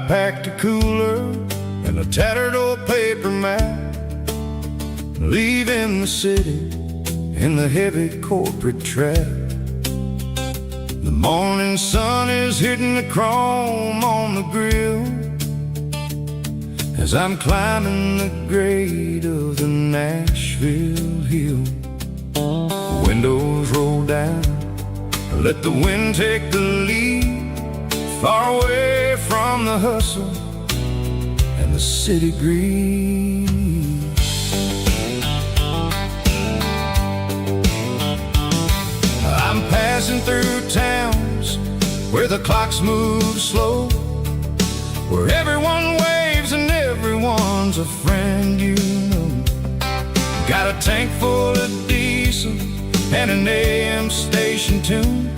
packed a cooler and a tattered old paper map, leaving the city in the heavy corporate trap. The morning sun is hitting the chrome on the grill as I'm climbing the grade of the Nashville hill. Windows roll down, let the wind take the lead, far away from the hustle and the city greed. I'm passing through towns where the clocks move slow, where everyone waves and everyone's a friend you know. Got a tank full of diesel and an AM station tune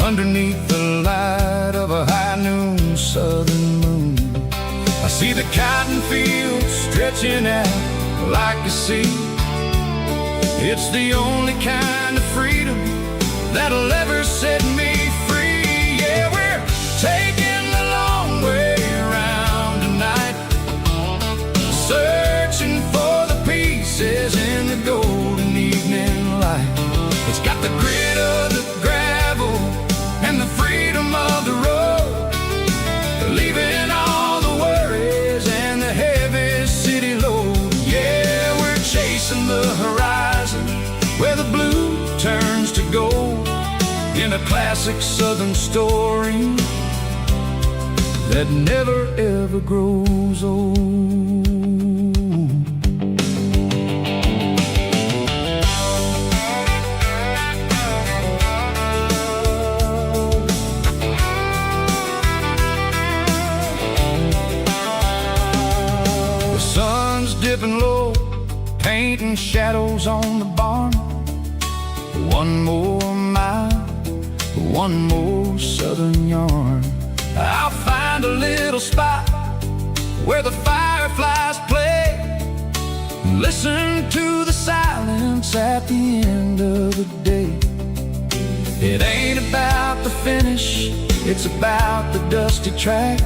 underneath the light of a high noon southern moon. I see the cotton fields stretching out like a sea. It's the only kind of freedom that'll ever set me free. Yeah, we're taking the long way around tonight, searching for the pieces in the golden evening light. It's got the grit of the gravel and the freedom of the road, leaving all the worries and the heavy city load. Yeah, we're chasing the horizon where the blue turns to gold, in a classic southern story that never ever grows old. The sun's dipping low, painting shadows on the barn. One more mile, one more southern yarn. I'll find a little spot where the fireflies play, and listen to the silence at the end of the day. It ain't about the finish, it's about the dusty track,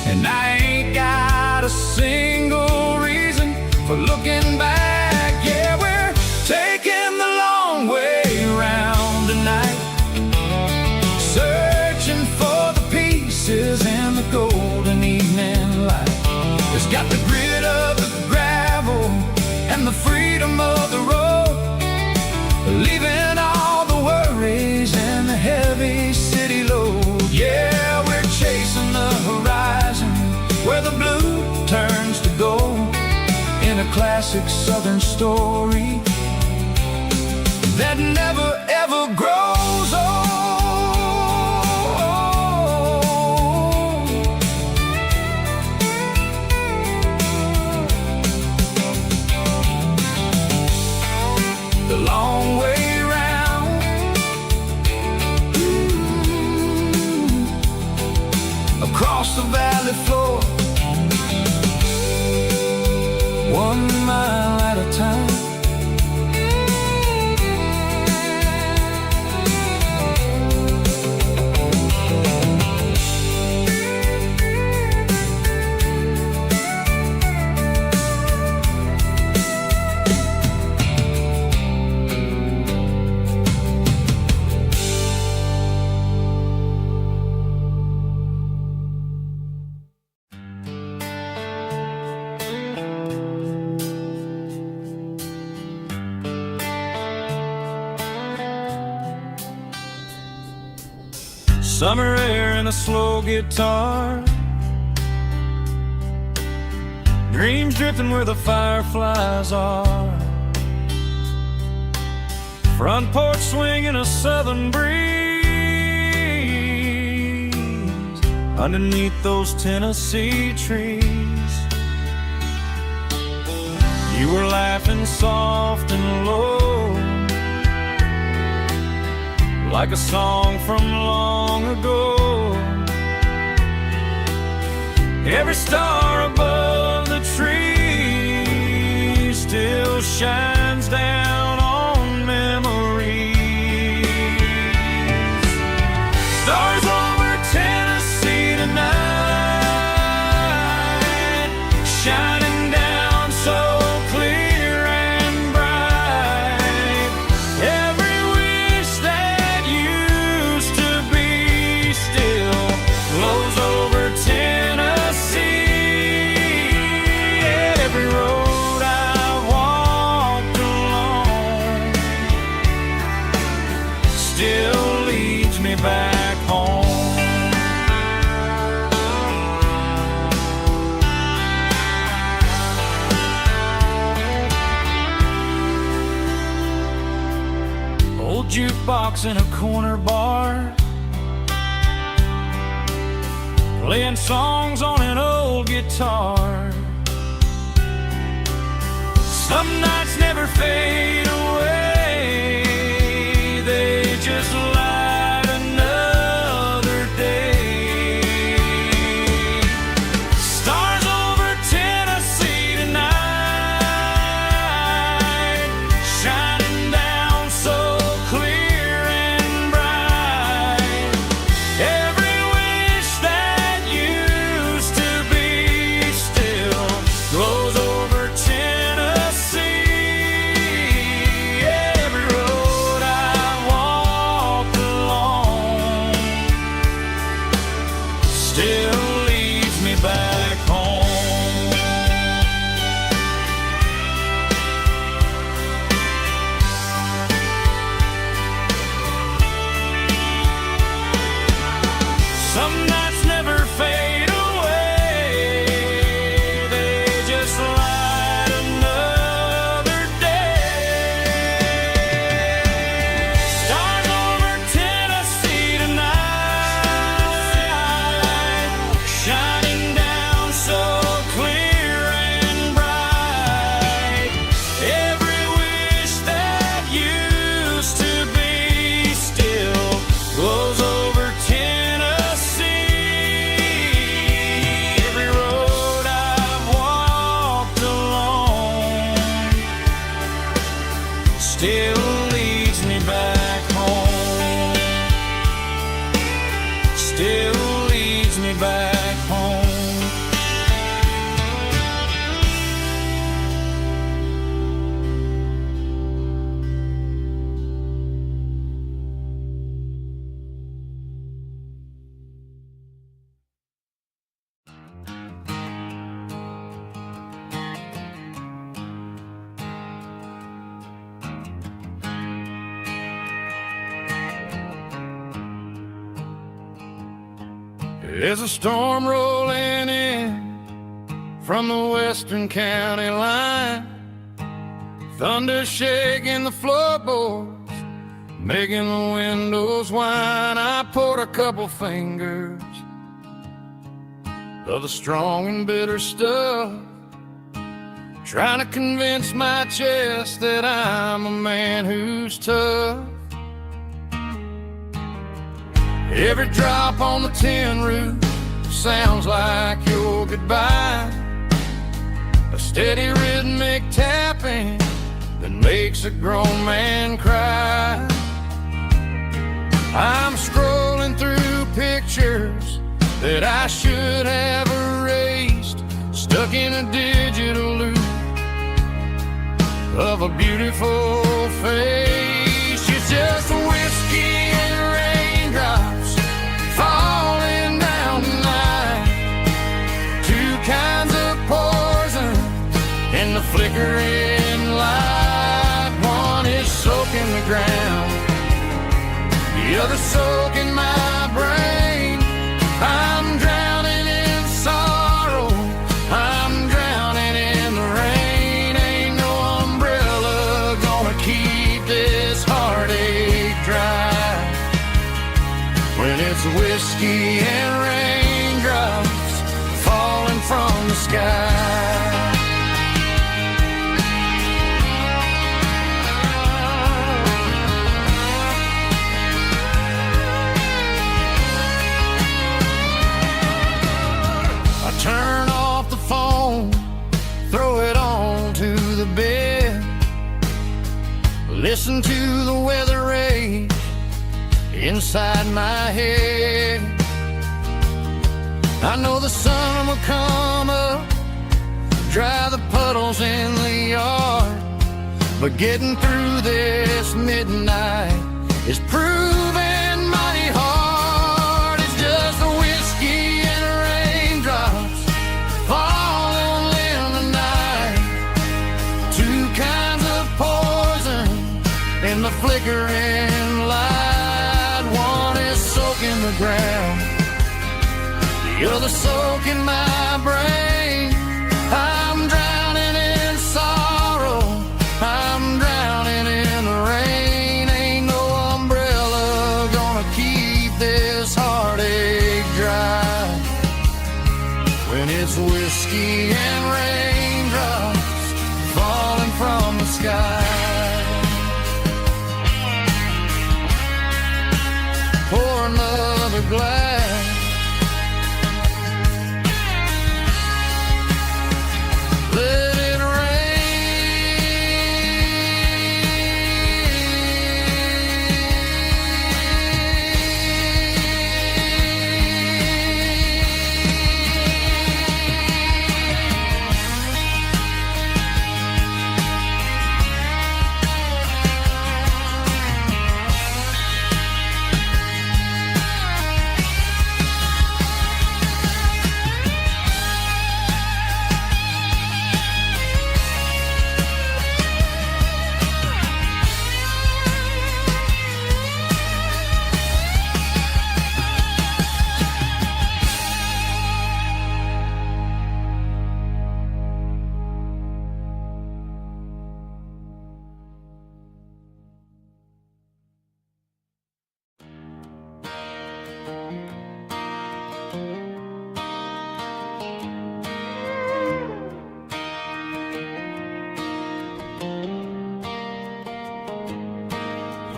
and I ain't got a single reason for looking back. Yeah, we're taking the long way around tonight, searching for the pieces in the golden evening light. It's got the grit of the gravel and the freedom of the road, leaving all the worries and the heavy city load. Yeah, we're chasing the horizon where the blue turns to gold, in a classic southern story that never ever grows old. The long way round, across the valley floor, 1 mile at a time. Summer air and a slow guitar, dreams drifting where the fireflies are, front porch swinging a southern breeze underneath those Tennessee trees. You were laughing soft and low, like a song from long ago. Every star above the tree still shines down on memories. Stars over Tennessee tonight, old jukebox in a corner bar, playing songs on an old guitar. Some nights never fade away, they just light another day. Stars over Tennessee tonight, shining down so clear and bright. Every wish that used to be still glows over Tennessee. Every road I walked along still leads me back home. Some nights never fade away, they just light another day. Stars over Tennessee tonight, shining down so clear and bright. Every wish that used to be still glows over Tennessee. Every road I've walked along still leads me back home. Still leads me back home. There's a storm rolling in from the western county line, thunder shaking the floorboards, making the windows whine. I poured a couple fingers of the strong and bitter stuff, trying to convince my chest that I'm a man who's tough. Every drop on the tin roof sounds like your goodbye, a steady rhythmic tapping that makes a grown man cry. I'm scrolling through pictures that I should have erased, stuck in a digital loop of a beautiful face. It's just whiskey and raindrops falling down tonight, two kinds of poison in the flickering light. One is soaking the ground, the other soaking my brain. I'm drowning in sorrow, I'm drowning in the rain. Ain't no umbrella gonna keep this heartache dry when it's whiskey and raindrops falling from the sky. I turn off the phone, throw it on to the bed, listen to the weather rage inside my head. I know the sun will come up, dry the puddles in the yard, but getting through this midnight is proving mighty hard. It's just the whiskey and raindrops falling in the night, two kinds of poison in the flickering light. One is soaking the ground, the other soaking my brain. I'm drowning in sorrow, I'm drowning in the rain. Ain't no whiskey and raindrops falling from the sky. Pour another glass. Let it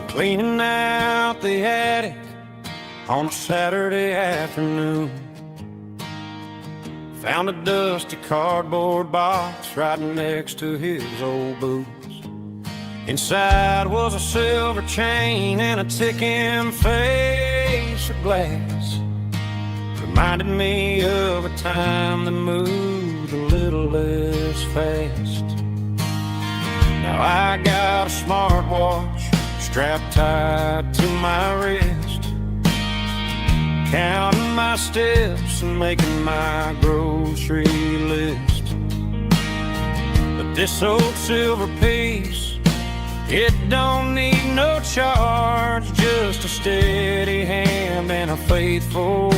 cleaning out the attic on a Saturday afternoon. Found a dusty cardboard box right next to his old boots. Inside was a silver chain and a ticking face of glass. Reminded me of a time that moved a little less fast. Now I got a smartwatch strapped tight to my wrist, counting my steps and making my grocery list. But this old silver piece, it don't need no charge, just a steady hand and a faithful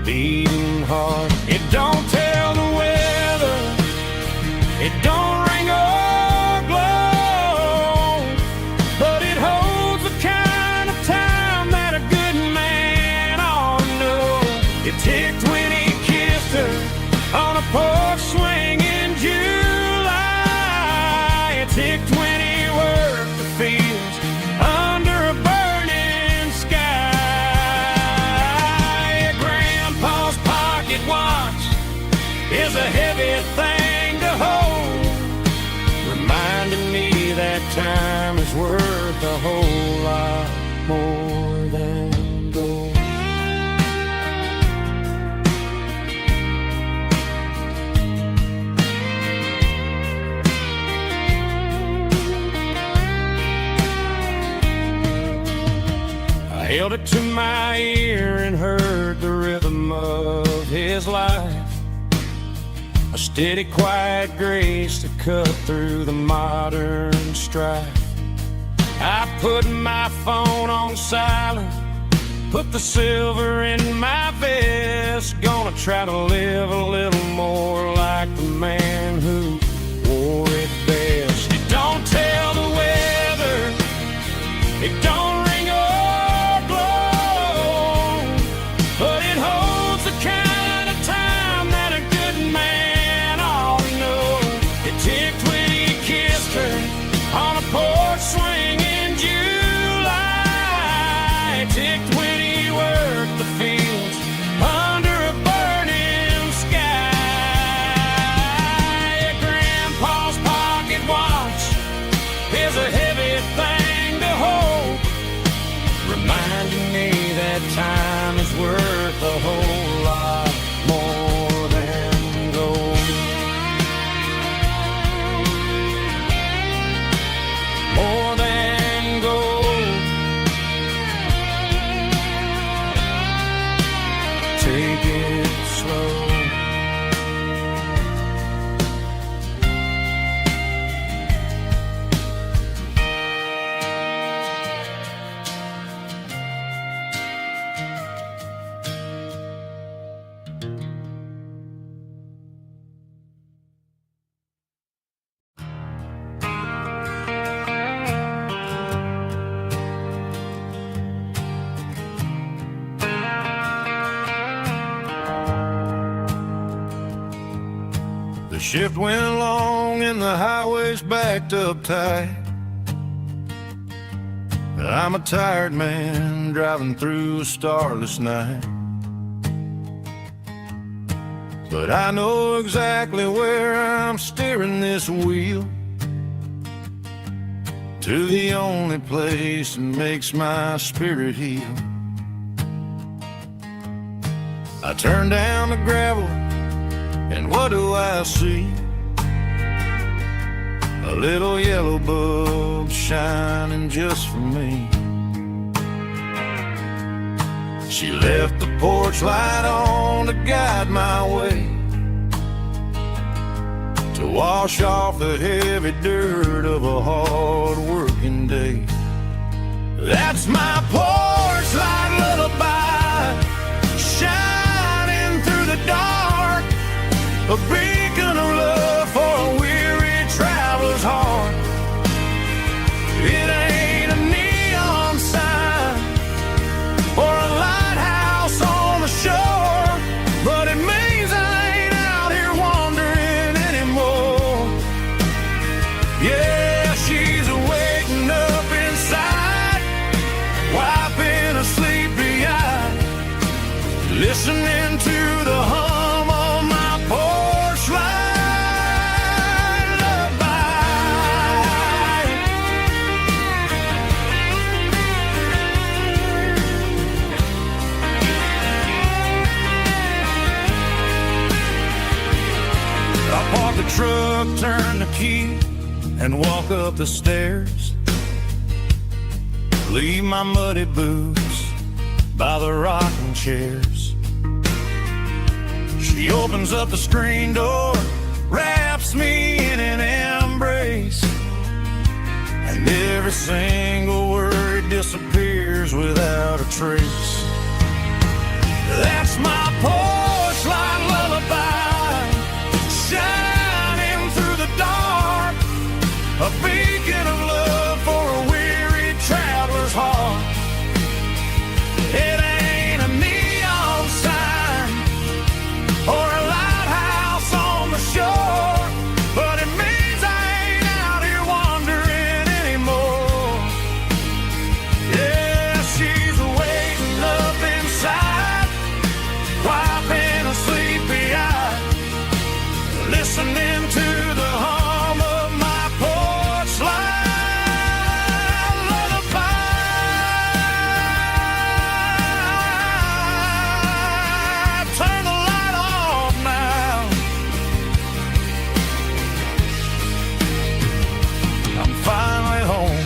beating heart. It don't tell the weather, it don't ring or glow, but it holds the kind of time that a good man ought to know. It ticked when he kissed her on a porch swing in July. It ticked when he worked the fields under a burning sky. Grandpa's pocket watch is a heavy thing to hold, reminding me that time is worth a whole lot more than gold. I held it to my ear and heard the rhythm of his life, a steady, quiet grace that cut through the modern strife. I put my phone on silent, put the silver in my vest. Gonna try to live a little more like the man who wore it best. It don't tell the weather, it don't ring or glow, but it holds the kind of time that a good man ought to know. It ticked when he kissed her on a porch swing in July. It ticked when he worked the fields under a burning sky. Shift went long and the highway's backed up tight. I'm a tired man driving through a starless night. But I know exactly where I'm steering this wheel, to the only place that makes my spirit heal. I turn down the gravel, and what do I see? A little yellow bulb shining just for me. She left the porch light on to guide my way, to wash off the heavy dirt of a hard-working day. That's my porch light lullaby, shining through the dark, a beacon of love for a weary traveler's heart. It ain't a neon sign or a lighthouse on the shore, but it means I ain't out here wandering anymore. Yeah, she's waking up inside, wiping a sleepy eye, listening to the hum of my porch light lullaby. I park the truck, turn the key, and walk up the stairs. Leave my muddy boots by the rocking chairs. She opens up the screen door, wraps me in an embrace, and every single word disappears without a trace. That's my porch light lullaby, shining through the dark, a beacon of love for a weary traveler's heart. It ain't a neon sign or a lighthouse on the shore, but it means I ain't out here wandering anymore. Yeah, she's waiting up inside, wiping a sleepy eye, listening to the hum of my porch light lullaby. Turn the light off now. I'm finally home.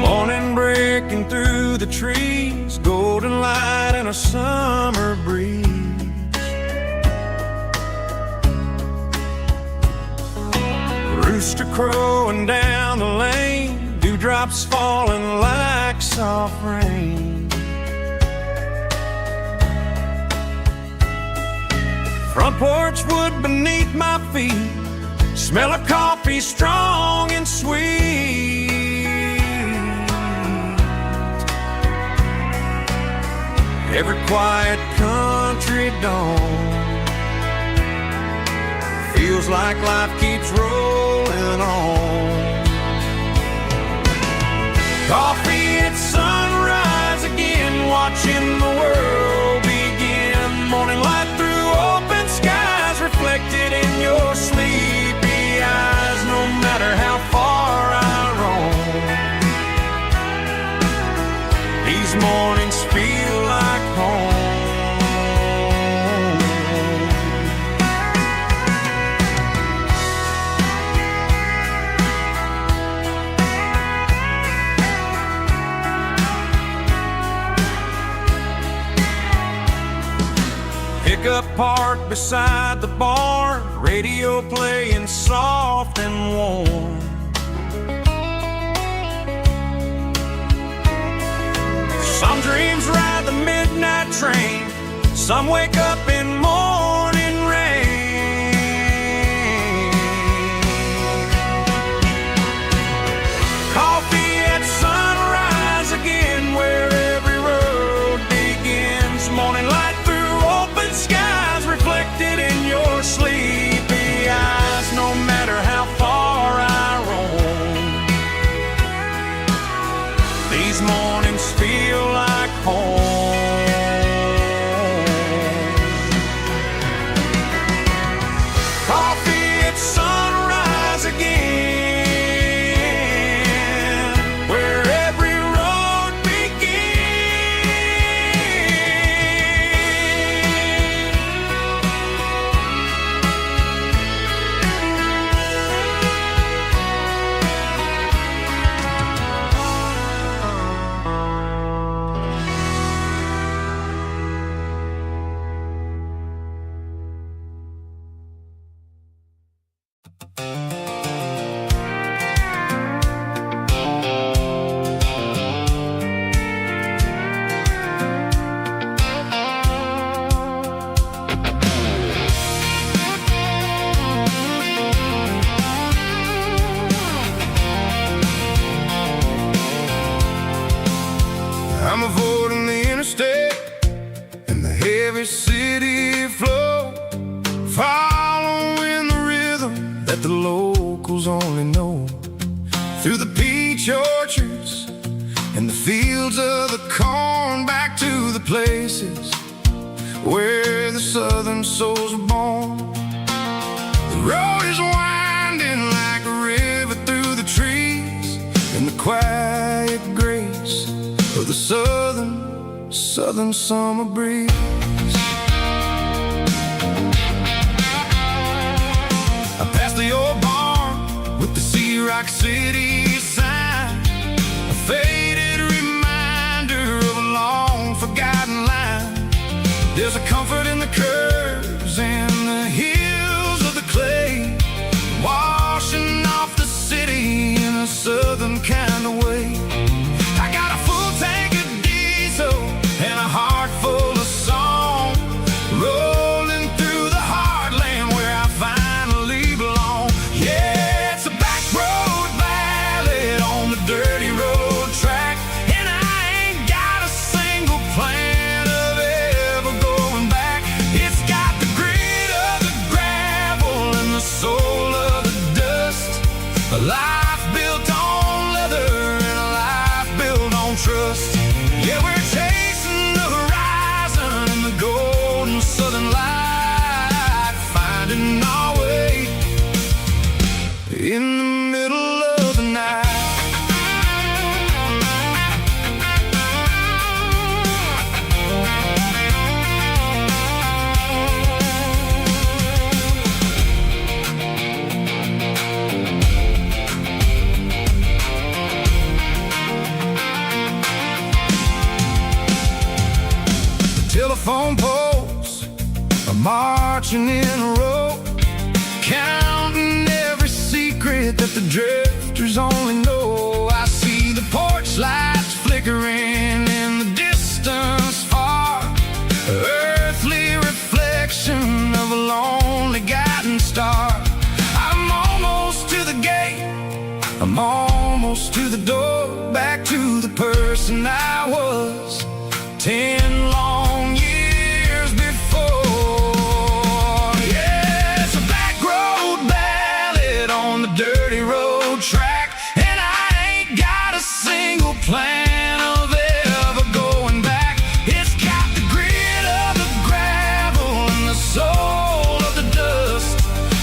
Morning breaking through the trees, golden light and a summer breeze. Rooster crowing down the lane, dewdrops falling like soft rain. Front porch wood beneath my feet, smell of coffee strong and sweet. Every quiet country dawn feels like life keeps rolling on. Coffee at sunrise again, watching the world begin. Morning light through open skies, reflected in your sleepy eyes. No matter how far I roam, these mornings feel like home. pickup parked beside the barn, radio playing soft and warm. Some dreams ride the midnight train, some wake up in morning rain. Coffee at sunrise again, where every road begins. Morning light through open skies, reflected in your sleepy eyes. No matter how far I roam, these mornings feel like home. Coffee at sunrise again, where every road I'm avoiding the interstate and the heavy city flow, following the rhythm that the locals only know. Through the peach orchards and the fields of the corn, back to the places where the southern souls are born. The road is winding like a river through the trees, in the quiet grace of the southern summer breeze. I passed the old barn with the Sea Rock City sign, a faded reminder of a long forgotten line. There's a comfort in the curves and the hills of the clay, washing off the city in a southern kind of way. I got a full tank of diesel and a heart full of song, rolling through the heartland where I finally belong. Yeah, it's a back road ballad on the dirty road track, and I ain't got a single plan of ever going back. It's got the grit of the gravel and the soul of the dust, a life built on leather and a life built on trust. Yeah, we're chasing the horizon in the golden southern light, finding our way in the middle of the night. Telephone poles are marching in a row, counting every secret that the drifters only know. I see the porch lights flickering in the distance far, earthly reflection of a lonely guiding star. I'm almost to the gate, I'm almost to the door, back to the person I was 10 long years before. Yeah, it's a back road ballad on the dirty road track, and I ain't got a single plan of ever going back. It's got the grit of the gravel and the soul of the dust,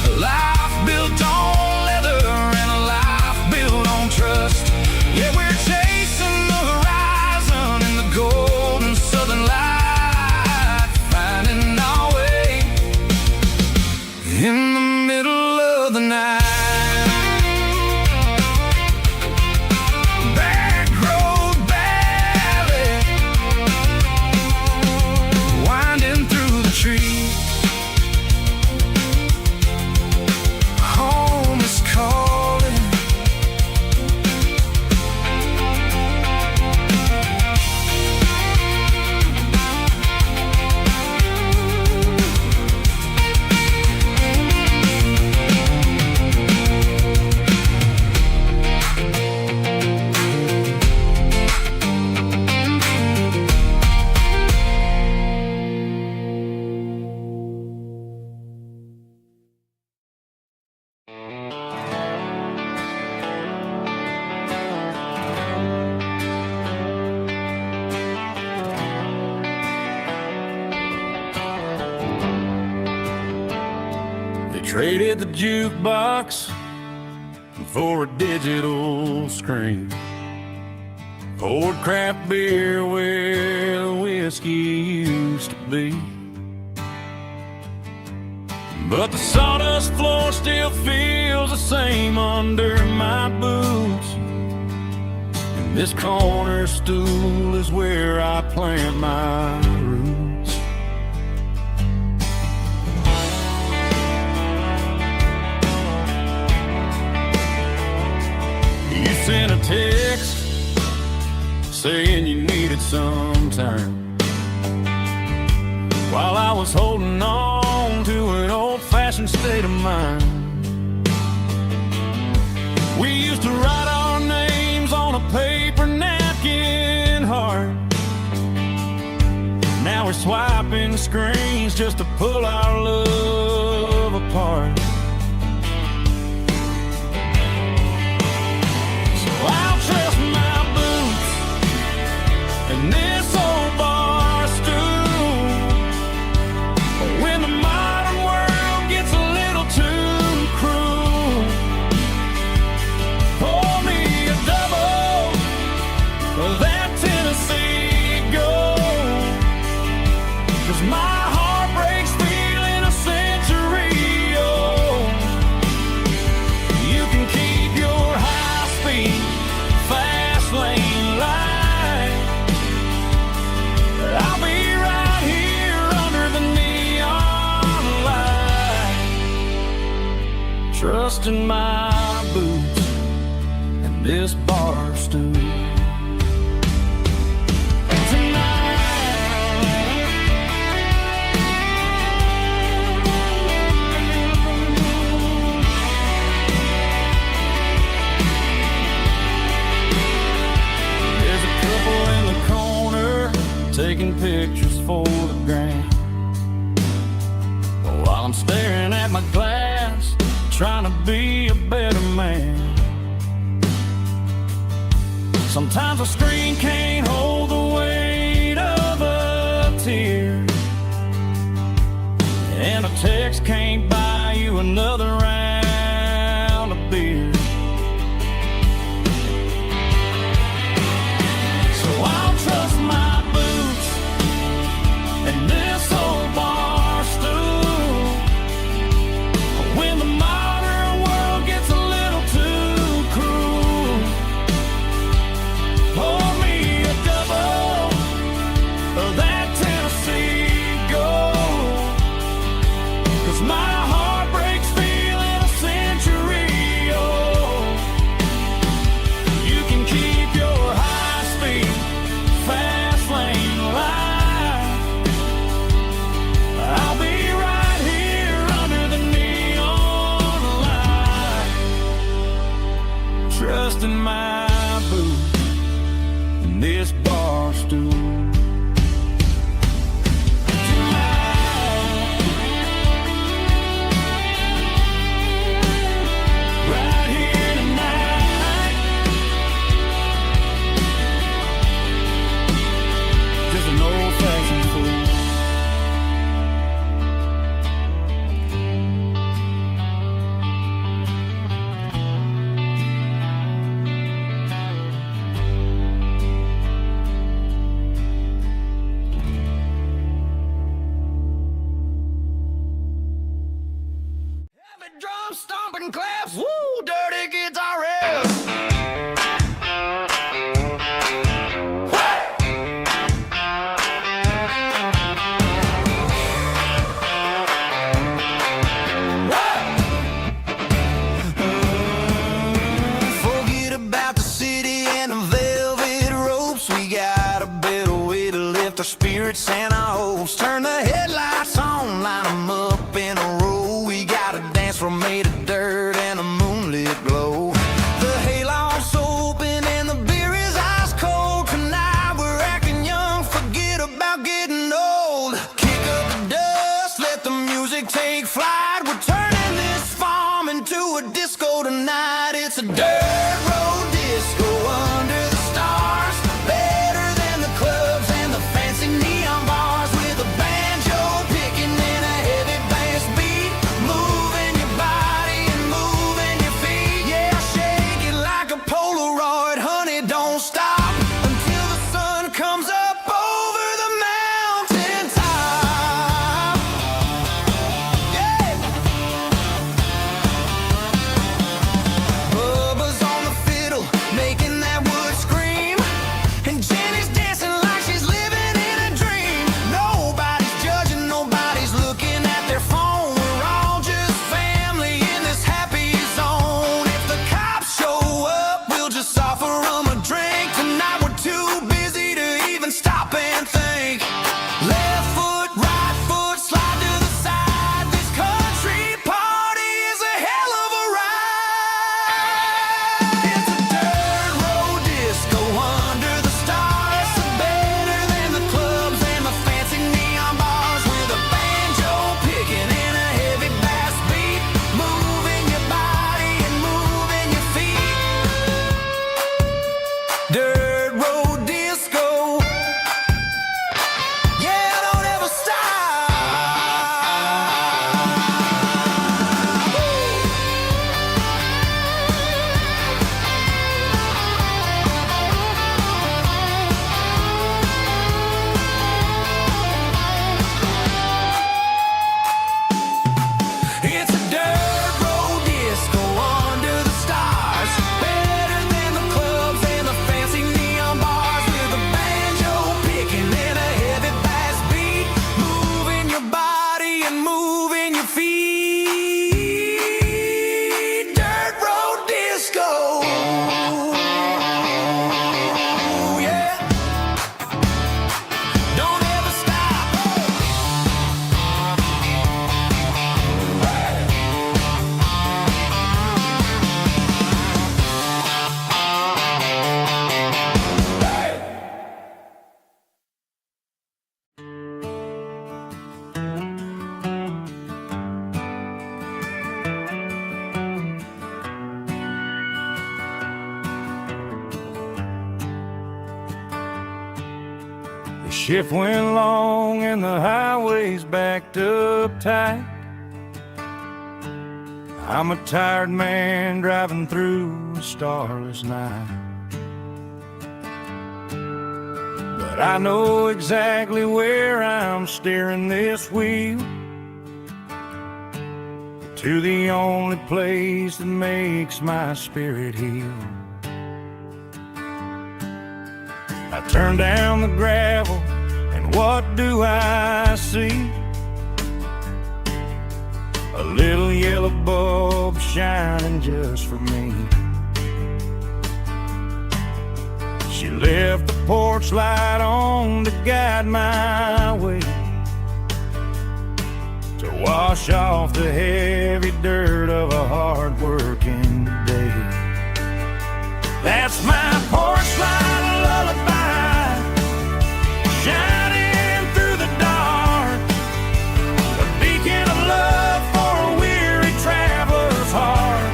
a life built on leather and a life built on trust. Yeah, we're chasing the horizon in the golden southern light, finding our way in the middle of the night. Back road ballad, winding through the trees. Traded the jukebox for a digital screen. Poured craft beer where the whiskey used to be. But the sawdust floor still feels the same under my boots. And this corner stool is where I plant my roots. You sent a text saying you needed some time, while I was holding on to an old-fashioned state of mind. We used to write our names on a paper napkin heart. Now we're swiping screens just to pull our love apart. So I'll trust my boots and this old bar stool. When the modern world gets a little too cruel, pour me a double of that Tennessee Gold. 'Cause my heart breaks feeling a century old. You can keep your high-speed, fast lane light. I'll be right here under the neon light, trusting my boots and this bar stool. There's a couple in the corner taking pictures for the gram, while I'm staring at my glass, trying to be a better man. Sometimes a screen can't hold the weight of a tear, and a text can't buy you another round of beer. So I'll trust my boots and this old bar stool. When the modern world gets a little too cruel, pour me a double of that Tennessee Gold. 'Cause my heart breaks feeling a century old. You can keep your high-speed, fast lane light. I'll be right here under the neon light, trusting my boots and this bar stool. Right here tonight, just an old-fashioned fool. Heavy drum stomping claps, woo, dirty guitar riffs. Forget about the city and the velvet ropes. We got a better way to lift our spirits and our hopes. Turn the headlights on, line them up in a row. We got a dance floor made of dirt and a moonlit glow. The hayloft's open and the beer is ice cold. Tonight we're acting young, forget about getting old. Kick up the dust, let the music take flight. We're turning this farm into a disco tonight. It's a dirt road disco under the stars. Better than the clubs and the fancy neon bars, with a banjo Shift went long and the highway's backed up tight. I'm a tired man driving through a starless night. But I know exactly where I'm steering this wheel, to the only place that makes my spirit heal. I turn down the gravel, and what do I see? A little yellow bulb shining just for me. She left the porch light on to guide my way, to wash off the heavy dirt of a hard-working day. That's my porch light lullaby, shining through the dark, a beacon of love for a weary traveler's heart.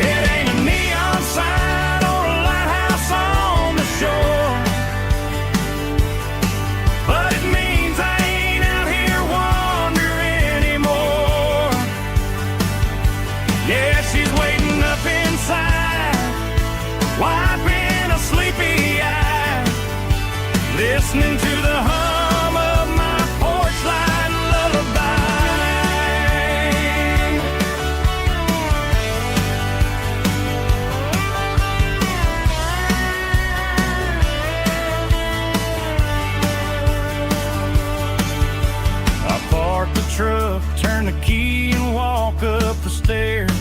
It ain't a neon sign or a lighthouse on the shore, but it means I ain't out here wandering anymore. Yeah, she's waiting up inside, wiping a sleepy eye, listening to the hum of my porch light lullaby. I park the truck, turn the key and walk up the stairs,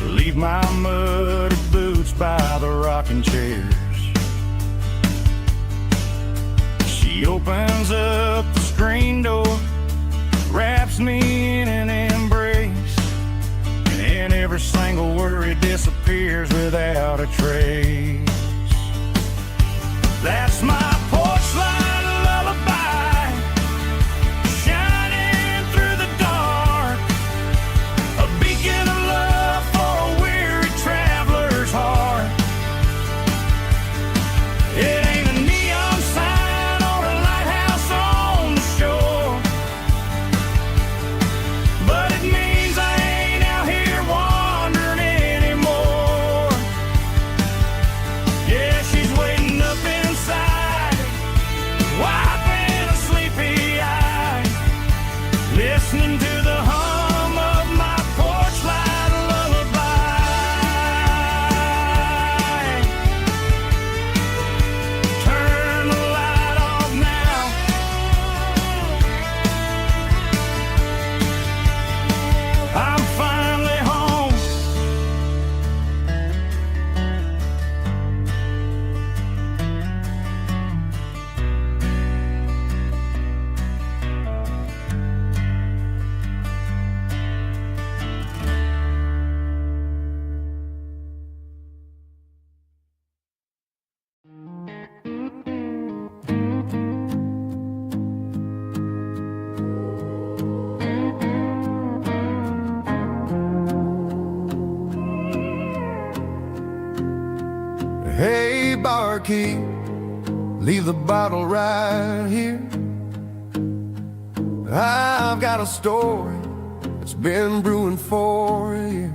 leave my muddy boots by the rocking chairs. She opens up the screen door, wraps me in an embrace, and every single worry disappears without a trace. That's my porch light lullaby, shining through the dark, a beacon of love for a weary traveler's heart. It ain't a neon sign or a lighthouse on the shore, but it means I ain't out here wandering anymore. Yeah, she's waiting up inside, wiping a sleepy eye, listening to the hum of my porch light lullaby. Turn the light off now, I'm finally home. Hey, barkeep, leave the bottle right here. I've got a story that's been brewing for a year.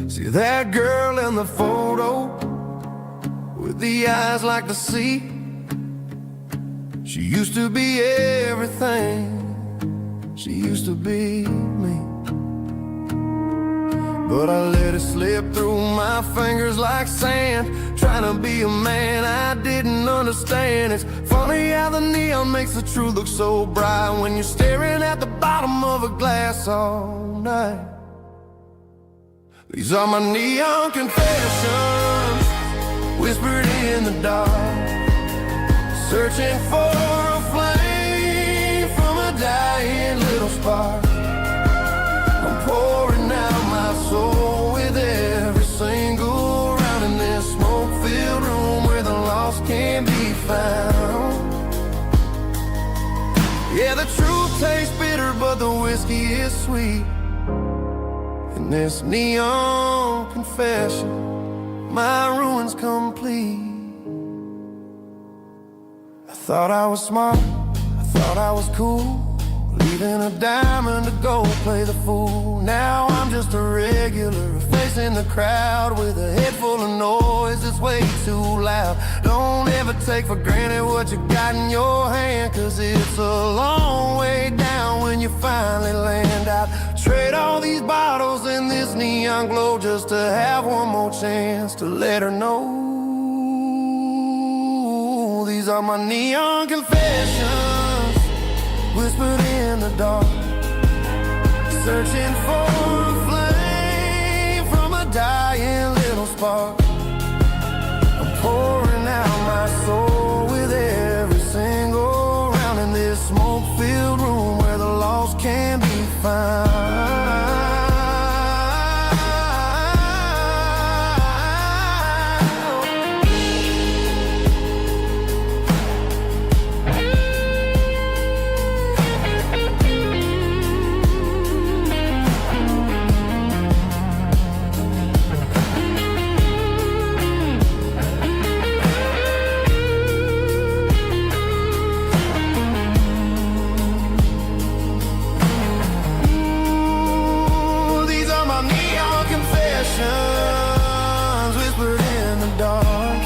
See that girl in the photo with the eyes like the sea? She used to be everything, she used to be me. But I let it slip through my fingers like sand, trying to be a man I didn't understand. It's funny how the neon makes the truth look so bright when you're staring at the bottom of a glass all night. These are my neon confessions, whispered in the dark, searching for a flame from a dying little spark. I'm pouring out my soul with every single round in this smoke-filled room where the lost can be found. Yeah, the truth tastes bitter, but the whiskey is sweet. And this neon confession my ruin's complete. I thought I was smart, I thought I was cool, leaving a diamond to go play the fool. Now I'm just a regular, facing the crowd with a head full of noise that's way too loud. Don't ever take for granted what you got in your hand, 'cause it's a long way down when you finally land out. Trade all these bottles and this neon glow just to have one more chance to let her know. These are my neon confessions, whispered in the dark, searching for a flame from a dying little spark. I'm pouring out my soul with every single round in this smoke-filled room where the lost can be found. Whispered in the dark,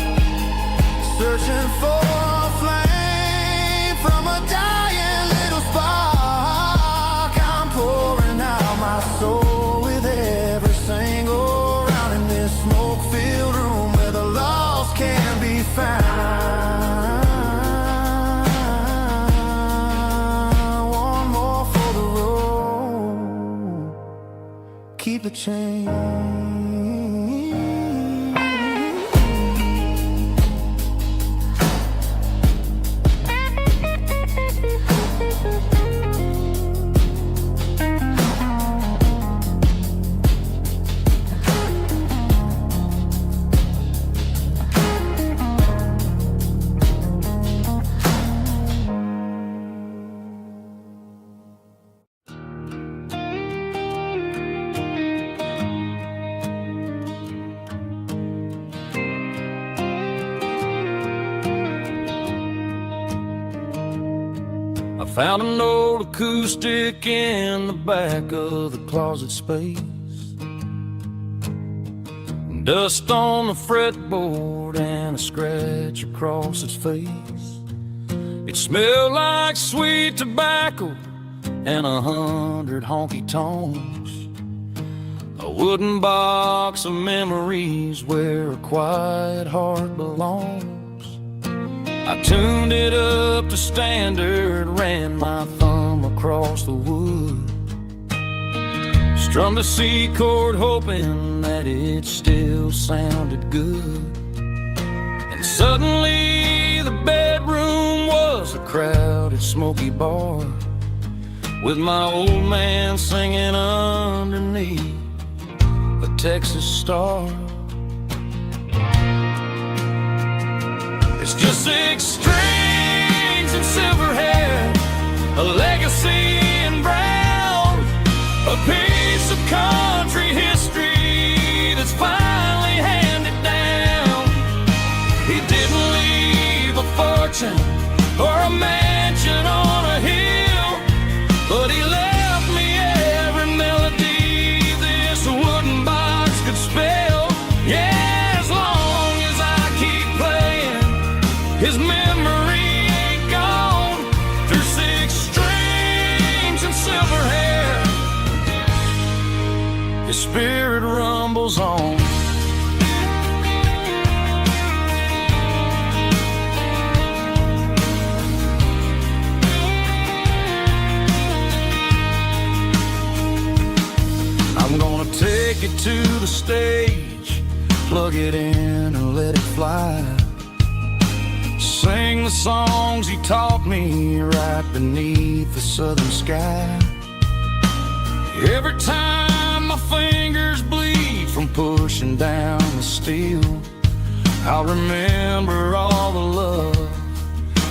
searching for a flame from a dying little spark. I'm pouring out my soul with every single round in this smoke-filled room where the lost can be found. One more for the road, keep the change. Found an old acoustic in the back of the closet space. Dust on the fretboard and a scratch across its face. It smelled like sweet tobacco and 100 honky tonks. A wooden box of memories where a quiet heart belongs. I tuned it up to standard, ran my thumb across the wood, strummed a C chord hoping that it still sounded good. And suddenly the bedroom was a crowded smoky bar, with my old man singing underneath a Texas star. It's just 6 strings and silver hair, a legacy in brown, a piece of country history that's finally handed down. He didn't leave a fortune or a mansion on a hill, but he left me every melody this wooden box could spell. Yeah, as long as I keep playing, his memory ain't gone. Through 6 strings and silver hair, his spirit rumbles on. I'm gonna take it to the stage, plug it in and let it fly. Sing the songs he taught me right beneath the southern sky. Every time my fingers bleed from pushing down the steel, I'll remember all the love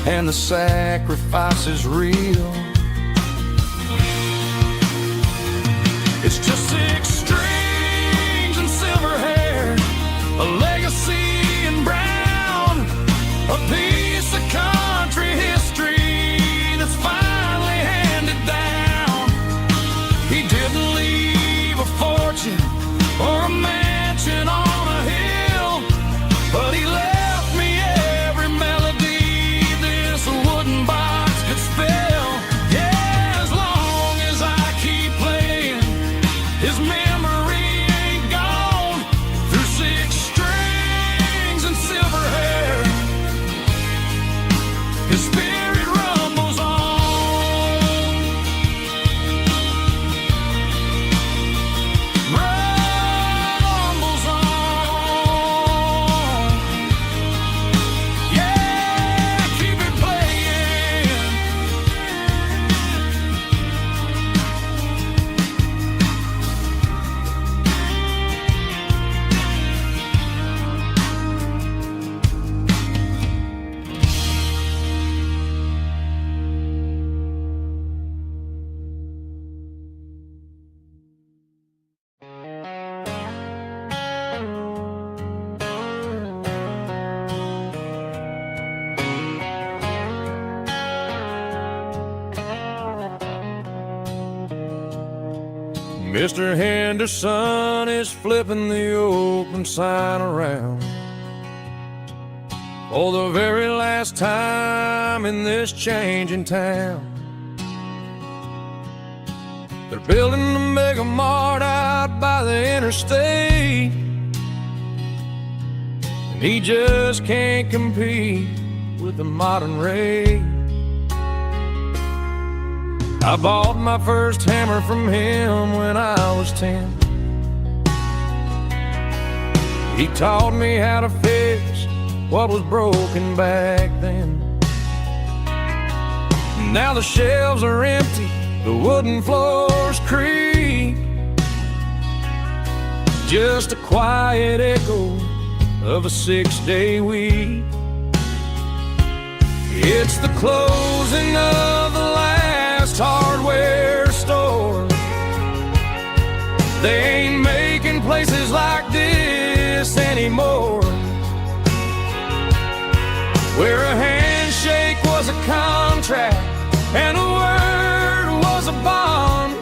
and the sacrifices real. It's just 6 strings and silver hair, a legacy Mr. Henderson is flipping the open sign around for the very last time in this changing town. They're building the mega mart out by the interstate, and he just can't compete with the modern rate. I bought my first hammer from him when I was 10. He taught me how to fix what was broken back then. Now the shelves are empty, the wooden floors creak, just a quiet echo of a 6-day week. It's the closing of the last hardware store. They ain't making places like this anymore, where a handshake was a contract and a word was a bond.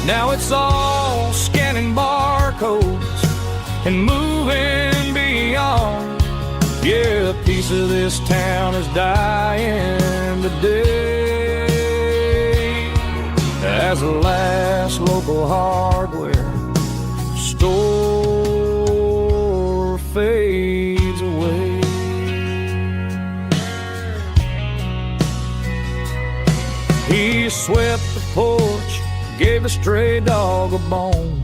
Now it's all scanning barcodes and moving beyond. Yeah, a piece of this town is dying today as the last local hardware store fades away. He swept the porch, gave the stray dog a bone,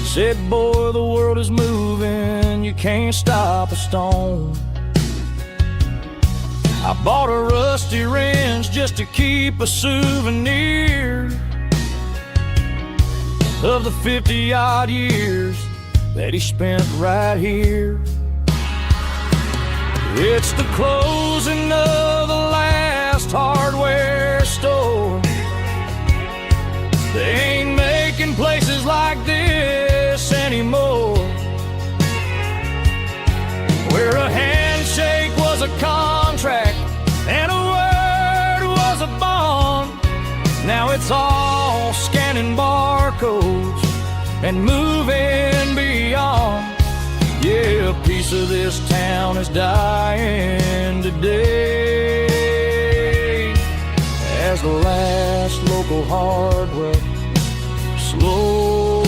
said, boy, the world is moving, you can't stop a stone. I bought a rusty wrench just to keep a souvenir of the 50-odd years that he spent right here. It's the closing of the last hardware store. They ain't making places like this anymore, where a handshake was a contract and a word was a bond. Now it's all scanning barcodes and moving beyond. Yeah, a piece of this town is dying today as the last local hardware slow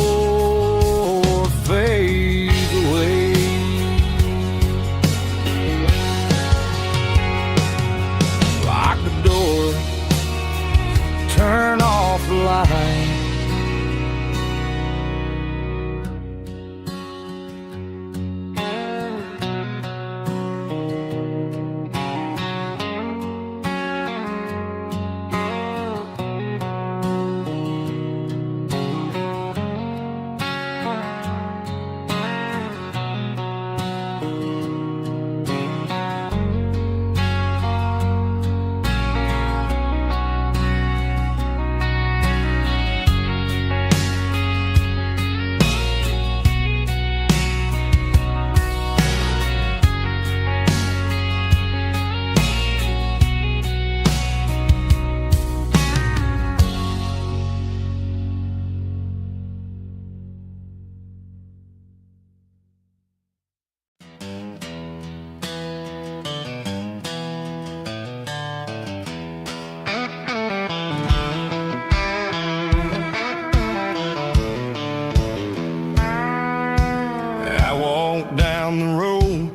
fades away. Lock the door, turn off the light.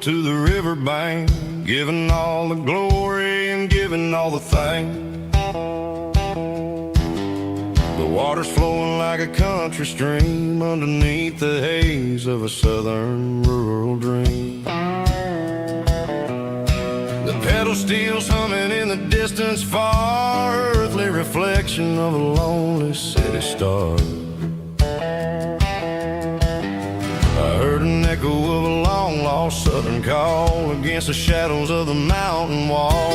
To the riverbank, giving all the glory and giving all the thanks. The water's flowing like a country stream underneath the haze of a southern rural dream. The pedal steel's humming in the distance far, earthly reflection of a lonely city star. I heard an echo of a long-lost southern call against the shadows of the mountain wall,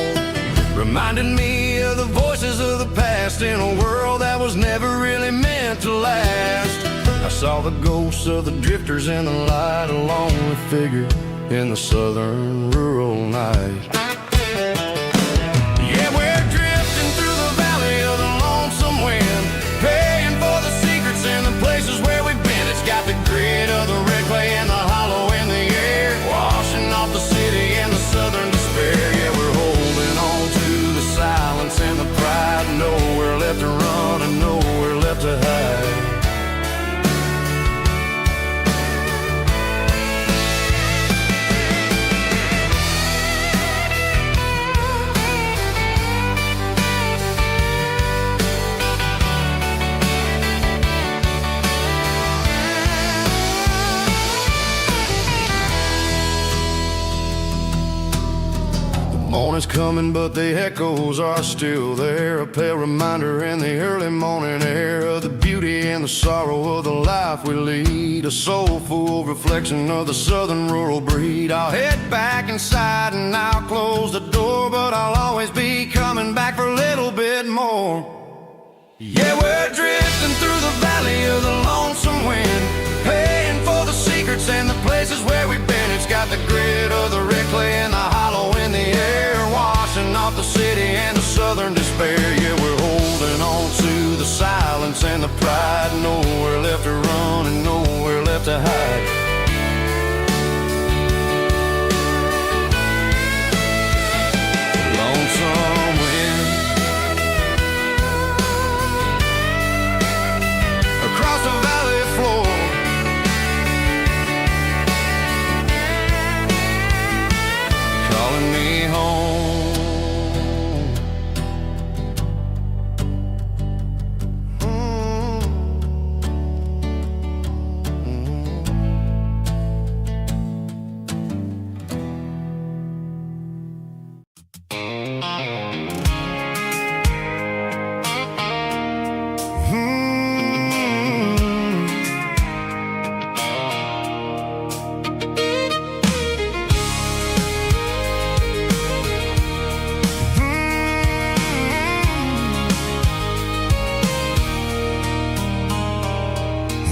reminding me of the voices of the past in a world that was never really meant to last. I saw the ghosts of the drifters in the light, a lonely figure in the southern rural night. Yeah, we're drifting through the valley of the lonesome wind, paying is coming, but the echoes are still there. A pale reminder in the early morning air of the beauty and the sorrow of the life we lead. A soulful reflection of the southern rural breed. I'll head back inside and I'll close the door, but I'll always be coming back for a little bit more. Yeah, we're drifting through the valley of the lonesome wind, paying for the secrets and the places where we've been. It's got the grit of the red clay and the hollow in the air, washing off the city and the southern despair. Yeah, we're holding on to the silence and the pride. Nowhere left to run and nowhere left to hide. Lonesome wind across the valley floor, calling me home.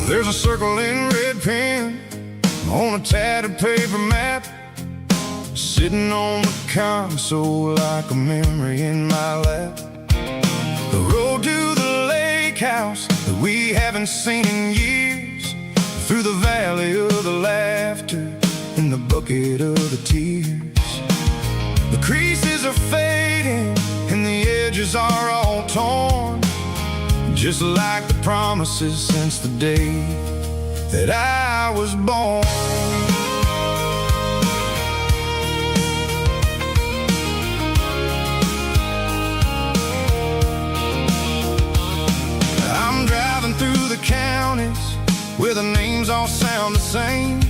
There's a circle in red pen on a tattered paper map, sitting on the console like a memory in my lap. The road to the lake house that we haven't seen in years, through the valley of the laughter and the bucket of the tears. The creases are fading and the edges are all torn, just like the promises since the day that I was born. I'm driving through the counties where the names all sound the same,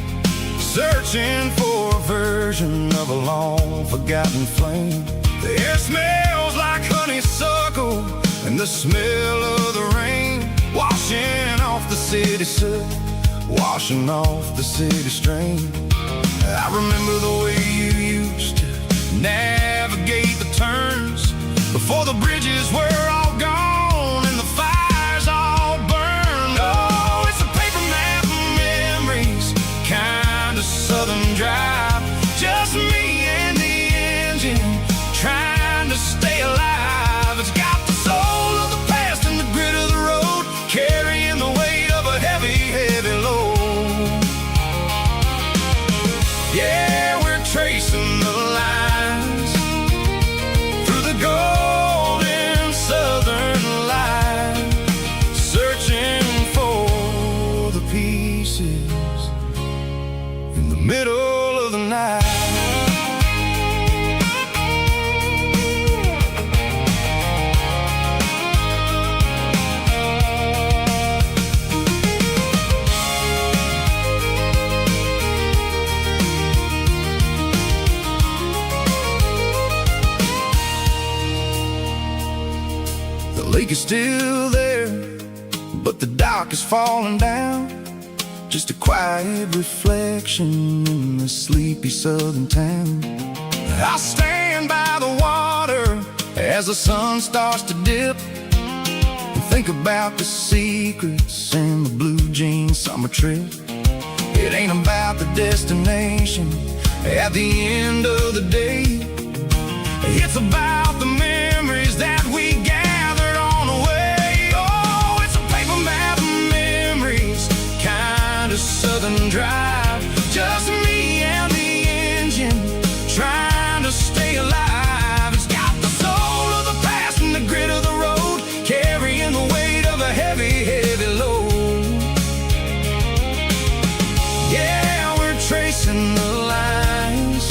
searching for a version of a long forgotten flame. The air smells like honeysuckle and the smell of the rain, washing off the city soot, washing off the city strain. I remember the way you used to navigate the turns before the bridges were all gone and the fires all burned. Oh, it's a paper map of memories, kind of southern drive, just me and the engine trying to stay alive. It's got the soul of the past and the grit of the road, carrying the weight of a heavy, heavy load. Yeah, we're tracing the lines through the golden southern light, searching for the pieces in the middle of the night. The lake is still there, but the dock is falling down, just a quiet reflection in the sleepy southern town. I'll stand by the water as the sun starts to dip and think about the secrets and the blue jean summer trip. It ain't about the destination at the end of the day, it's about the memories that we gathered on the way. Oh, it's a paper map of memories, kind of southern drive, just me and the engine trying to stay alive. It's got the soul of the past and the grit of the road, carrying the weight of a heavy, heavy load. Yeah, we're tracing the lines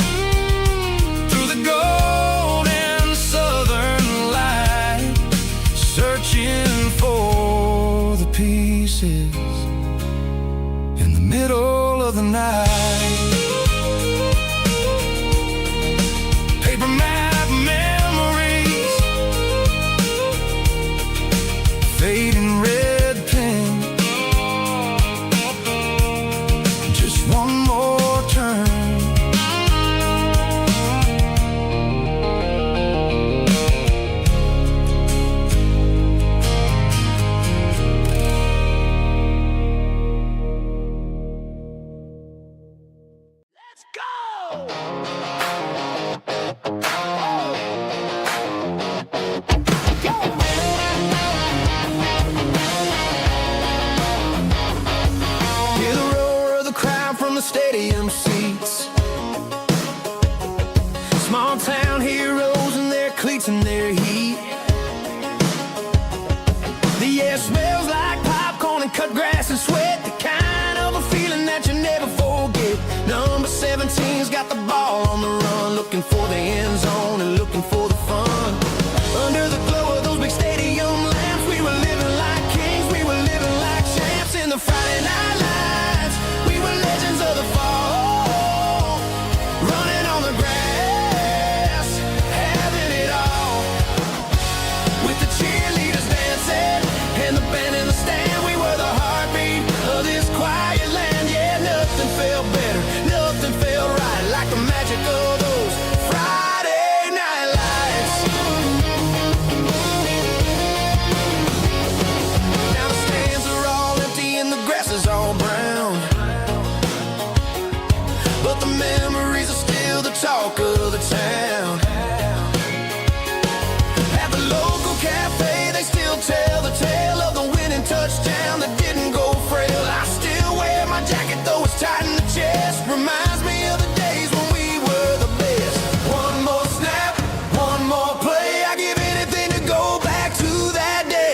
through the golden southern light, searching for the pieces in the middle of the night. Paper map the stadium seats. Small town heroes in their cleats and their heat. The air smells like popcorn and cut grass and sweat, the kind of a feeling that you never forget. Number 17's got the ball on the run, looking for the end zone and looking for the fun. Under the glow of those big stadium lamps, we were living like kings, we were living like champs. In the Friday night lights, we were legends of the fall, running on the grass, having it all. With the cheerleaders dancing and the band in the stand, we were the heartbeat of this quiet land. Yeah, nothing felt better, nothing felt right like the magic of those Friday night lights. Now the stands are all empty and the grass is all brown, but the memories are still the talk of the town. At the local cafe, they still tell the tale of the winning touchdown that didn't go frail. I still wear my jacket though it's tight in the chest. Reminds me of the days when we were the best. One more snap, one more play. I give anything to go back to that day.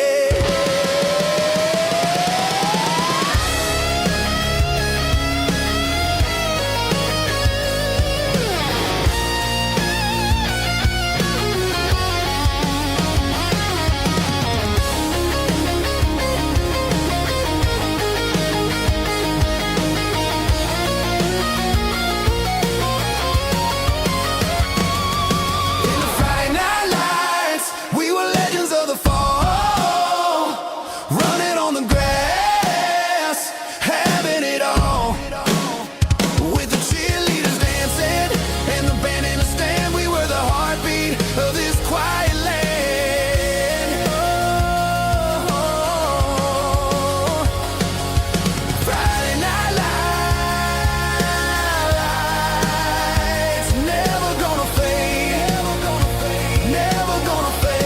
In the Friday night lights, we were legends of the fall, running on the grass, having it all. With the cheerleaders dancing and the band in the stand, we were the heartbeat of this quiet land. Oh, Friday night lights, never gonna fade, never gonna fade.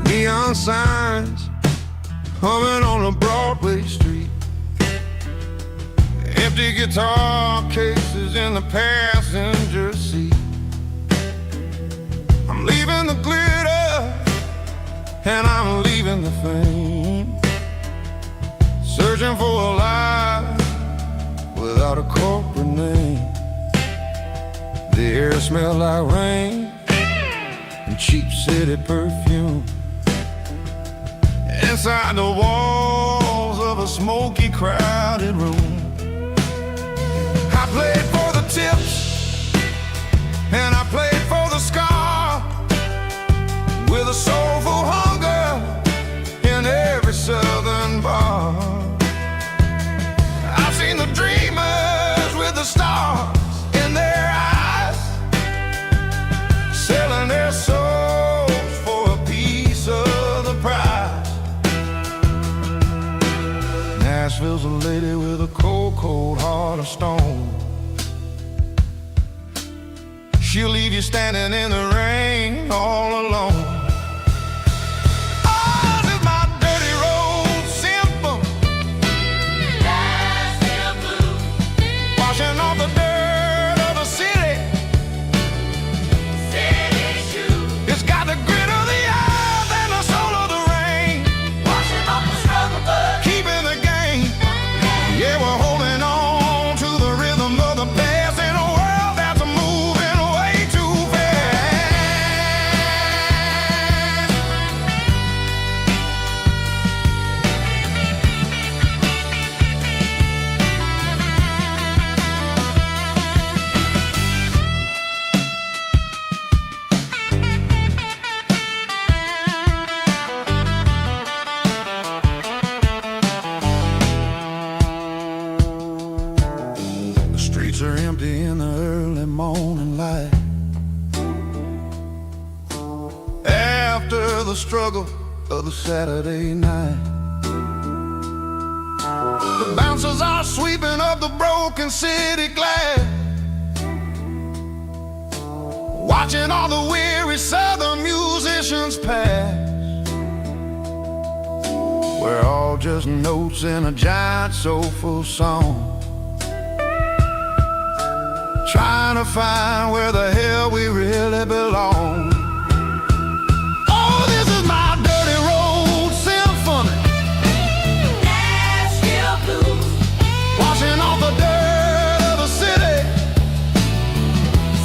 Neon signs humming on a Broadway street, empty guitar cases in the passenger seat. I'm leaving the glitter and I'm leaving the fame, searching for a life without a corporate name. The air smelled like rain and cheap city perfume. Inside the walls of a smoky, crowded room, I played for the tips and I played for the scar, with a soulful hunger in every southern bar. I've seen the dreamers with the stars in their eyes, selling their souls for a piece of the prize. Nashville's a lady with a cold, cold heart of stone. She'll leave you standing in the rain all alone. Ours is my dirty road symphony, Nashville blues, washing off the dirt of the city shoes. It's got the grit of the earth and the soul of the rain, washing off the struggle but keeping the game. Yeah, we're holding on to the rhythm of the past in a world that's moving way too empty in the early morning light. After the struggle of the Saturday night, the bouncers are sweeping up the broken city glass, watching all the weary southern musicians pass. We're all just notes in a giant soulful song, trying to find where the hell we really belong. Oh, this is my dirty road symphony, Nashville blues, washing off the dirt of the city.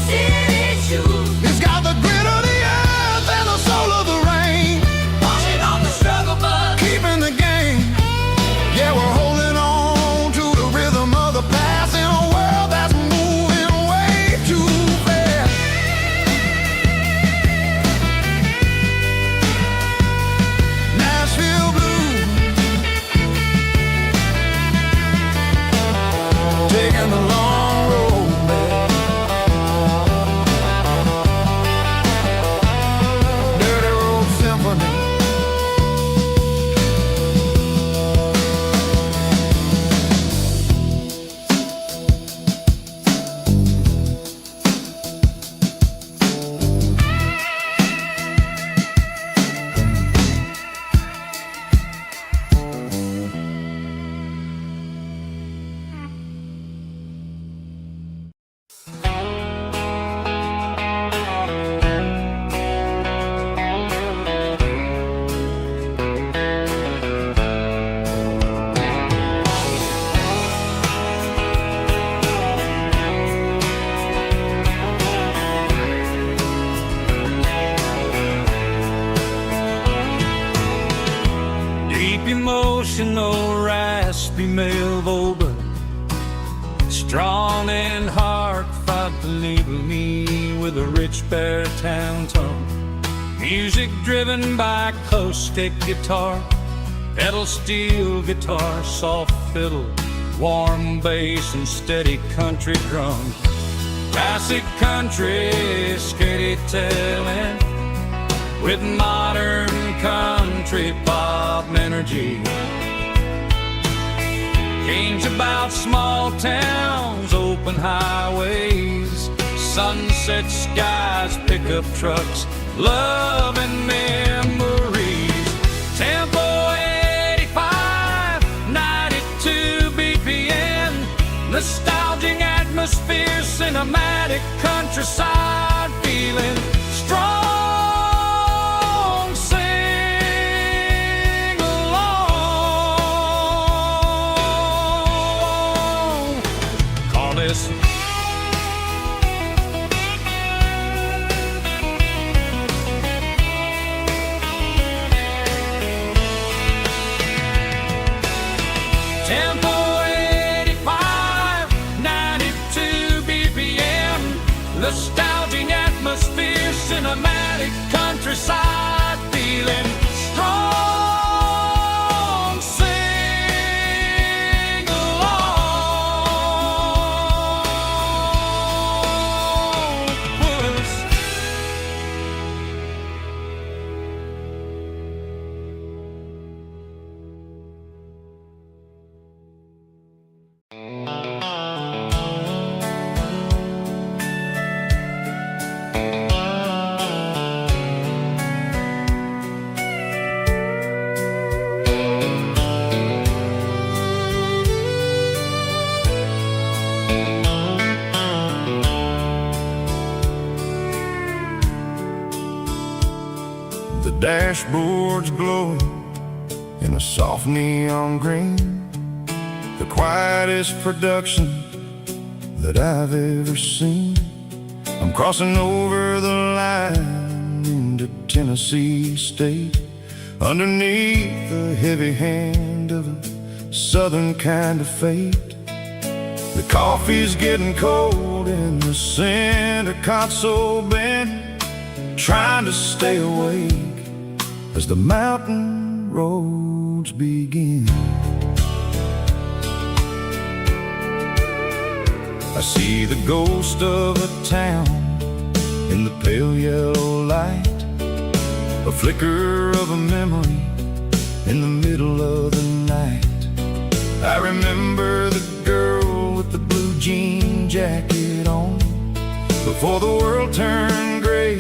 city shoes, It's got the grit of the earth and the soul of the rain, washing off the struggle bug. keeping the game. Yeah, we're holding on to the rhythm of the past in a world that's moving way too fast. Nashville blues, taking the long road back. Dirty road symphony. Deep emotional, raspy male vocal, strong and heartfelt, believe me, with a rich baritone tone. Music driven by acoustic guitar, pedal steel guitar, soft fiddle, warm bass, and steady country drums. Classic country storytelling with modern country pop energy. Kings about small towns, open highways, sunset skies, pickup trucks, love and memories. Tempo 85, 92 BPM, nostalgic atmosphere, cinematic countryside feeling strong. Tempo 85, 92 BPM, nostalgic atmosphere, cinematic countryside feeling strong. Sing along with us. The dashboard's glowing in a soft neon green, the quietest production that I've ever seen. I'm crossing over the line into Tennessee State, underneath the heavy hand of a southern kind of fate. The coffee's getting cold in the center console bin, trying to stay awake as the mountain roads begin. I see the ghost of a town in the pale yellow light, a flicker of a memory in the middle of the night. I remember the girl with the blue jean jacket on, before the world turned gray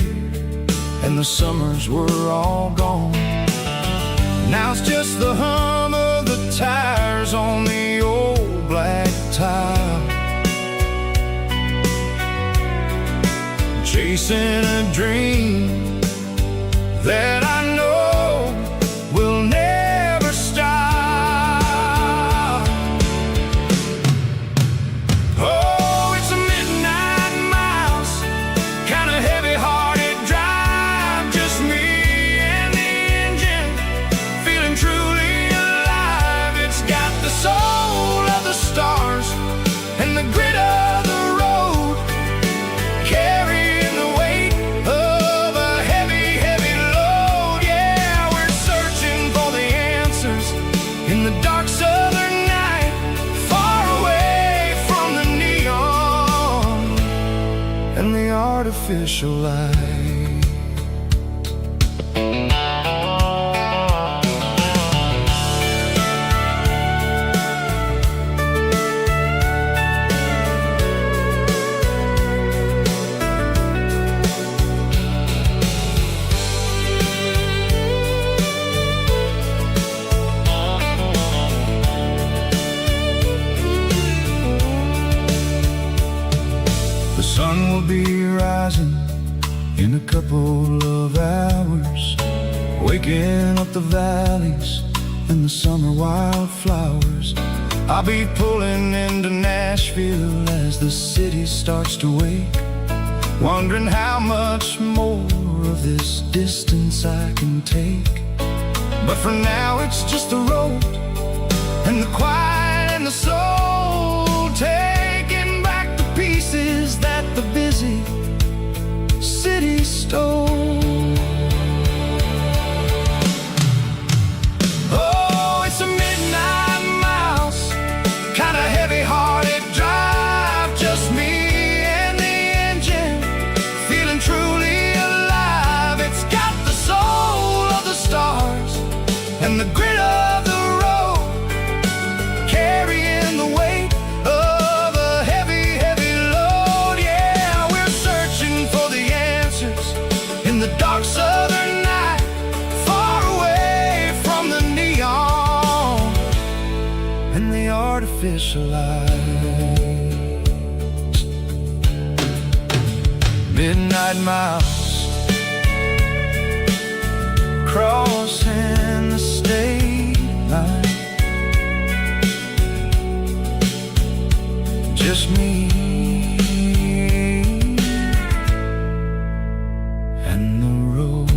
and the summers were all gone. Now it's just the hum of the tires on the old black tile, chasing a dream that I know will never stop. Oh, it's a midnight mouse, kind of heavy-hearted drive, just me and the engine, feeling truly alive. It's got the soul of the stars and the grit of the road, carrying the weight of a heavy, heavy load. Yeah, we're searching for the answers in the dark southern night, far away from the neon and the artificial light. The sun will be rising in a couple of hours, waking up the valleys and the summer wildflowers. I'll be pulling into Nashville as the city starts to wake, wondering how much more of this distance I can take. But for now it's just the road and the quiet and the soul, taking back the pieces that the busy city stole. Oh, it's a midnight mouse, kind of heavy-hearted drive, just me and the engine, feeling truly alive. It's got the soul of the stars and the grit of the road, carrying the weight of a heavy, heavy load. Yeah, we're searching for the answers in the dark southern night, far away from the neon and the artificial light. Midnight mouse, crossing the state line, just me and the road.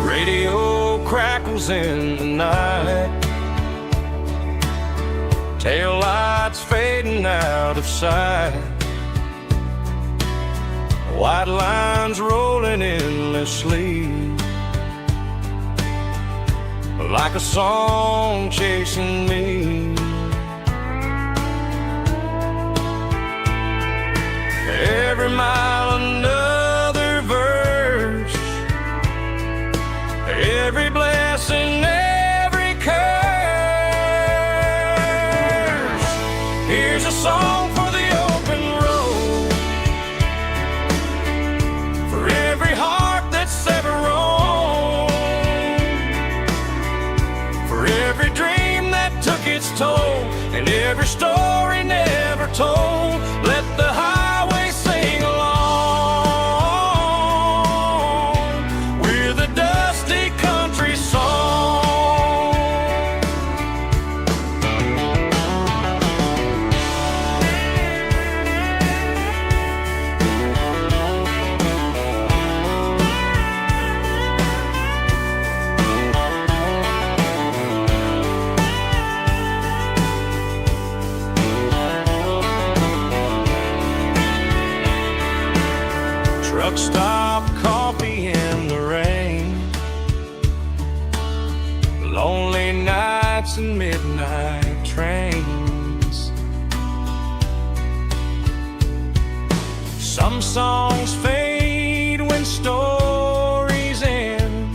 Radio crackles in the night, tail lights fading out of sight, white lines rolling endlessly, like a song chasing me. Every mile another verse, every blessing, every curse. Here's a song for the open road, for every heart that's ever roamed. and every story never told. Let the highway sing along with a dusty country song. Truck stop coffee in the rain, lonely nights and midnight trains. Some songs fade when stories end.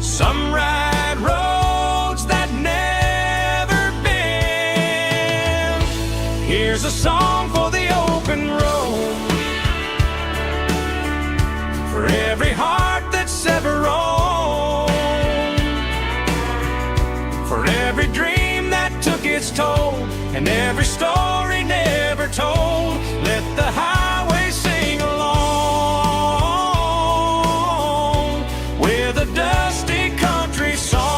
Some ride roads that never bend. Here's a song for the open road, for every heart that's ever roamed, for every dream that took its toll, and every story never told. Let the highway sing along with a dusty country song.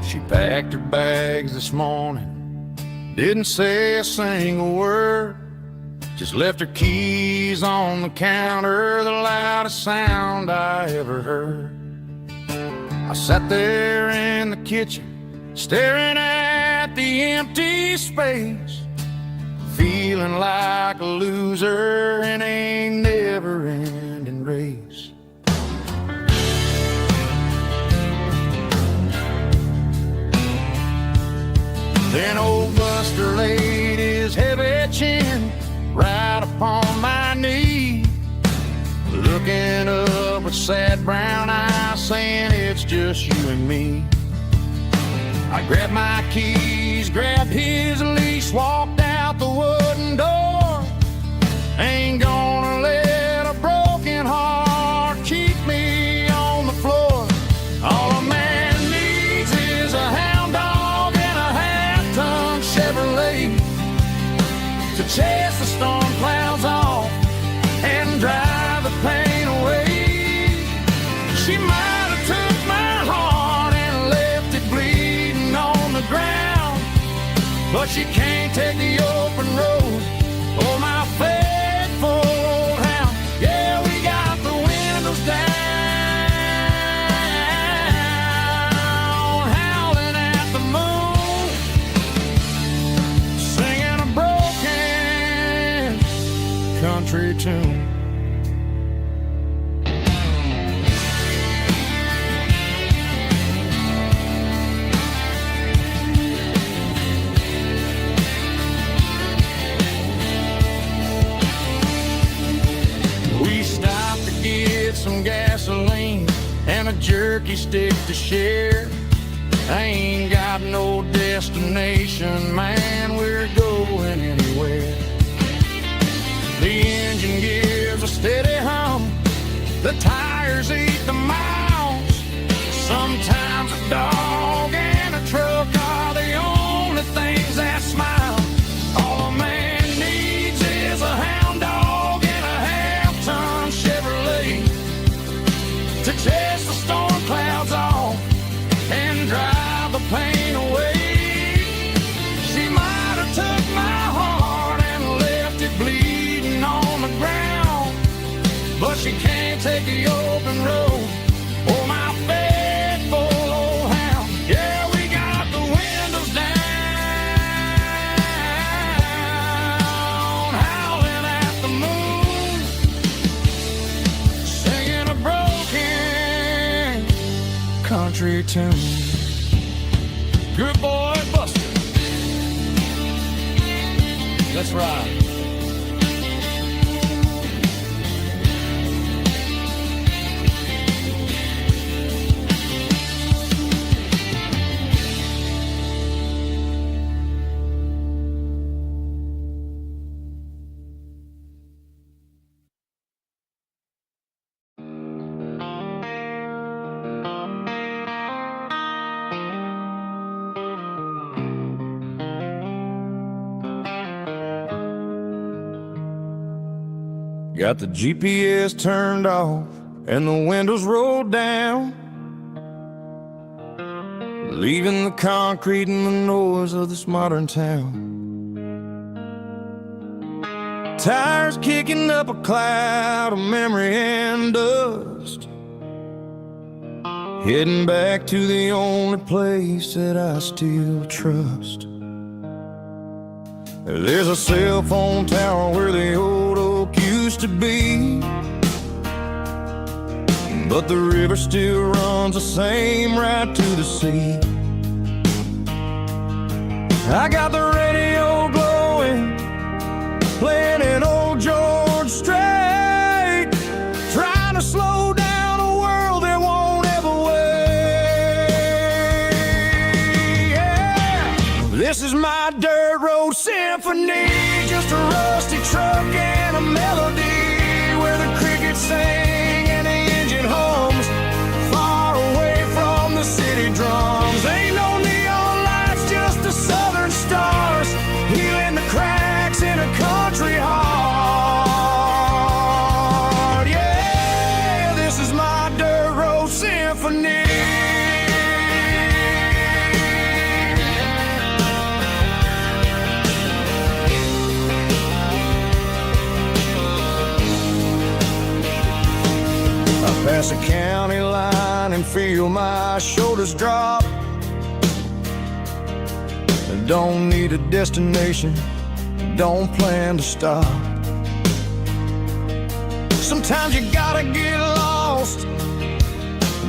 She packed her bags this morning, didn't say a single word, just left her keys on the counter, the loudest sound I ever heard. I sat there in the kitchen, staring at the empty space, feeling like a loser in a never-ending race. Then old Buster laid his heavy chin right upon my knee, looking up with sad brown eyes, saying it's just you and me. I grabbed my keys, grabbed his leash, walked out the wooden door. Ain't gonna let a broken heart keep me on the floor. All a man needs is a hound dog and a half-ton Chevrolet to chase the storm clouds off and drive the pain away. She might have took my heart and left it bleeding on the ground, but she can't take the open road or my faithful old hound. Yeah, we got the windows down, howling at the moon, singing a broken country tune. We stopped to get some gasoline and a jerky stick to share. I ain't got no destination, man, we're going anywhere. The engine gives a steady hum, the tires eat the miles. Sometimes a dog and a truck are the only things that smile. All a man needs is a hound dog and a she can't take the open road. Oh, my faithful old hound. Yeah, we got the windows down, howling at the moon, singing a broken country tune. Good boy, Buster. Let's ride. Got the GPS turned off and the windows rolled down, leaving the concrete and the noise of this modern town. Tires kicking up a cloud of memory and dust, heading back to the only place that I still trust. There's a cell phone tower where the old oak used to be, but the river still runs the same right to the sea. I got the radio glowing, playing an old George Strait, trying to slow down a world that won't ever wait. Yeah. This is my dirt road symphony, just a rusty truck and a melody where the crickets sing and the engine hums, far away from the city drums. Ain't no neon lights, just the southern stars, healing the cracks in a country heart. Yeah, this is my dirt road symphony. Pass a county line and feel my shoulders drop. Don't need a destination, don't plan to stop. Sometimes you gotta get lost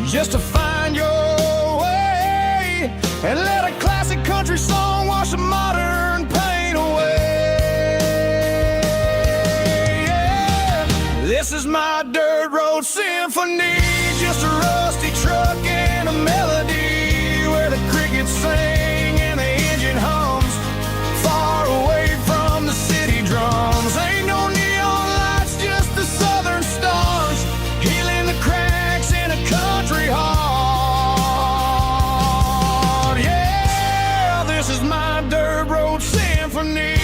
just to find your way, and let a classic country song wash the modern pain away. Yeah. This is my dirt road symphony, just a rusty truck and a melody where the crickets sing and the engine hums, far away from the city drums. Ain't no neon lights, just the southern stars, healing the cracks in a country heart. Yeah, this is my dirt road symphony.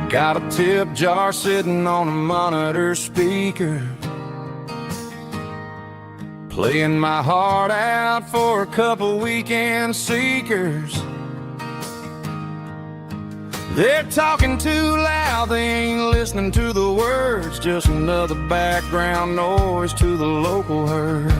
Got a tip jar sitting on a monitor speaker, playing my heart out for a couple weekend seekers. They're talking too loud, they ain't listening to the words, just another background noise to the local herd.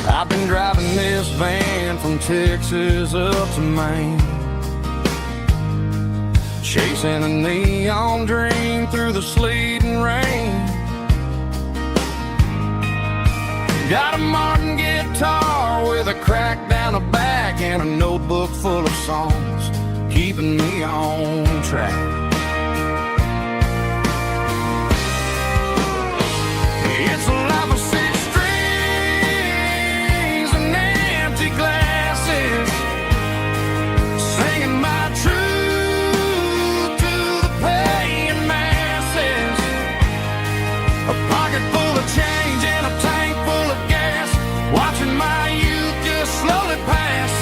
I've been driving this van from Texas up to Maine, chasing a neon dream through the sleet and rain. Got a Martin guitar with a crack down the back and a notebook full of songs, keeping me on track. It's a life of six strings and empty glasses, singing my truth to the paying masses. A pocket full of change and a tank full of gas, watching my youth just slowly pass.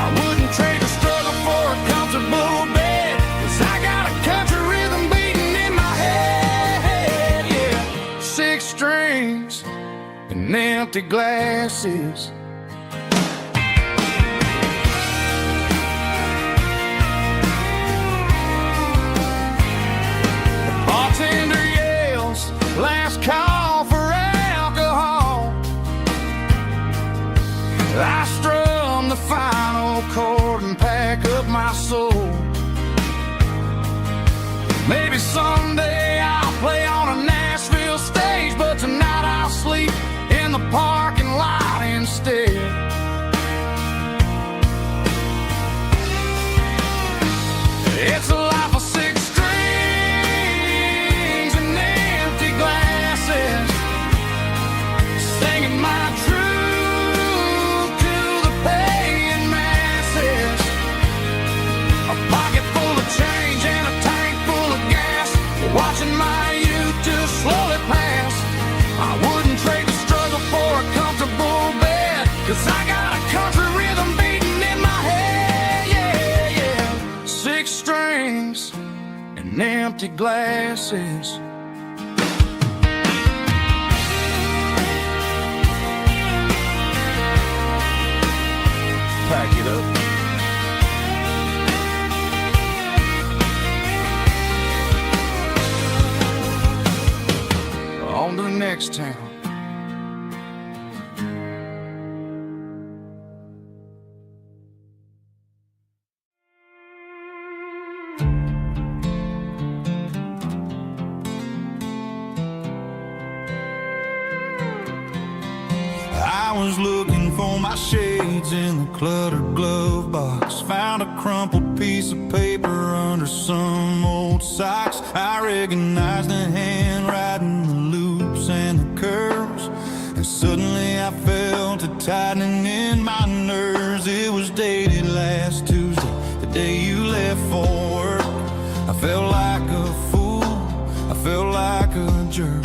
I wouldn't trade the struggle for a comfortable bed, 'cause I got a country rhythm beating in my head, yeah. Six strings and empty glasses. The bartender yells, last call for alcohol. I strum the final chord and pack up my soul. Maybe someday I'll play on a Nashville stage, but tonight I'll sleep in the parking lot instead. It's a life of six strings and empty glasses, singing my truth to the paying masses. A pocket full of change and a tank full of gas, watching my youth just slowly pass. I wouldn't trade the struggle for a comfortable bed, 'cause I got a country rhythm beating in my head, yeah, yeah. Six strings and empty glasses. Pack it up. On to the next town. I was looking for my shades in the cluttered glove box. Found a crumpled piece of paper under some old socks. I recognized the handwriting, the loops and the curves, and suddenly I felt a tightening in my nerves. It was dated last Tuesday, the day you left for work. I felt like a fool, I felt like a jerk.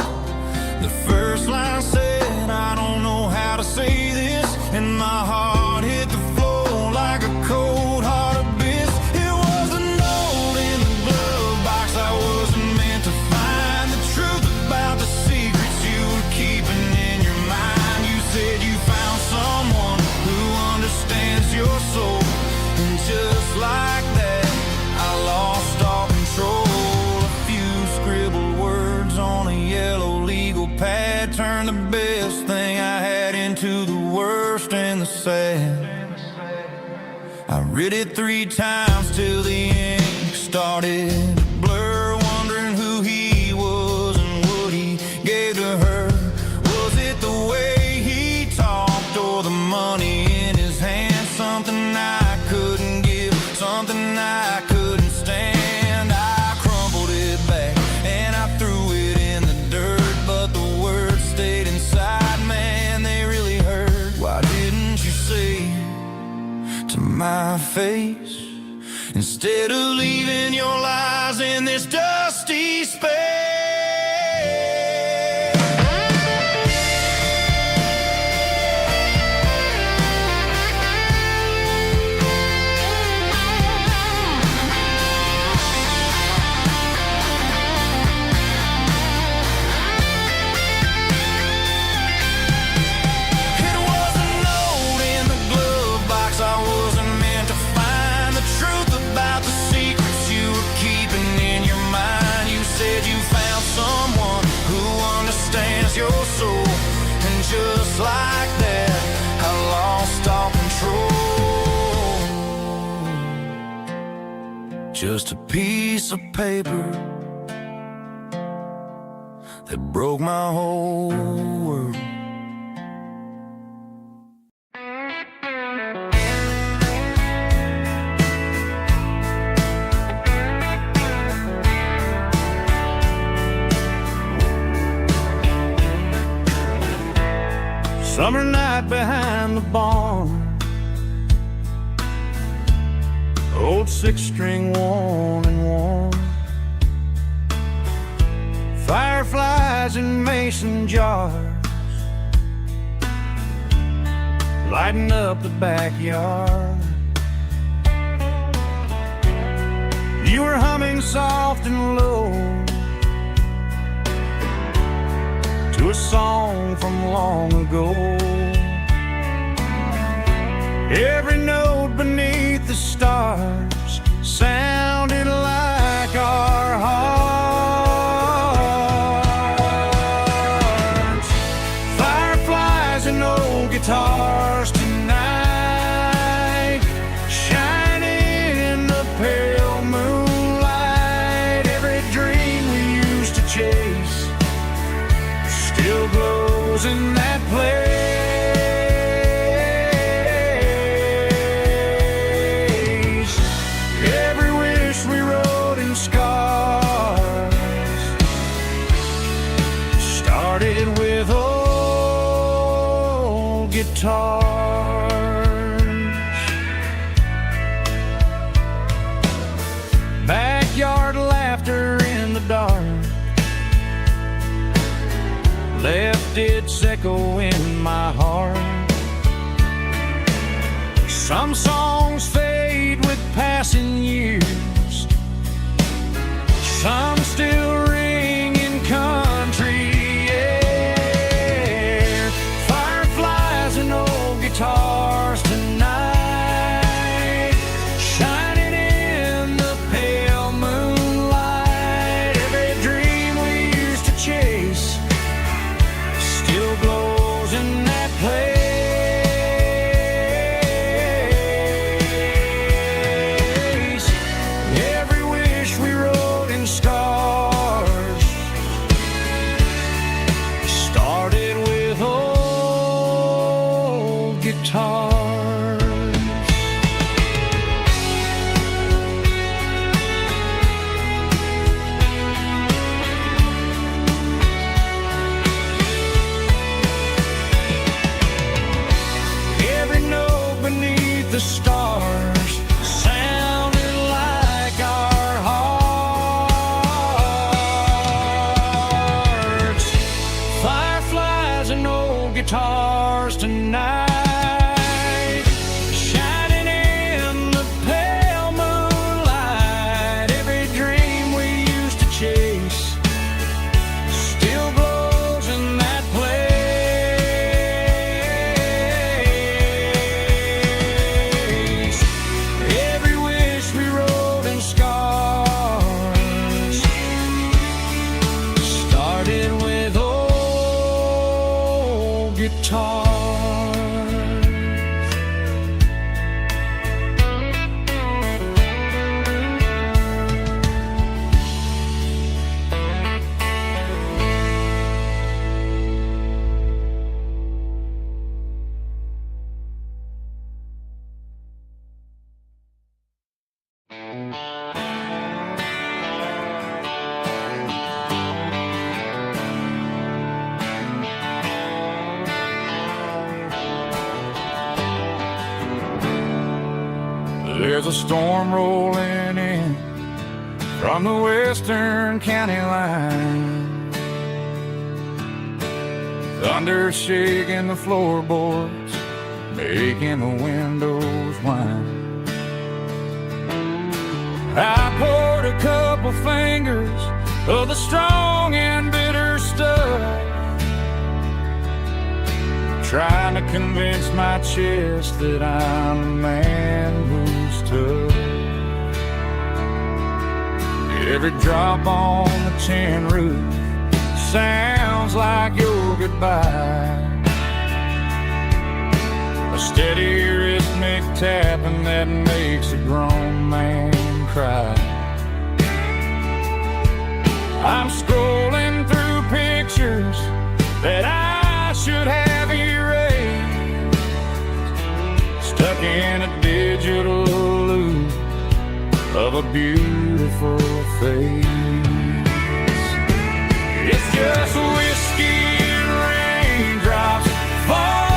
The first line said, I don't know how to say this, and my heart hit the floor like a cold heart abyss. It was a note in the glove box I wasn't meant to find, the truth about the secrets you were keeping in your mind. You said you found someone who understands your soul, and just like that I lost all control. A few scribbled words on a yellow legal pad turned the best thing I had into the worst and the sad. I read it 3 times till the ink started to blur, wondering who he was and what he gave to her. Was it the way he talked or the money in his hand? Something I couldn't give, something I couldn't stand. I crumpled it back and I threw it in the dirt, but the words stayed inside, man, they really hurt. Why didn't you say to my face, instead of leaving your lies in this dusty space? It was a note in the glove box I wasn't meant to find, the truth about the secrets you were keeping in your mind. You said you found someone who understands your soul, and just like that I lost all control. Just a piece of paper that broke my whole world. Summer night behind the barn, old six-string worn and worn. Fireflies in mason jars, lighting up the backyard. You were humming soft and low to a song from long ago. Every note beneath the stars sounded like our hearts. Fireflies and old guitars tonight, shining in the pale moonlight. Every dream we used to chase still glows in that place. Every wish we wrote in scars started with old guitars. Backyard laughter in the dark left its echo in my heart. Some songs fade with passing years, some still ring in country air. Fireflies and old guitars tonight, shining in the pale moonlight. Every dream we used to chase still glows in that place. Every wish we wrote in scars started with old guitars. Every note beneath the stars sounded like our hearts. Fireflies and old guitars tonight, shining in the pale moonlight. Every dream we used to chase still glows in that place. Every wish we wrote in scars started with old guitars. There's a storm rolling in from the western county line. Thunder shaking the floorboards, making the windows whine. I poured a couple fingers of the strong and bitter stuff, trying to convince my chest that I'm a man who's tough. Every drop on the tin roof sounds like your goodbye, a steady rhythmic tapping that makes a grown man cry. I'm scrolling through pictures that I should have erased, stuck in a digital loop of a beautiful face. It's just whiskey and raindrops falling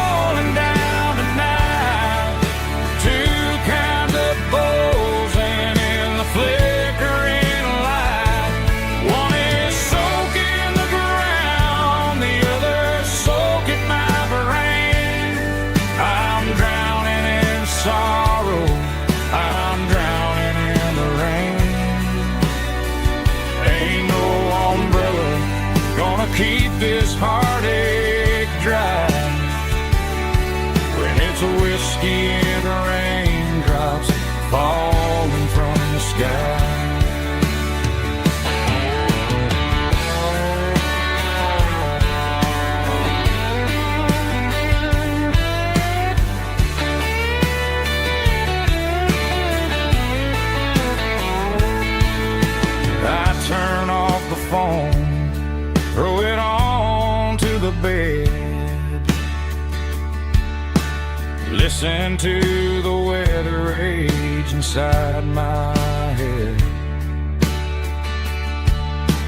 listen to the weather rage inside my head.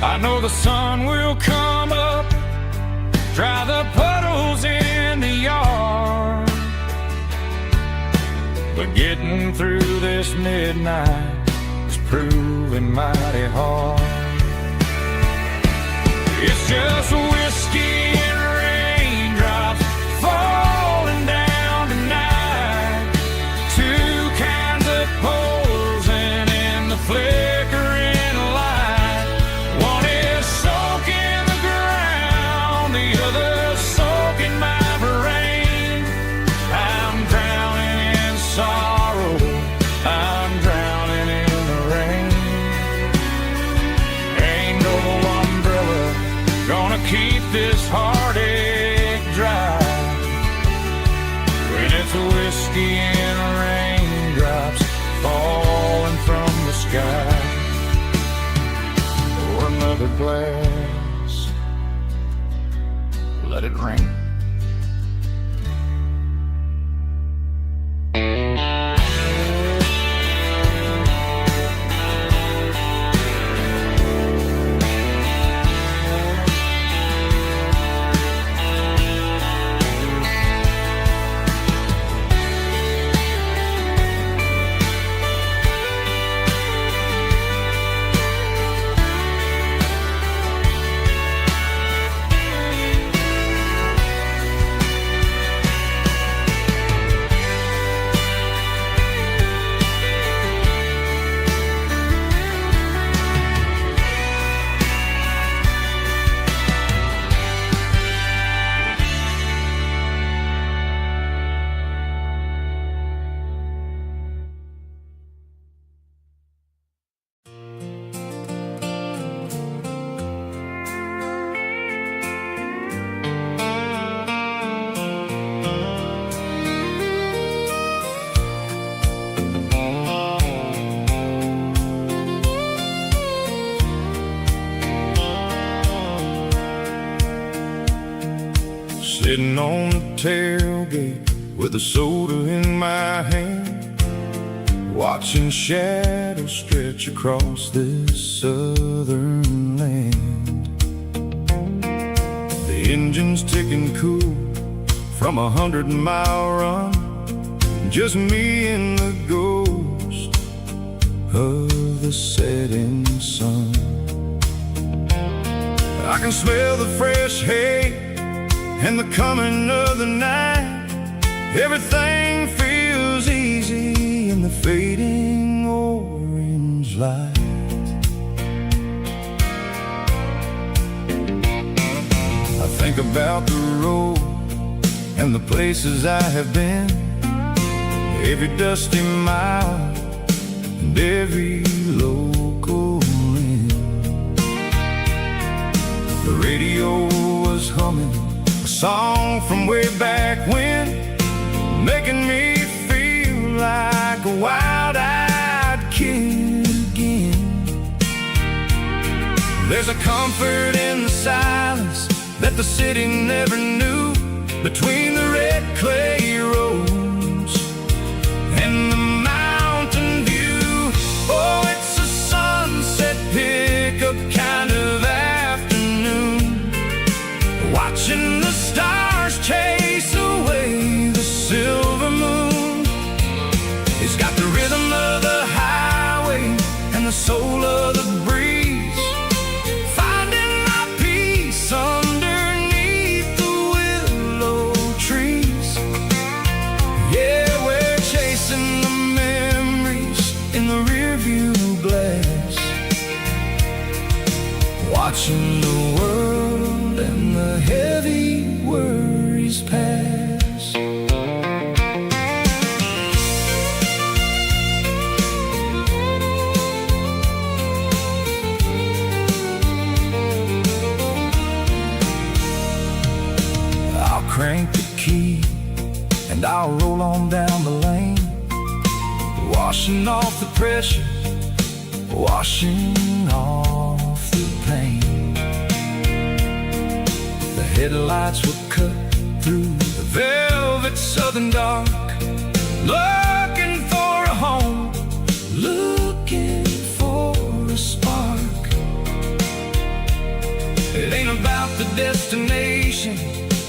I know the sun will come up, dry the puddles in the yard, but getting through this midnight is proving mighty hard. It's just whiskey and raindrops falling down tonight, two cans of posing in the flickering light. One is soaking the ground, the other soaking my brain. I'm drowning in sorrow, I'm drowning in the rain. Ain't no umbrella gonna keep this heartache dry when it's whiskey and raindrops falling from the sky. Pour another glass, let it rain. Sitting on the tailgate with a soda in my hand, watching shadows stretch across this southern land. The engine's ticking cool from 100-mile run, just me and the ghost of the setting sun. I can smell the fresh hay and the coming of the night. Everything feels easy in the fading orange light. I think about the road and the places I have been, every dusty mile and every local inn. The radio was humming a song from way back when, making me feel like a wild-eyed kid again. There's a comfort in the silence that the city never knew, between the red clay roads and the mountain view. Oh, it's a sunset pickup kind of afternoon, watching the stars chase away the silver moon. It's got the rhythm of the highway and the soul of the breeze, finding my peace underneath the willow trees. Yeah, we're chasing the memories in the rearview glass, watching the world and the heavy worries pass. I'll crank the key and I'll roll on down the lane, washing off the pressure, washing off the pain. The headlights will cut through the velvet southern dark, looking for a home, looking for a spark. It ain't about the destination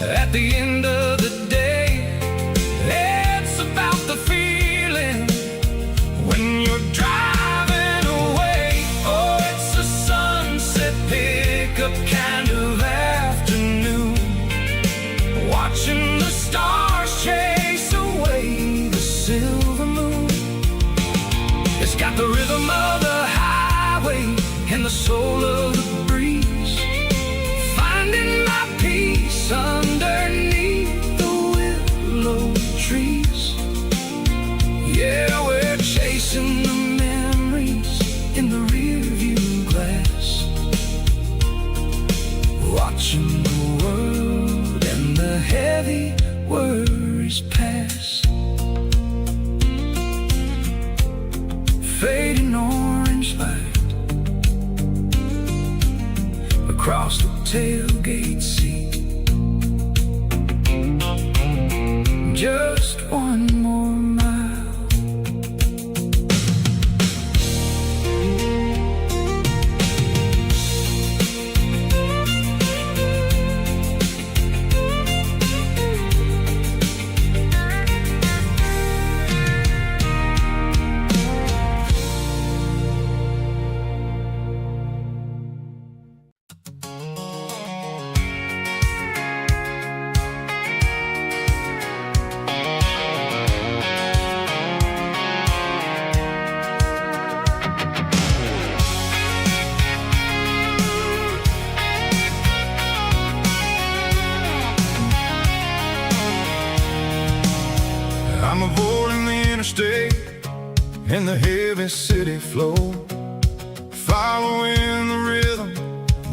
at the end of the day. It's about the feeling when you're driving away. Oh, it's a sunset pickup kind of afternoon, watching the stars chase away the silver moon. It's got the rhythm of the highway and the soul of the breeze, finding my peace underneath the willow trees. Yeah, we're chasing the memories in the rearview glass, watching the world and the heavy worries pass. Fading orange light across the tailgate seat. Just one more mile. I'm avoiding the interstate and the heavy city flow, following the rhythm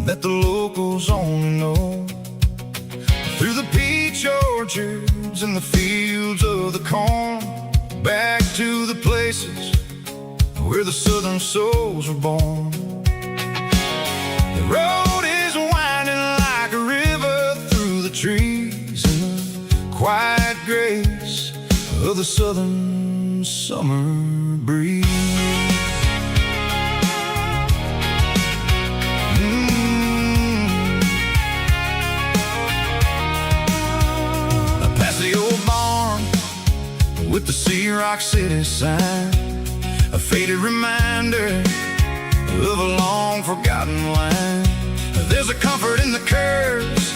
that the locals only know. Through the peach orchards and the fields of the corn, back to the places where the southern souls were born. The road is winding like a river through the trees in the quiet grace of the southern summer breeze. Past the old barn with the Sea Rock City sign, a faded reminder of a long forgotten line. There's a comfort in the curves,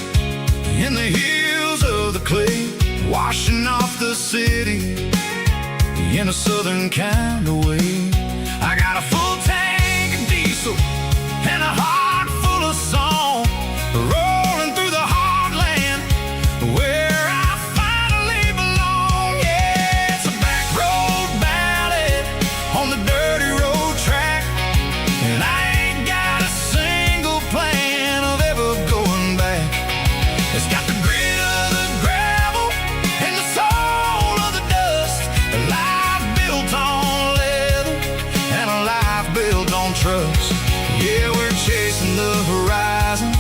in the hills of the clay, washing off the city in a southern kind of way. I got a full tank of diesel and a heart full of song, rolling through the heartland where I finally belong. Yeah, it's a back road ballad on the dirty road track, and I ain't got a single plan of ever going back. It's got the grit of the gravel and the soul of the dust, a life built on leather and a life built on trust. Yeah, we're chasing the horizon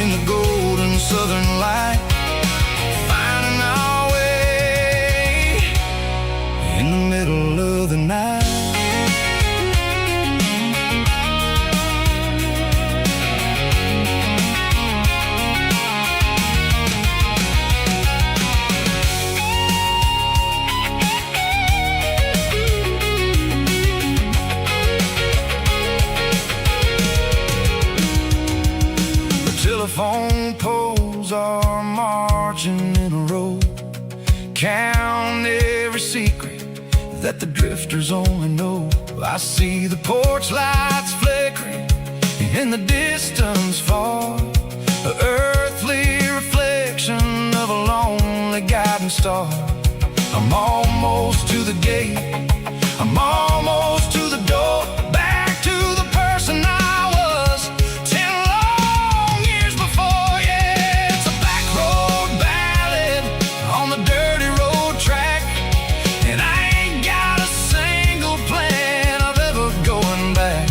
in the golden southern light, finding our way in the middle of the night. Telephone poles are marching in a row, count every secret that the drifters only know. I see the porch lights flickering in the distance far, an earthly reflection of a lonely guiding star. I'm almost to the gate, I'm almost to the door, back to the person I was 10 long years before. Yeah, it's a back road ballad on the dirty road track, and I ain't got a single plan of ever going back.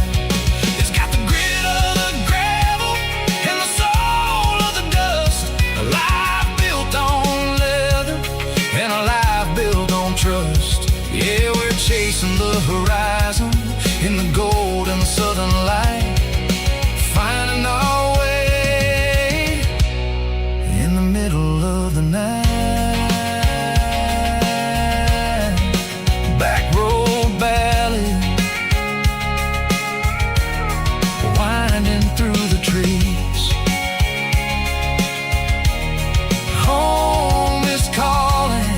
It's got the grit of the gravel and the soul of the dust, a life built on leather and a life built on trust. horizon in the golden southern light, finding our way in the middle of the night. Back road ballad, winding through the trees. Home is calling.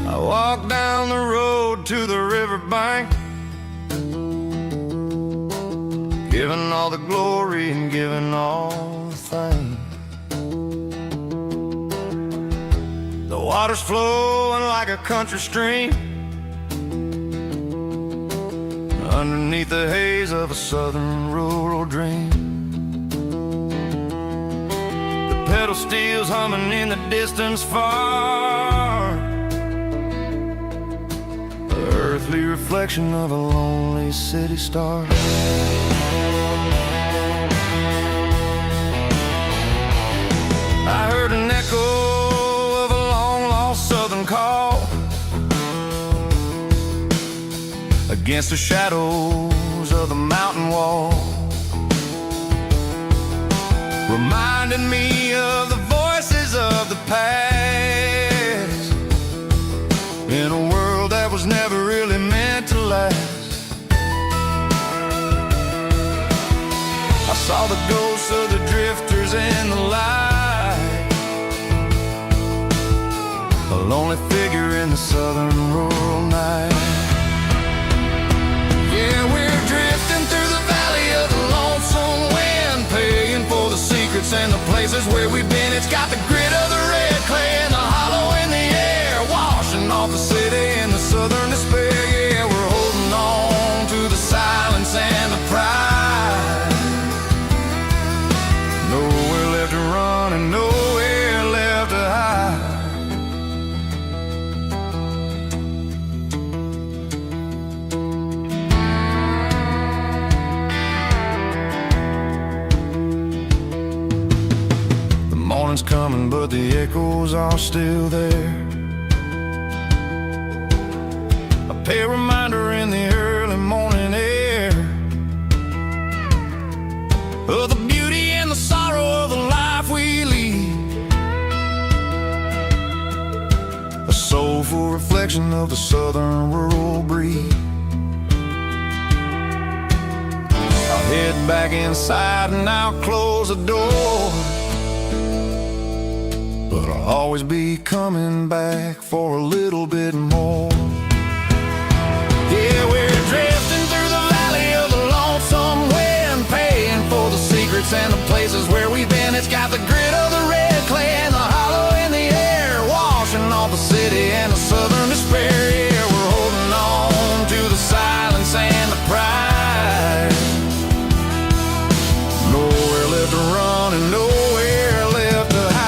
I walk down the road to the riverbank, giving all the glory and giving all the thanks. The water's flowing like a country stream underneath the haze of a southern rural dream. The pedal steel's humming in the distance far, the earthly reflection of a lonely city star. I heard an echo of a long-lost southern call against the shadows of the mountain wall, reminding me of the voices of the past in a world that was never really meant to last. I saw the ghosts of the drifters in the light, a lonely figure in the southern rural night. Yeah, we're drifting through the valley of the lonesome wind, paying for the secrets and the places where we've been. It's got the grit of the red clay and the hollow in the air, washing off the city in the southern despair. Yeah, we're holding on to the silence and the pride. Nowhere left to run and nowhere left to hide. The morning's coming, but the echoes are still there. A pale reminder in the early morning air of the beauty and the sorrow of the life we lead, a soulful reflection of the southern rural breed. I'll head back inside and I'll close the door, but I'll always be coming back for a little bit more. Yeah, we're drifting through the valley of the lonesome wind, paying for the secrets and the places where we've been. It's got the grit of the red clay and the hollow in the air, washing off the city and the southern despair. Yeah, we're holding on to the silence and the pride. Nowhere left to run and nowhere left to hide.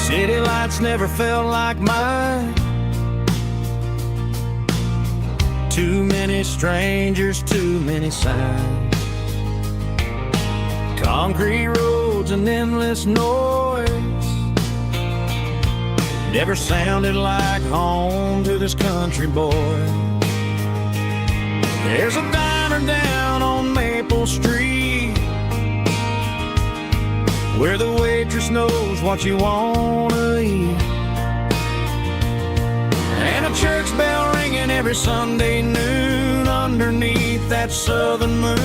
City lights never felt like mine. Too many strangers, too many signs, concrete roads and endless noise. Never sounded like home to this country boy. There's a diner down on Maple Street where the waitress knows what you wanna eat, and a church bell ringing every Sunday noon underneath that southern moon.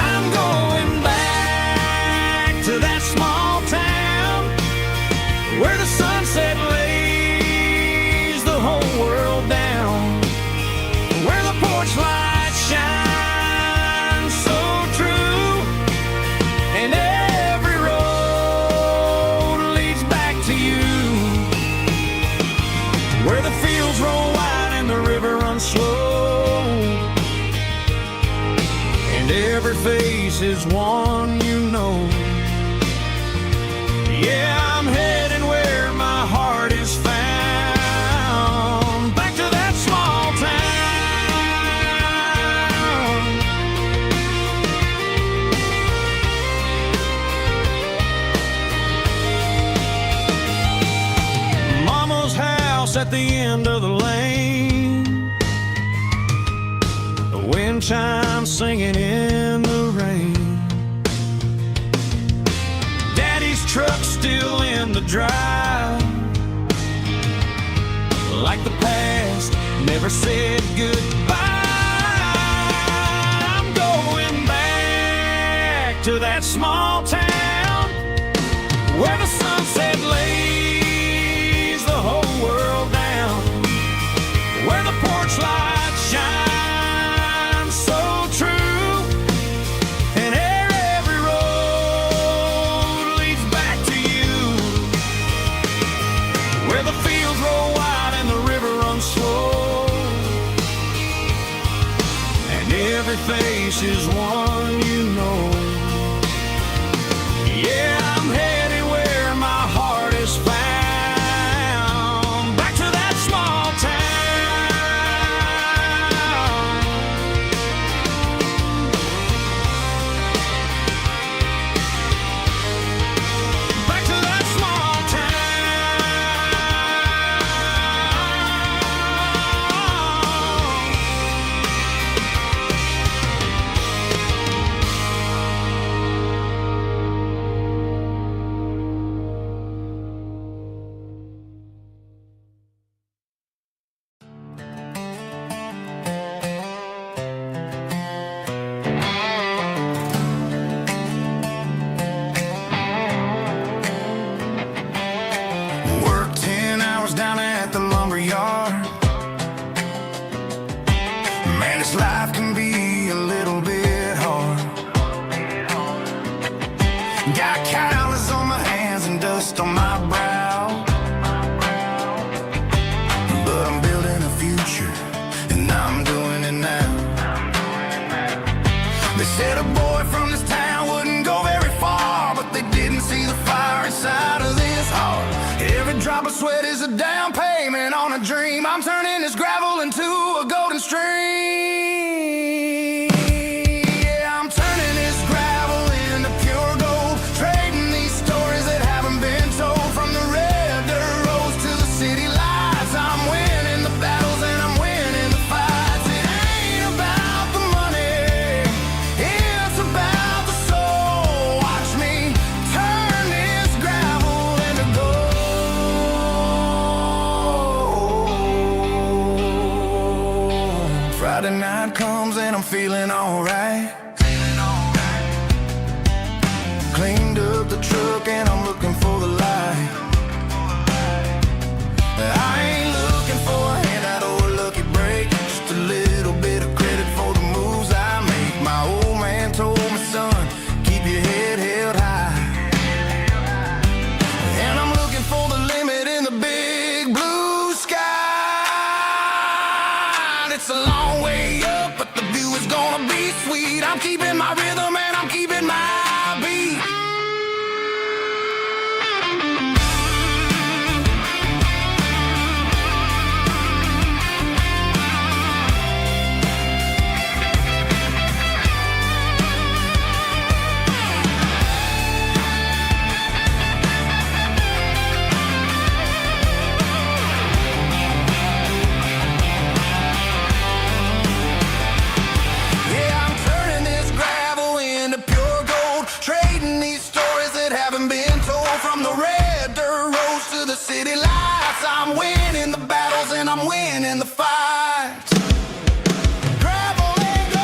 I'm going back to that small town where the sunset lays the whole world down, where the porch lights shine so true, and every road leads back to you, where the fields roll wide and the river runs slow, and every face is one you know. Yeah, I'm heading where my heart is found, back to that small town. Mama's house at the end of the lane, the wind chimes singing in the rain, Daddy's truck still in the drive, like the past never said goodbye. I'm going back to that small town where the sunset lays the whole world down, where the porch lights shine so true, and every road leads back to you, where the fields roll wide and the river runs slow, and every face is one you know. Yeah, I'm headed where my heart is found, back to that small town. Back to that small Work 10 hours down at the lumber yard. Man, this life can be a little bit hard. Got calluses on my hands and dust on my brow, but I'm building a future and I'm doing it now. They said a boy from this town wouldn't go very far, but they didn't see the fire inside of this heart. Every drop of sweat is a down payment on a dream. I'm turning this gravel into a golden stream. Yeah, I'm turning this gravel into pure gold, trading these stories that haven't been told, from the red dirt roads to the city lights. I'm winning the battles and I'm winning the fights. It ain't about the money, it's about the soul. Watch me turn this gravel into gold. Friday night comes and I'm feeling alright. Cleaned up the truck and I'm looking for the light. I ain't looking for a handout or a lucky break, just a little bit of credit for the moves I make. My old man told me, son, keep your head held high. And I'm looking for the limit in the big blue sky. It's a long way up, but the view is gonna be sweet. I'm keeping my rhythm and I'm keeping my beat. city lights. I'm winning the battles and I'm winning the fights. Gravel and gold.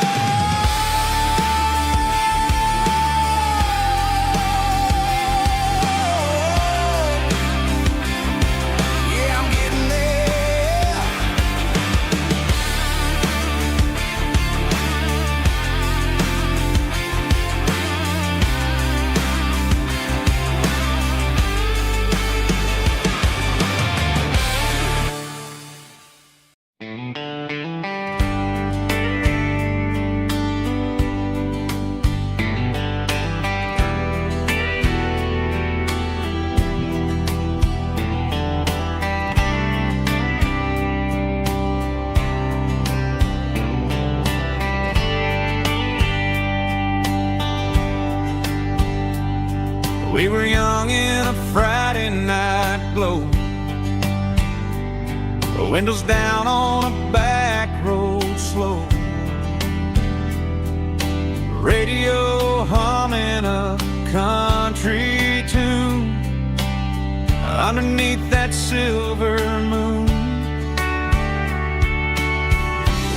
Yeah, I'm getting there. We were young in a Friday night glow, the windows down on a back road slow, radio humming a country tune underneath that silver moon.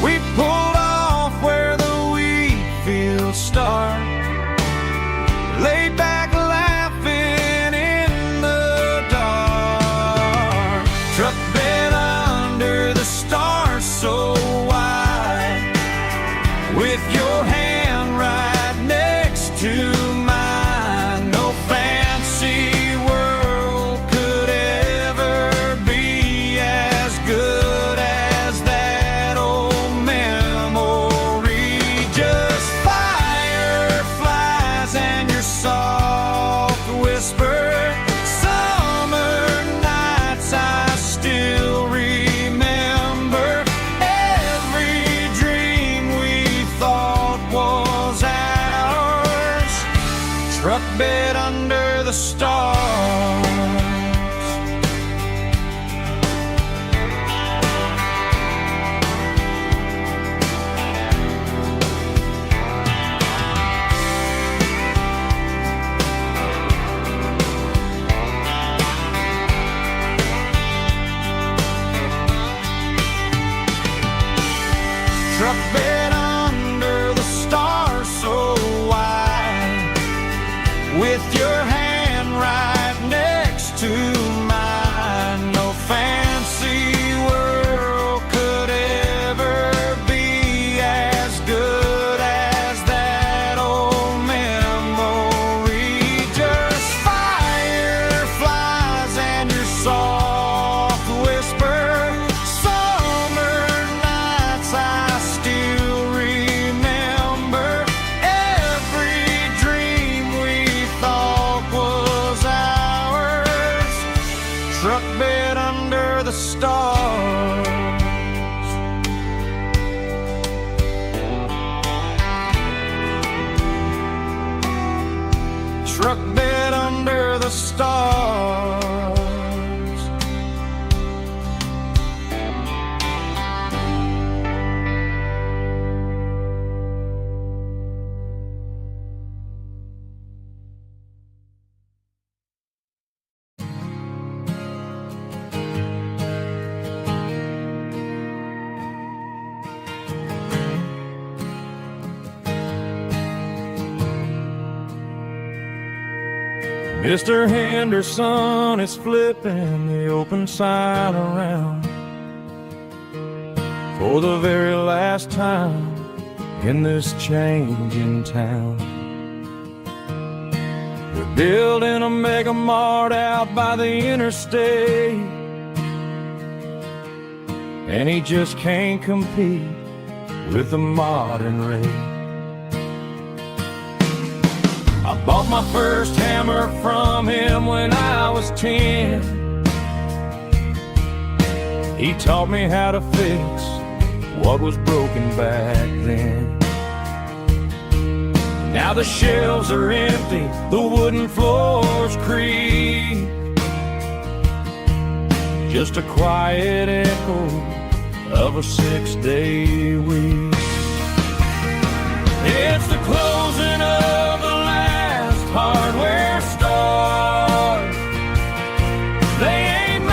We pulled off where the wheat fields start, laid back laughing in the dark. Truck bed under the stars so wide, with your hand right next to mine. No fancy world could ever be as good as that old memory. Just fireflies and your soft whisper. Summer nights I still remember. Every dream we thought was ours. Truck bed under the stars. Truck bed under the stars so wide, with your hand right next to mine. No fancy world could ever be as good as that old memory. Just fireflies and your soft whisper. Summer nights I still remember. Every dream we thought was ours. Truck bed under the stars. Truck bed under the stars. Mr. Henderson is flipping the open sign around for the very last time in this changing town. They're building a mega mart out by the interstate, and he just can't compete with the modern rate. I bought my first hammer from him when I was 10. He taught me how to fix what was broken back then. Now the shelves are empty, the wooden floors creak, just a quiet echo of a 6-day week. It's the closing of the last hardware store. They ain't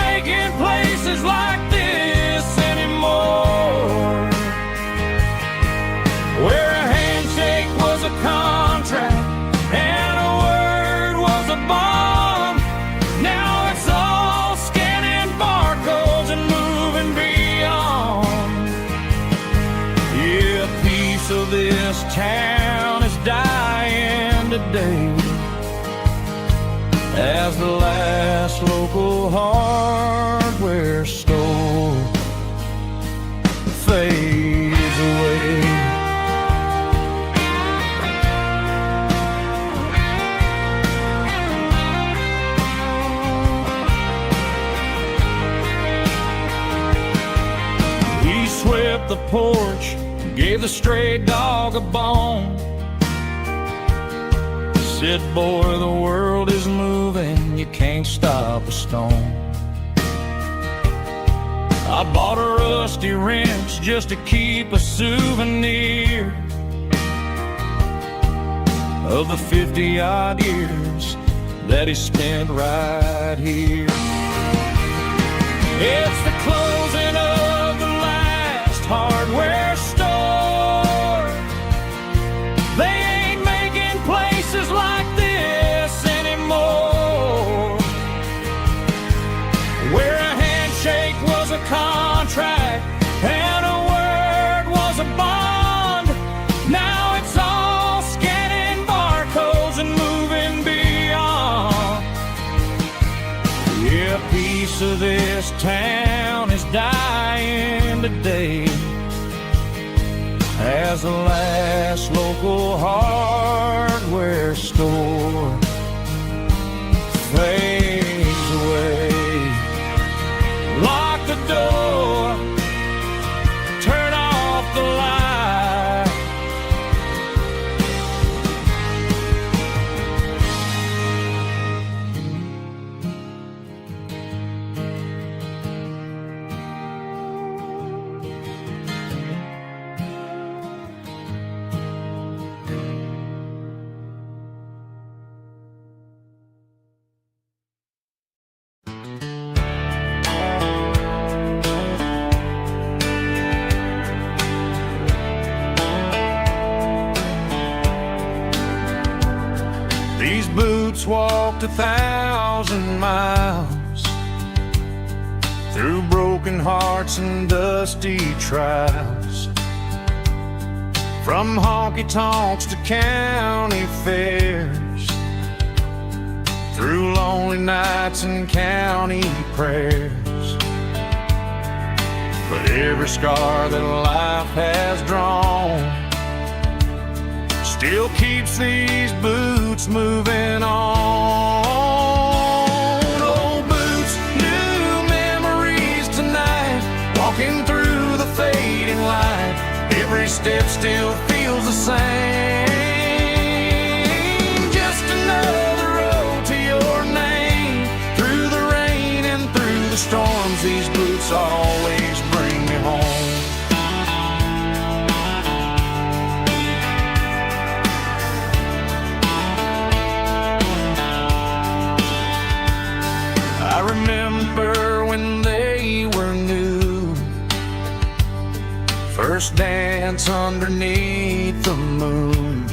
as the last local hardware store fades away. He swept the porch, gave the stray dog a bone. Said, boy, the world is moving, you can't stop a stone. I bought a rusty wrench just to keep a souvenir of the 50-odd years that he spent right here. It's the closing of the last hardware store. They ain't making places like this anymore, where a handshake was a contract and a word was a bond. Now it's all scanning barcodes and moving beyond. Yeah, a piece of this town is dying today as the last local hardware store fades away. Lock the door, turn off the light. These boots walked 1,000 miles through broken hearts and dusty trials, from honky-tonks to county fairs, through lonely nights and county prayers. But every scar that life has drawn still keeps these boots moving on. Old boots, new memories tonight, walking through the fading light. Every step still feels the same. Just another road to your name. Through the rain and through the storms, these boots always bring me home. I remember when they were new, first dance underneath the moon.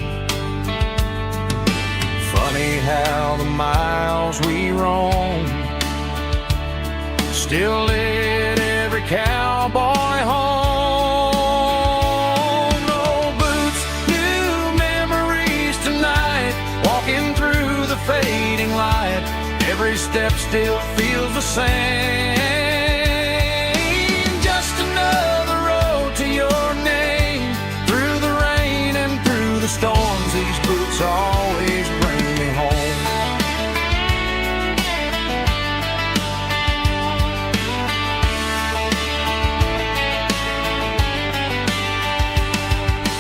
Funny how the miles we roam still lit every cowboy home. Old boots, new memories tonight, walking through the fading light. Every step still feels the same. Just another road to your name. Through the rain and through the storms, these boots always bring me home.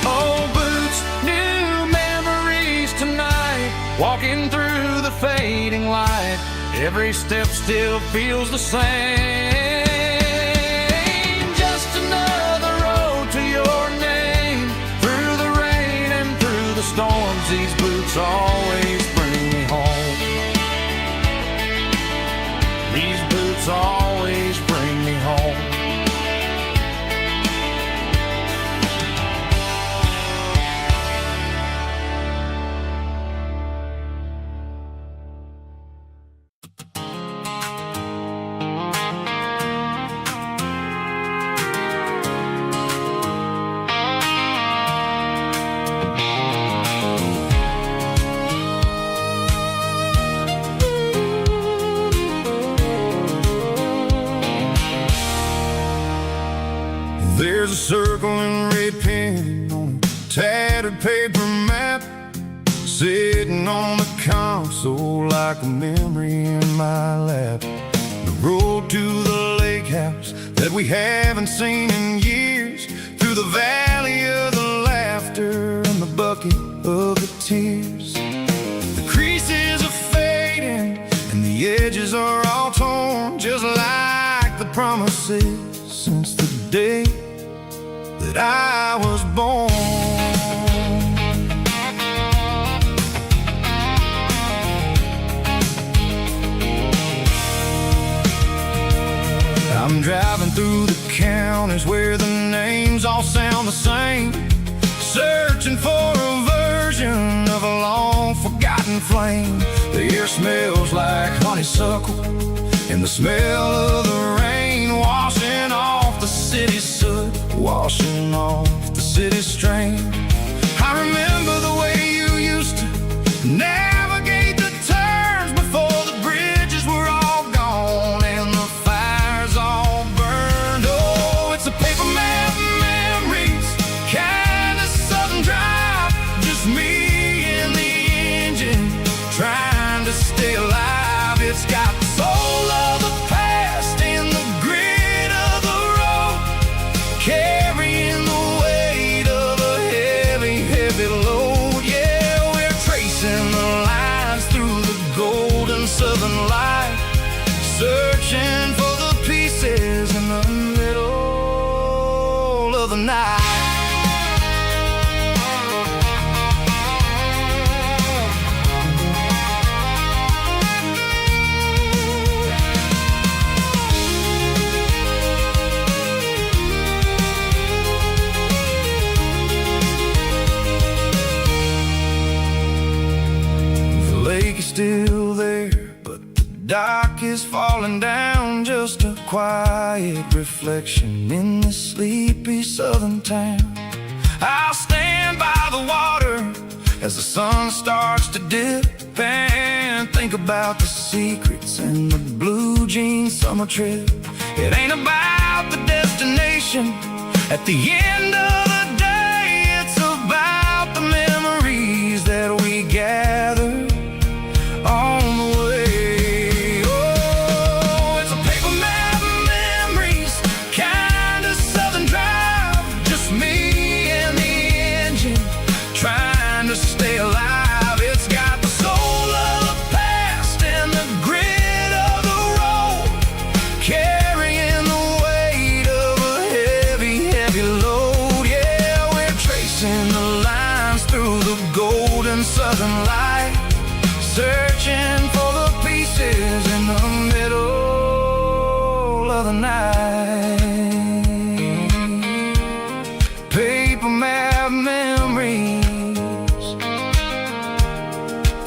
Old boots, new memories tonight, walking through the fading light. Every step still feels the same. Just another road to your name. Through the rain and through the storms, these boots always bring me home. These boots always bring me home. There's a circle in red pen on a tattered paper map, sitting on the console like a memory in my lap. The road to the lake house that we haven't seen in years, through the valley of the laughter and the bucket of the tears. The creases are fading and the edges are all torn, just like the promises since the day that I was born. I'm driving through the counties where the names all sound the same, searching for a version of a long forgotten flame. The air smells like honeysuckle and the smell of the rain, washing off the city's soot, washing off the city's strain. I remember the way you used to navigate the turns before the bridges were all gone and the fires all burned. Oh, it's a paper map memories, kind of southern drive, just me and the engine trying to stay alive. It's got the soul of the past and the grit of the road, carrying the weight of a heavy, heavy load. Yeah, we're tracing the lines through the golden southern light, searching for the pieces in the middle of the night. The lake is still there, but the dock is falling down, just a quiet reflection in this sleepy southern town. I'll stand by the water as the sun starts to dip and think about the secrets and the blue jean summer trip. It ain't about the destination at the end of the day, it's about the memories that we gather on the way. Oh, it's a paper map memories, kind of southern drive, just me and the engine trying to stay alive. It's got the soul of the past and the grit of the road, carrying the weight of a heavy, heavy load. Yeah, we're tracing the lines through the golden southern light, searching for the pieces in the middle of the night. Paper map memories,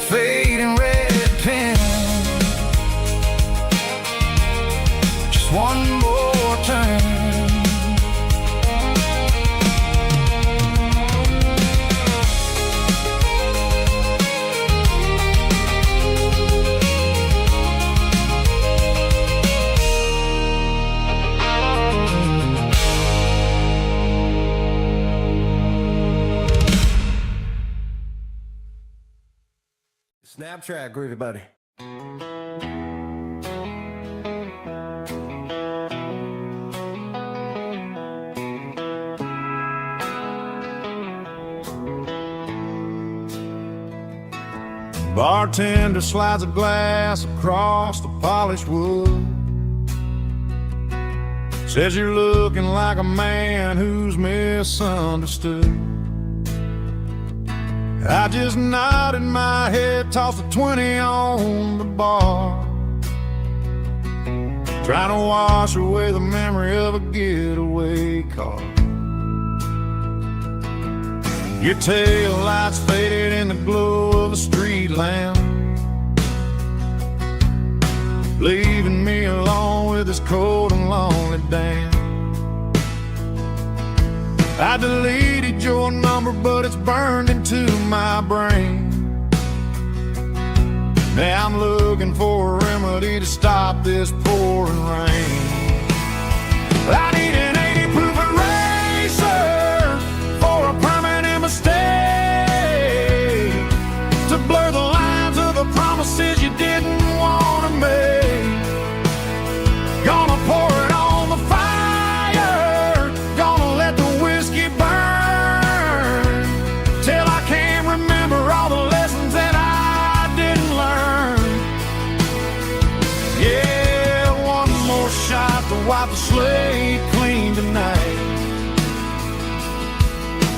fading red pen, just one more turn. Snap track, groovy buddy. Bartender slides a glass across the polished wood, says you're looking like a man who's misunderstood. I just nodded my head, tossed a 20 on the bar, trying to wash away the memory of a getaway car. Your tail lights faded in the glow of a street lamp, leaving me alone with this cold and lonely damn. I deleted your number, but it's burned into my brain. Now I'm looking for a remedy to stop this pouring rain. I need an 80 proof of rain. to wipe the slate clean tonight.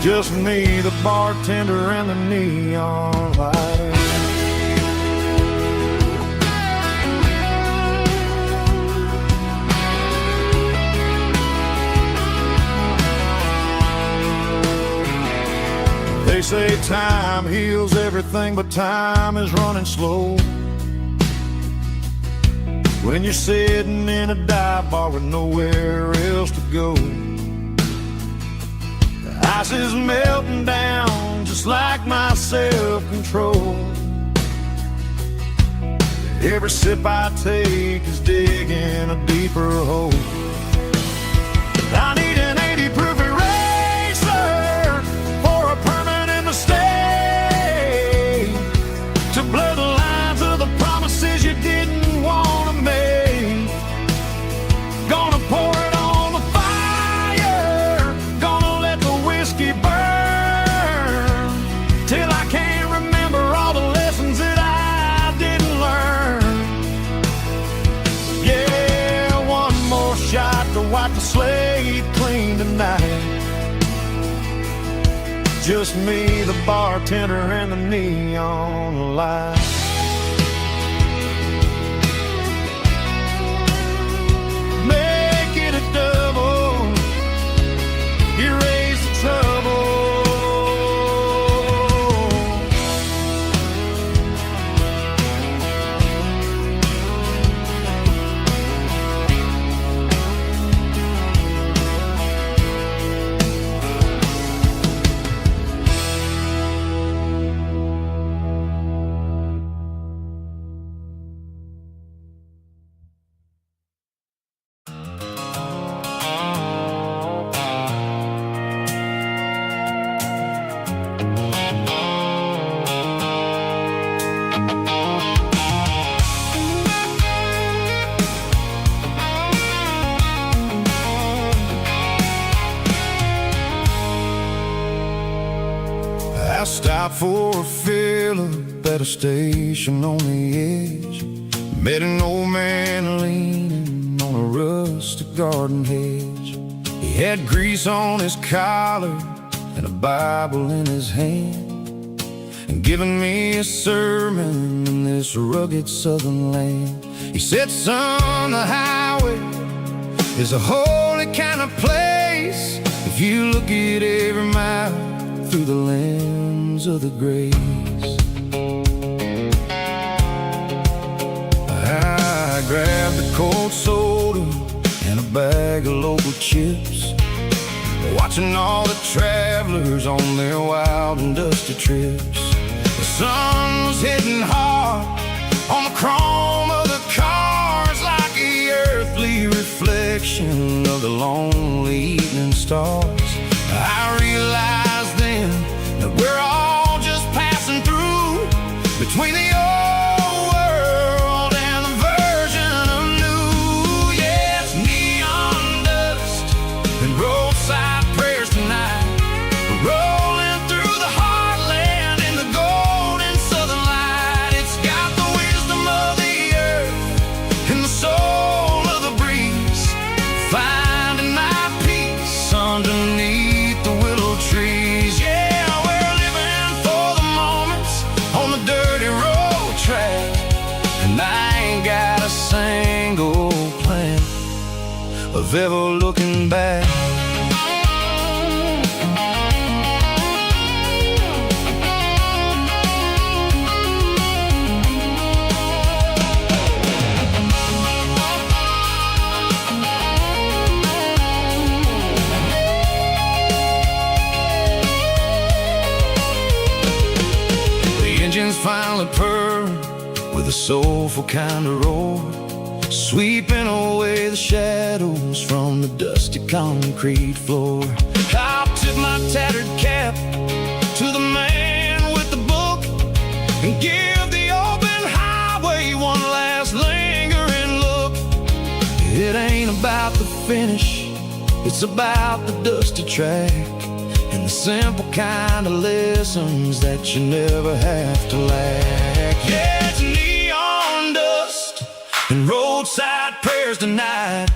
Just me, the bartender, and the neon light. They say time heals everything, but time is running slow. When you're sitting in a dive bar with nowhere else to go, the ice is melting down just like my self-control. Every sip I take is digging a deeper hole. I need an 80-proof eraser for a permanent mistake, to blur the lines of the promises you didn't want to make. Gonna pour it on the fire, gonna let the whiskey burn, till I can't remember all the lessons that I didn't learn. Yeah, one more shot to wipe the slate clean tonight. Just me, the bartender, and the neon light. Make it a double, erase the trouble. I stopped for a fill-up at a station on the edge. Met an old man leaning on a rustic garden hedge. He had grease on his collar and a Bible in his hand, and giving me a sermon in this rugged southern land. He said, son, the highway is a holy kind of place if you look at every mile through the lens of the grace. I grabbed a cold soda and a bag of local chips, watching all the travelers on their wild and dusty trips. The sun was hitting hard on the chrome of the cars, like the earthly reflection of the lonely evening stars. I realized then that we're all just passing through between the old world and the version of new. Yeah, it's neon dust and roadside prayers tonight. We're rolling through the heartland in the golden southern light. It's got the wisdom of the earth and the soul of the breeze, finding my peace underneath the willow trees. Yeah, we're living for the moments on the dirty road track, and I ain't got a single plan of ever looking back. Engines finally purr with a soulful kind of roar, sweeping away the shadows from the dusty concrete floor. I'll tip my tattered cap to the man with the book and give the open highway one last lingering look. It ain't about the finish, it's about the dusty track and the simple kind of lessons that you never have to lack. Yeah, it's neon dust and roadside prayers tonight.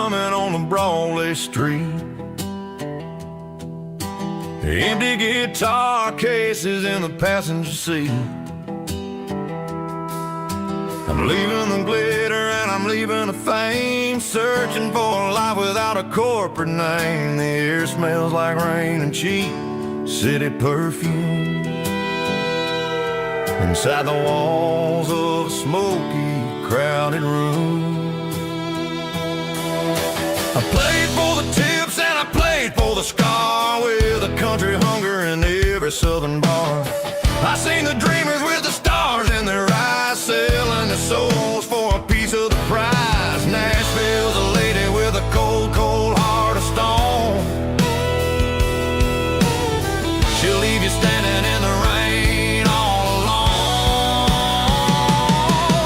humming on the Broadway street. Empty guitar cases in the passenger seat. I'm leaving the glitter and I'm leaving the fame, searching for a life without a corporate name. The air smells like rain and cheap city perfume. Inside the walls of a smoky, crowded room. I played for the tips and I played for the scar, with a country hunger in every southern bar. I seen the dreamers with the stars in their eyes, selling their souls for a piece of the prize. Nashville's a lady with a cold, cold heart of stone. She'll leave you standing in the rain all alone.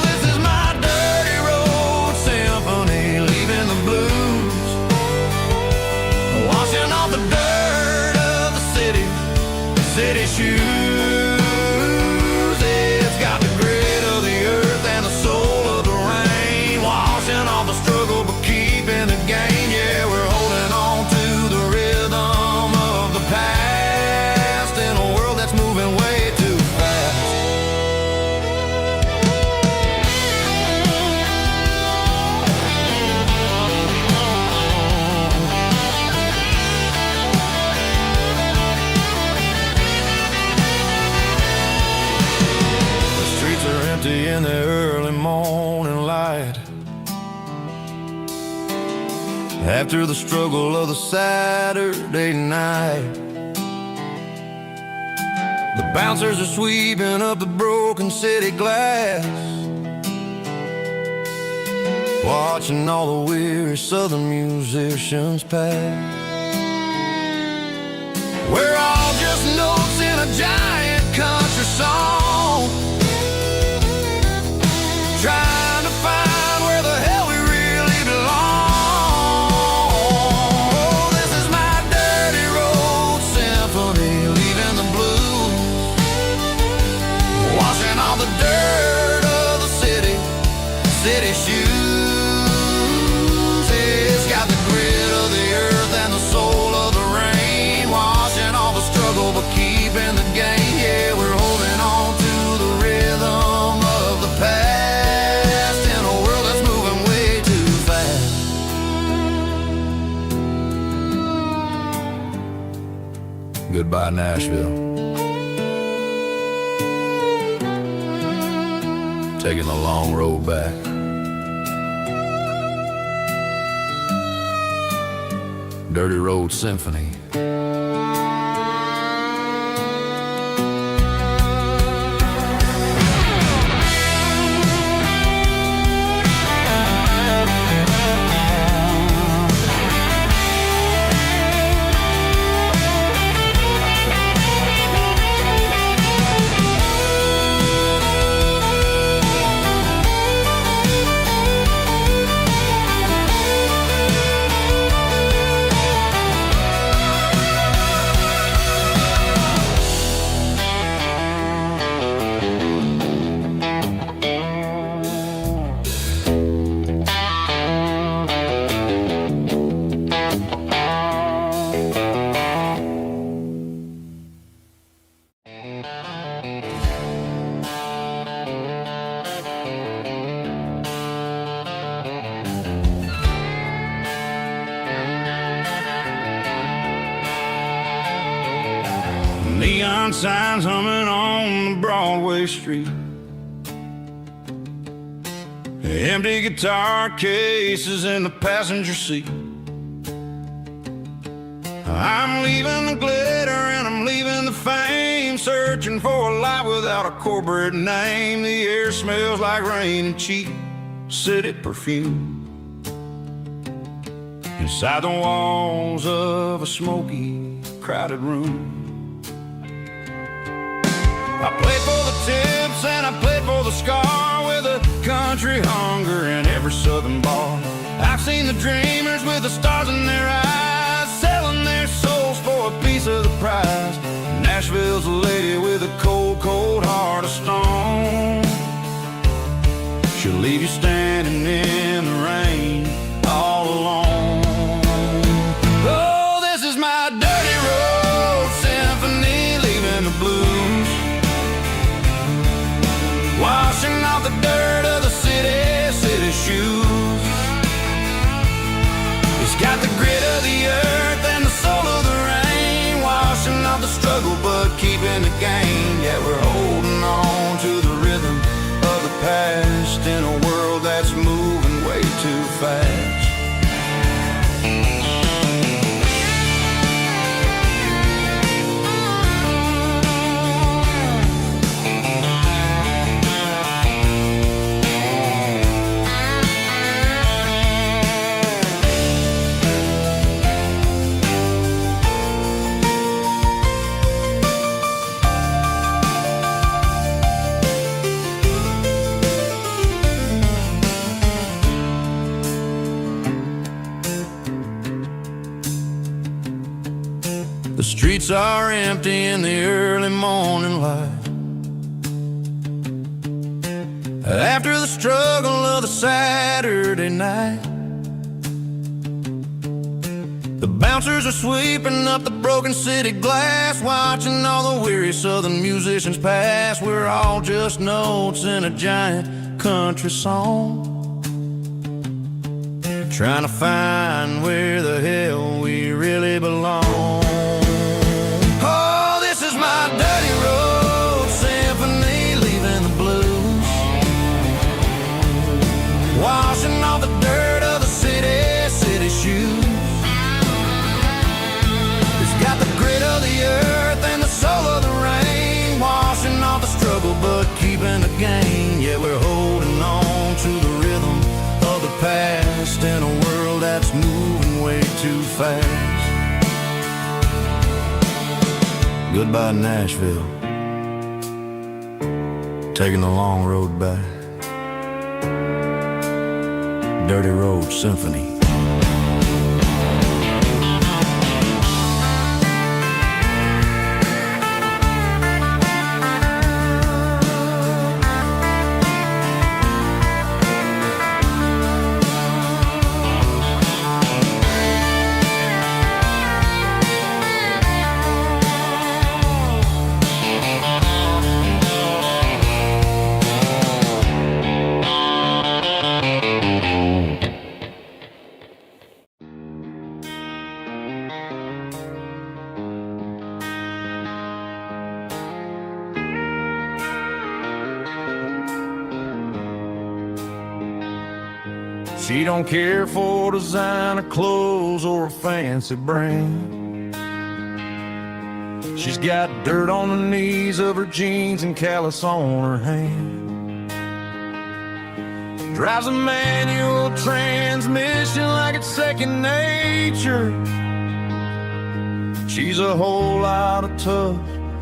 This is my dirty road symphony, leaving the blues, washing off the dirt of the city shoes. It's got the grit of the earth and the soul of the rain, washing off the struggle but keeping the game. Yeah, we're holding on to the rhythm of the past in a world that's moving way too fast. The streets are empty in the early morning light, after the struggle of the Saturday night. The bouncers are sweeping up the broken city glass, watching all the weary southern musicians pass. We're all just notes in a giant country song, trying to find where the hell we really belong. Oh, this is my dirty road symphony, leaving the blues, washing all the dirt of the city shoes. It's got the grit of the earth and the soul of the rain, washing all the struggle but keeping the game. Yeah, we're holding on to the rhythm of the past in a world that's moving way too fast. Goodbye, Nashville. Taking the long road back. Dirty Road Symphony. Neon signs humming on the Broadway street, empty guitar cases in the passenger seat. I'm leaving the glitter and I'm leaving the fame, searching for a life without a corporate name. The air smells like rain and cheap city perfume. Inside the walls of a smoky, crowded room. I played for the tips and I played for the scar, with a country hunger in every southern bar. I've seen the dreamers with the stars in their eyes, selling their souls for a piece of the prize. Nashville's a lady with a cold, cold heart of stone. She'll leave you standing in the rain all alone. She's got the grit of the earth and the soul of the rain, washing off the struggle but keeping the gain. Yeah, we're holding on to the rhythm of the past in a world that's moving way too fast. The streets are empty in the early morning light, after the struggle of the Saturday night. The bouncers are sweeping up the broken city glass, watching all the weary southern musicians pass. We're all just notes in a giant country song, trying to find where the hell we really belong. My dirty road symphony, leaving the blues, washing off the dirt of the city shoes. It's got the grit of the earth and the soul of the rain, washing off the struggle but keeping the gain. Yeah, we're holding on to the rhythm of the past in a world that's moving way too fast. Goodbye Nashville, taking the long road back. Dirty Road Symphony. She don't care for designer clothes or a fancy brand. She's got dirt on the knees of her jeans and callus on her hand. Drives a manual transmission like it's second nature. She's a whole lot of tough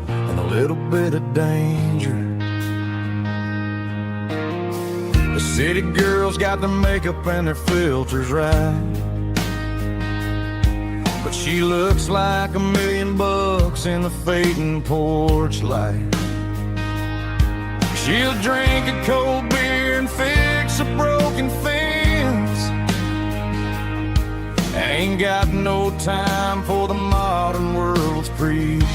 and a little bit of danger. The city girls got their makeup and their filters right, but she looks like $1 million in the fading porch light. She'll drink a cold beer and fix a broken fence. Ain't got no time for the modern world's pretense.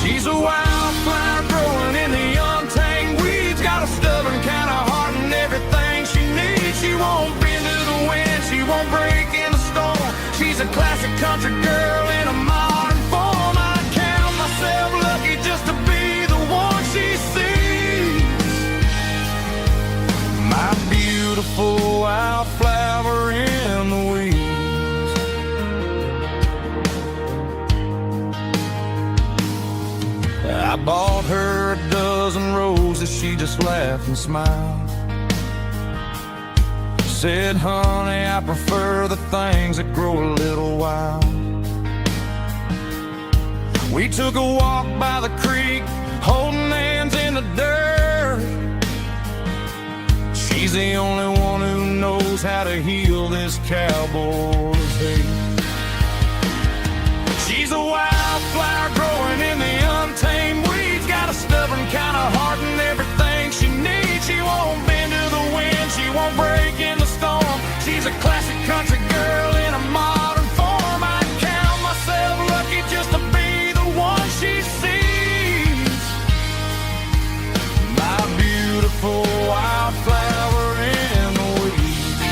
She's a wildflower growing in the untamed weeds, got a stubborn kind of heart and everything she needs. She won't bend to the wind, she won't break in the storm. She's a classic country girl in a modern form. I count myself lucky just to be the one she sees. My beautiful wildflower in the weeds. I bought her a dozen roses, she just laughed and smiled. Said, honey, I prefer the things that grow a little wild. We took a walk by the creek, holding hands in the dirt. She's the only one who knows how to heal this cowboy's hate. She's a wildflower growing in the untamed weeds, got a stubborn kind of heart and everything she needs. She won't bend to the wind, she won't break in the storm. She's a classic country girl in a modern form. I count myself lucky just to be the one she sees. My beautiful wildflower in the weeds.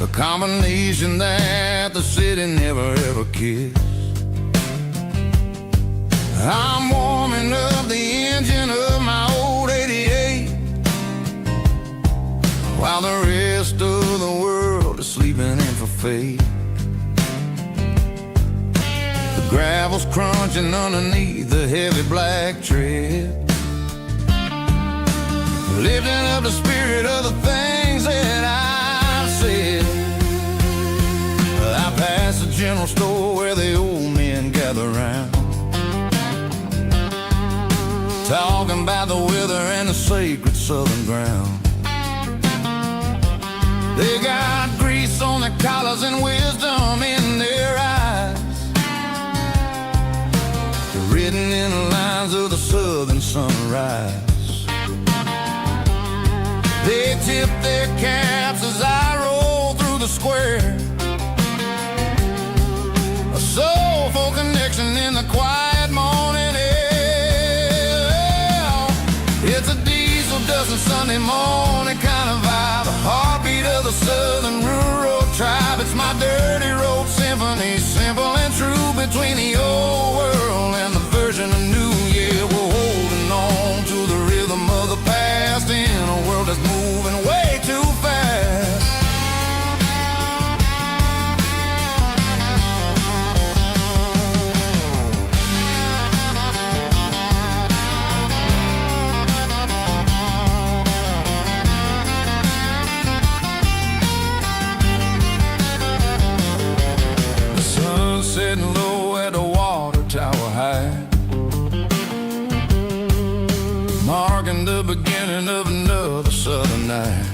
a combination that the city never ever kissed. I'm warming up the engine of my old 88, while the rest of the world is sleeping in for fate. The gravel's crunching underneath the heavy black tread, lifting up the spirit of the things that I've said. I pass the general store where the old men gather round, talking about the weather and the sacred southern ground. They got grease on their collars and wisdom in their eyes, written in the lines of the southern sunrise. They tip their caps as I roll through the square, a soulful connection in the quiet morning air. It's a diesel dusting Sunday morning kind of vibe, a heartbeat of the southern rural tribe. It's my dirty road symphony, simple and true, between the old world and the version of new. Yeah, we're holding on to the rhythm of the past in a world that's moving way too fast. The sun's setting low at the water tower high, marking the beginning of another southern night.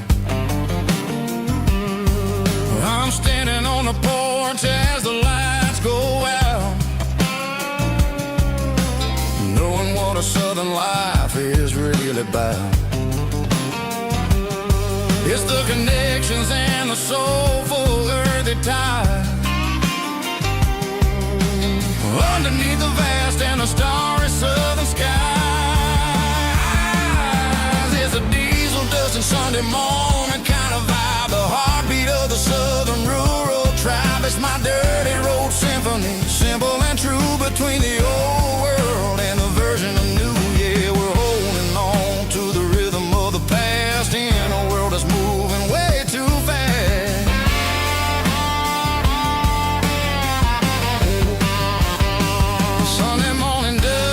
I'm standing on the porch as the lights go out, knowing what a southern life is really about. It's the connections and the soulful earthy tide, underneath the vast and the starry southern skies. It's a diesel dusting Sunday morning kind of vibe, the heartbeat of the southern rural tribe. It's my dirty road symphony, simple and true, between the old world and the version of new. Yeah, we're holding on to the rhythm of the past in a world that's moving way too fast. Sunday morning dust,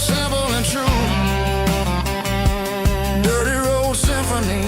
simple and true, dirty road symphony.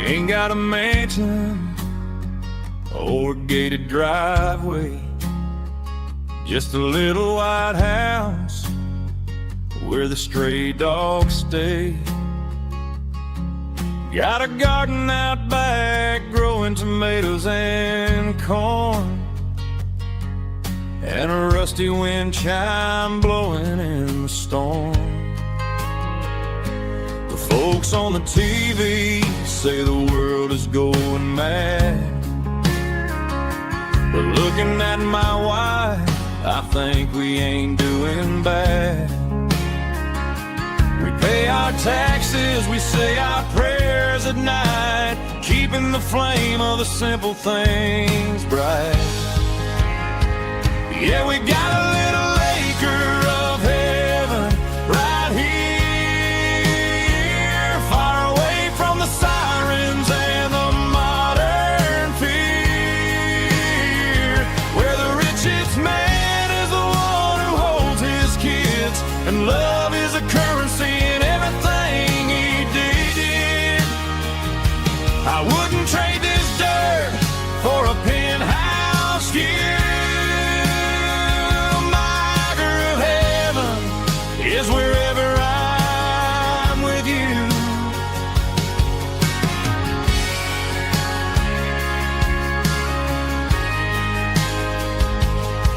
Ain't got a mansion or a gated driveway, just a little white house where the stray dogs stay. Got a garden out back growing tomatoes and corn, and a rusty wind chime blowing in the storm. The folks on the TV say the world is going mad, but looking at my wife, I think we ain't doing bad. We pay our taxes, we say our prayers at night, keeping the flame of the simple things bright. Yeah, we got a little acre of heaven right here, far away from the sirens and the modern fear, where the richest man is the one who holds his kids, and love is a currency in everything he did. I wouldn't trade this dirt for a penthouse view. Is wherever I'm with you.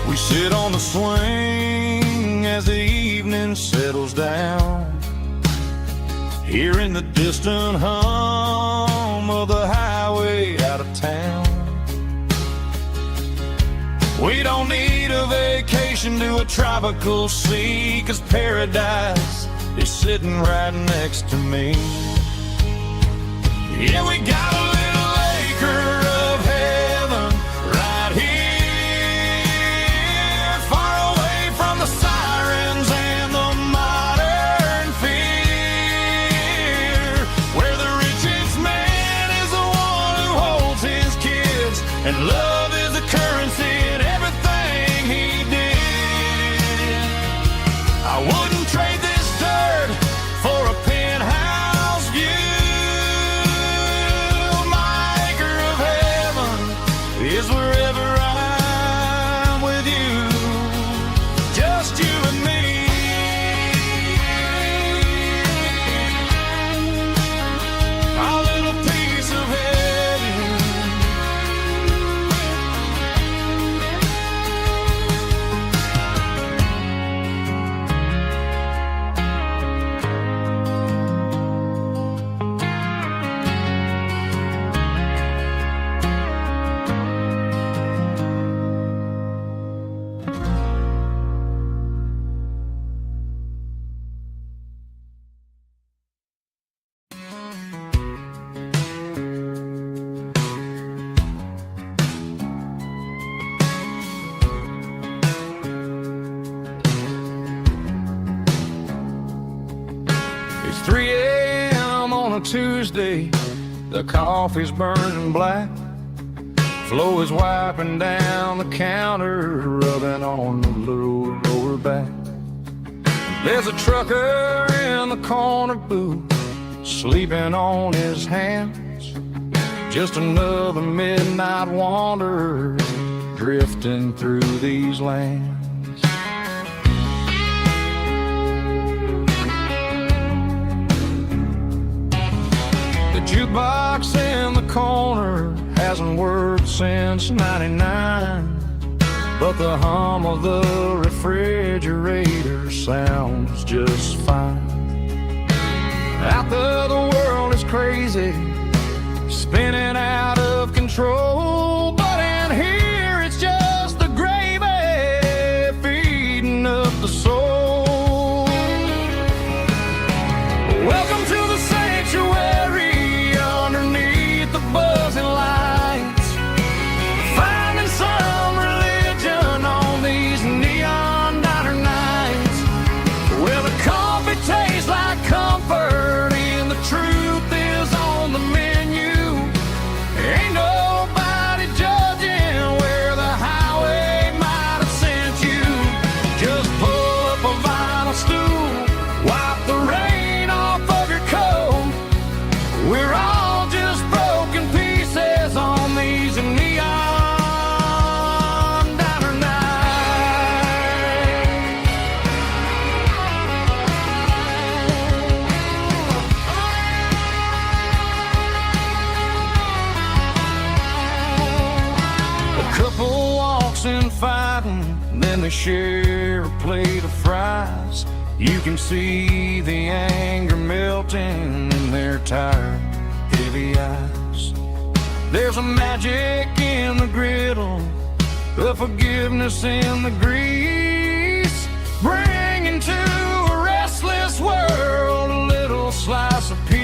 We sit on the swing as the evening settles down, hearing the distant hum of the highway out of town. We don't need a vacation to a tropical sea, 'cause paradise is sitting right next to me. Yeah, we got a little acre of heaven right here, far away from the sirens and the modern fear, where the richest man is the one who holds his kids, and love is a currency in everything he did. I wouldn't trade this dirt for a penthouse view. My acre of heaven is wherever I'm with you, just you and me. Our little piece of heaven. It's 3 a.m. on a Tuesday, the coffee's burning black, Flo is wiping down the counter, rubbing on the little lower back. There's a trucker in the corner booth, sleeping on his hands, just another midnight wanderer drifting through these lands. The jukebox in the corner hasn't worked since '99, but the hum of the refrigerator sounds just fine. Out there the world is crazy, spinning out of control, but in here it's just the gravy feeding up the soul. Welcome to the sanctuary underneath the buzzing lights, finding some religion on these neon diner nights. Well, the coffee tastes like comfort and the truth is on the menu. Ain't nobody judging where the highway might have sent you. Just pull up a vinyl stool, wipe the rain off of your coat. We're all just broken pieces on these neon diner nights. A couple walks in fighting, then they share a plate of fries. You can see the anger melting in their tired, heavy eyes. There's a magic in the griddle, a forgiveness in the grease, bringing to a restless world a little slice of peace.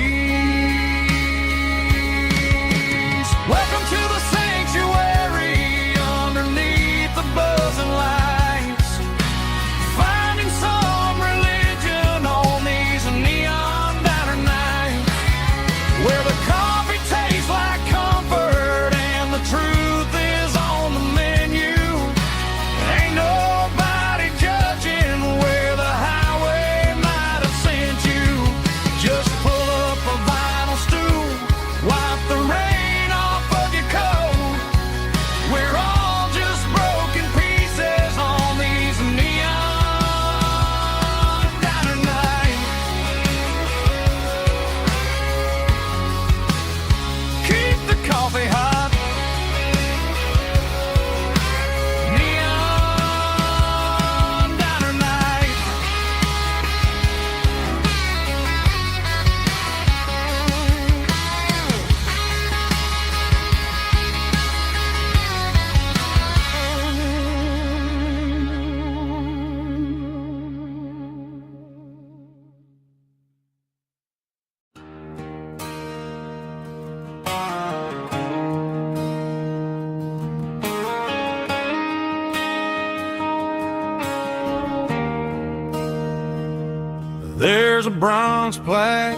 there's a bronze plaque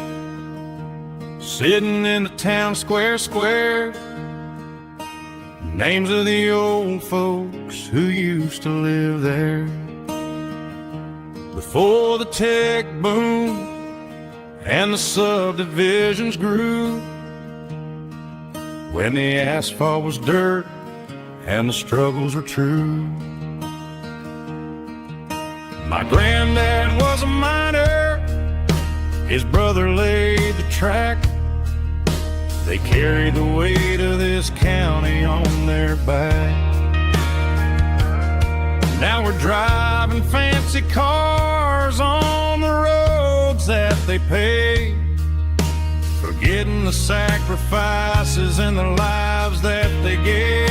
sitting in the town square. Names of the old folks who used to live there before the tech boom and the subdivisions grew, when the asphalt was dirt and the struggles were true. My granddad was a miner, his brother laid the track. They carried the weight of this county on their back. Now we're driving fancy cars on the roads that they paved, forgetting the sacrifices and the lives that they gave.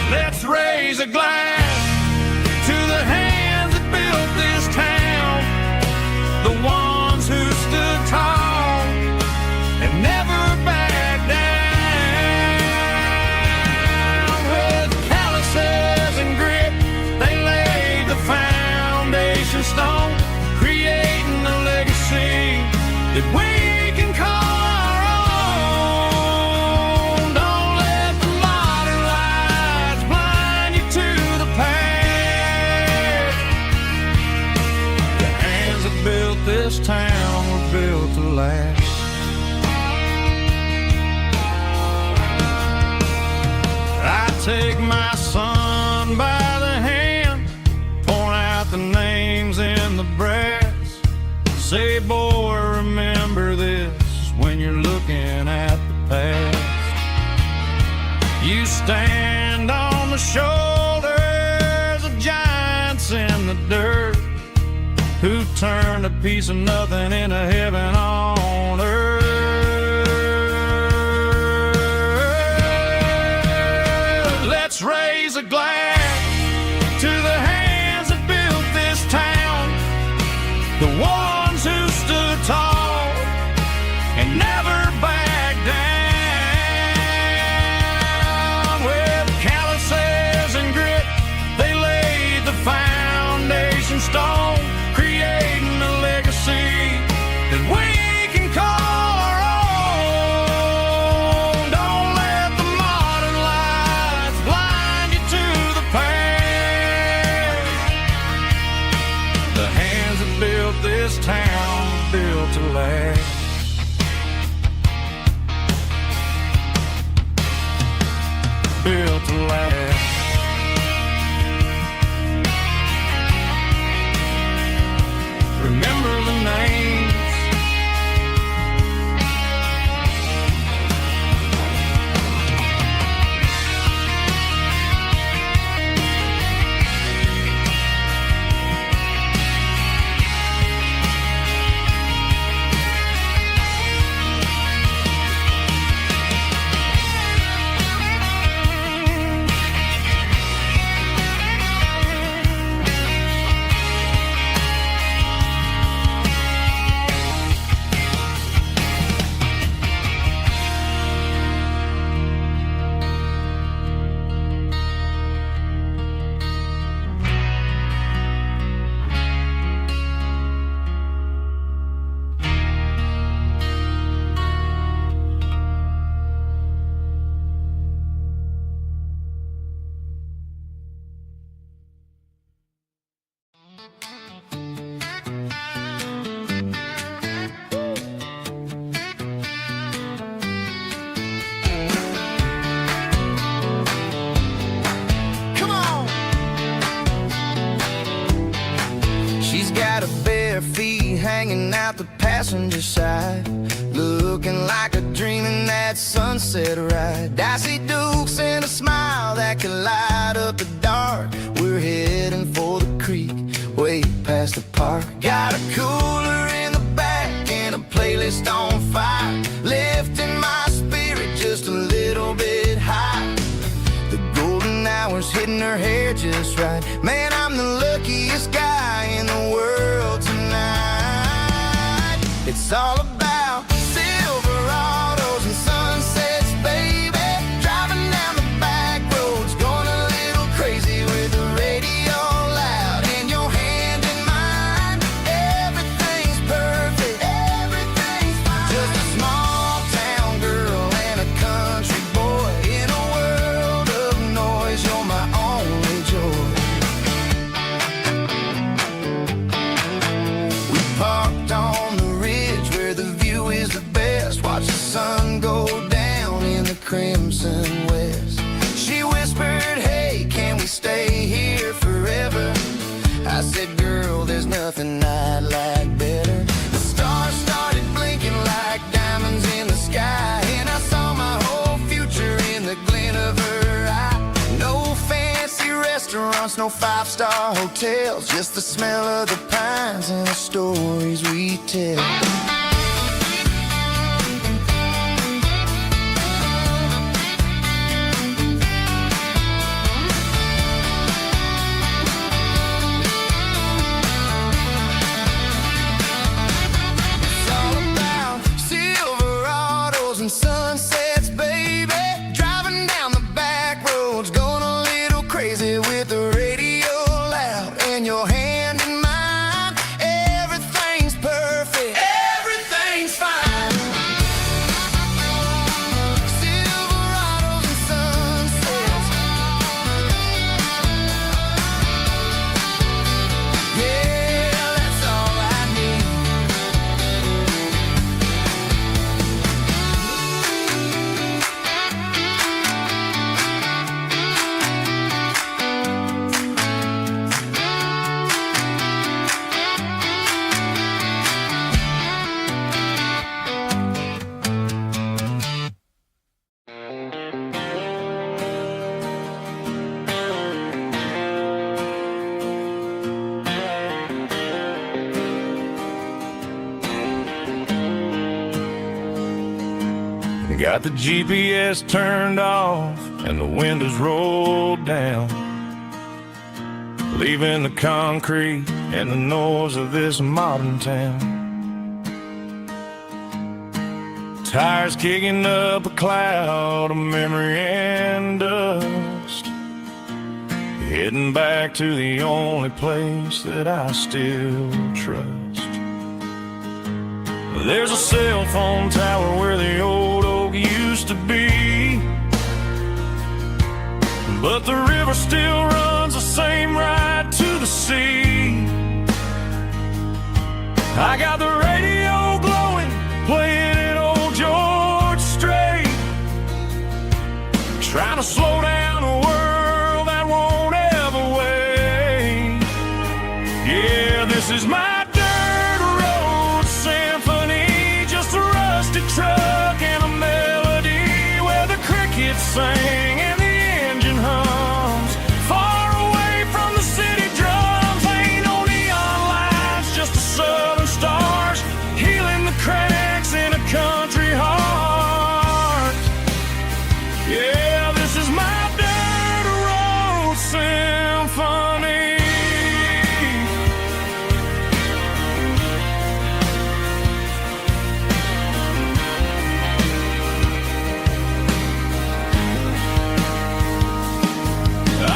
Let's raise a glass to the hands that built this town, the ones who stood tall and never backed down. With calluses and grit, they laid the foundation stone, creating a legacy that we can call our own. Don't let the modern lights blind you to the past. The hands that built this town were built to last. I take my son by the hand, point out the names in the brass. Say, boy, remember this when you're looking at the past. You stand on the shoulders of giants in the dirt, who turned a piece of nothing into heaven on earth. Let's raise a glass to the hands that built this town, the ones who stood tall and never backed down. With calluses and grit, they laid the foundation stone, creating a legacy that we can call our own. Don't let the modern lights blind you to the past. The hands that built this town built to last. Built to last. Remember the names. Got her bare feet hanging out the passenger side, looking like a dream in that sunset ride. I see Dukes and a smile that can light up the dark. We're heading for the creek, way past the park. Got a cooler in the back and a playlist on fire, lifting my spirit just a little bit high. The golden hours hitting her hair just right. Man, I'm the luckiest guy in the world tonight. It's all about Silverados and sunsets, baby. Driving down the back roads, going a little crazy with the radio loud and your restaurants, no five-star hotels, just the smell of the pines and the stories we tell. And sunsets, baby, driving down the back roads, going a little crazy with the radio loud and your hand in mine. Everything's perfect, everything's fine. Silverados and sunsets, yeah, that's all I need. Got the GPS turned off and the windows rolled down, leaving the concrete and the noise of this modern town. Tires kicking up a cloud of memory and dust, heading back to the only place that I still trust. There's a cell phone tower where the old oak used to be, but the river still runs the same right to the sea. I got the radio glowing, playing an old George Strait, trying to slow down a world that won't ever wait. Yeah, this is my truck and a melody where the crickets sing and the engine hums. Far away from the city drums, ain't no neon lights, just the southern stars healing the cracks in a country heart. Yeah, this is my dirt road symphony.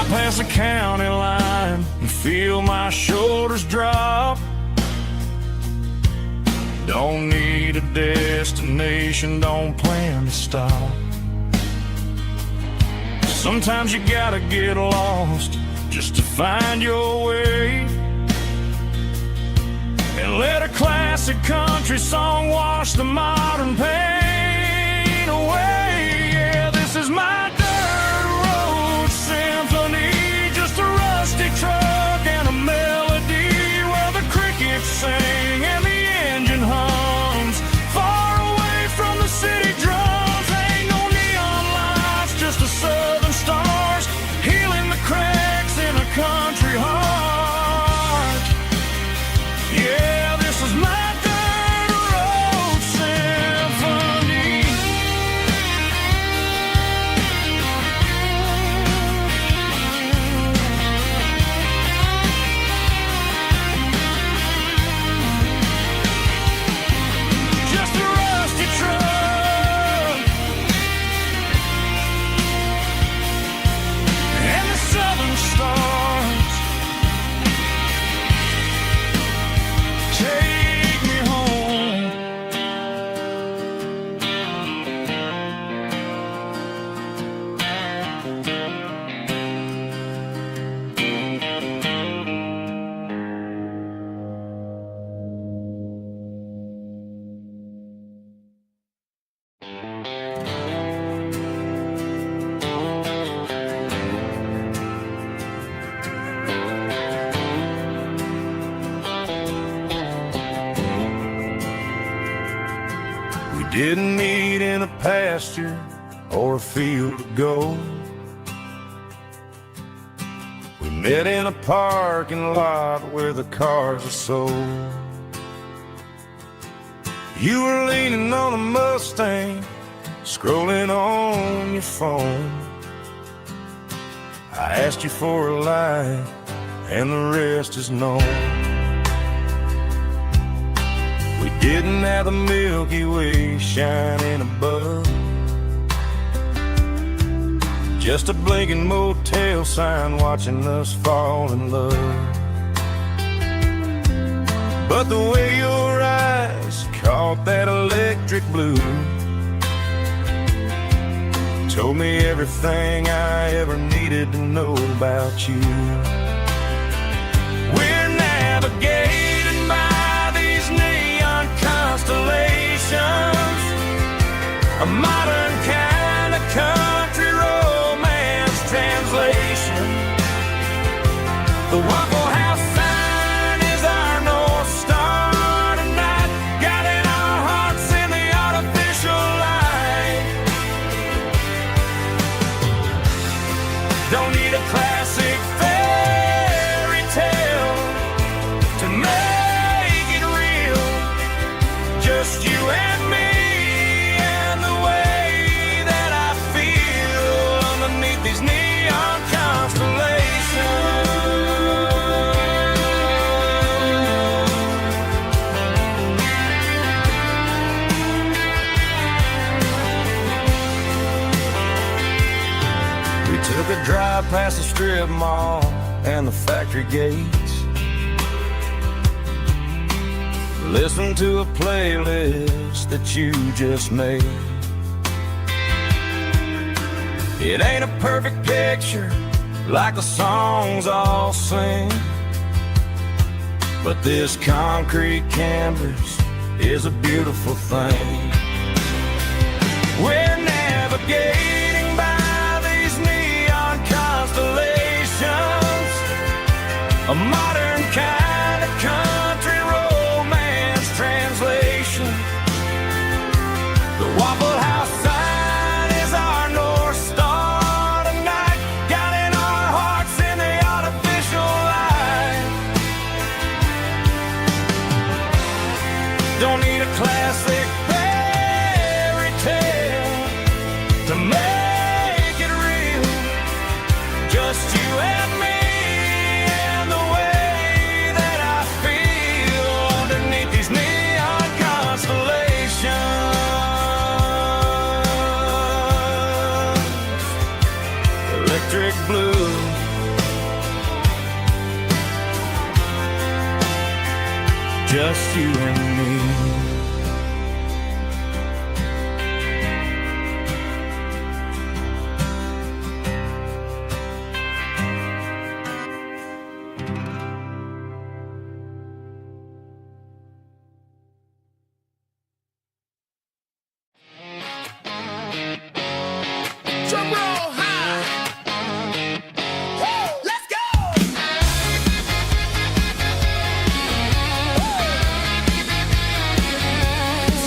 Past the county line and feel my shoulders drop. Don't need a destination, don't plan to stop. Sometimes you gotta get lost just to find your way, and let a classic country song wash the modern pain away. Yeah, this is my truck and a melody where the crickets sing and the engine hums. Far away from the city drums, ain't no neon lights, just the southern stars healing the cracks in a country heart. Yeah, this is my dirt road symphony. Didn't meet in a pasture or a field of gold. We Met in a parking lot where the cars are sold. You were leaning on a Mustang, scrolling on your phone. I asked you for a light, and the rest is known. We didn't have the Milky Way shining above, just a blinking motel sign watching us fall in love. But the way your eyes caught that electric blue told me everything I ever needed to know about you. We're navigating by these neon constellations, a modern kind of country romance translation. The Waffle House sign is our North Star tonight, guiding our hearts in the artificial light. Don't need a classic fairy tale to make it real, just you and me and the way that I feel underneath these neon constellations. We took a drive past the strip mall and the factory gates, listened to a playlist that you just made. It ain't a perfect picture like the songs all sing, but this concrete canvas is a beautiful thing. We're navigating by these neon constellations, a modern kind of country romance translation. The Waffle House sign is our North Star tonight, guiding our hearts in the artificial light. Don't need a classic fairy tale to make it real, just you and me and the way that I feel underneath these neon constellations. Electric blue, just you and me. Drum roll high. Woo, let's go.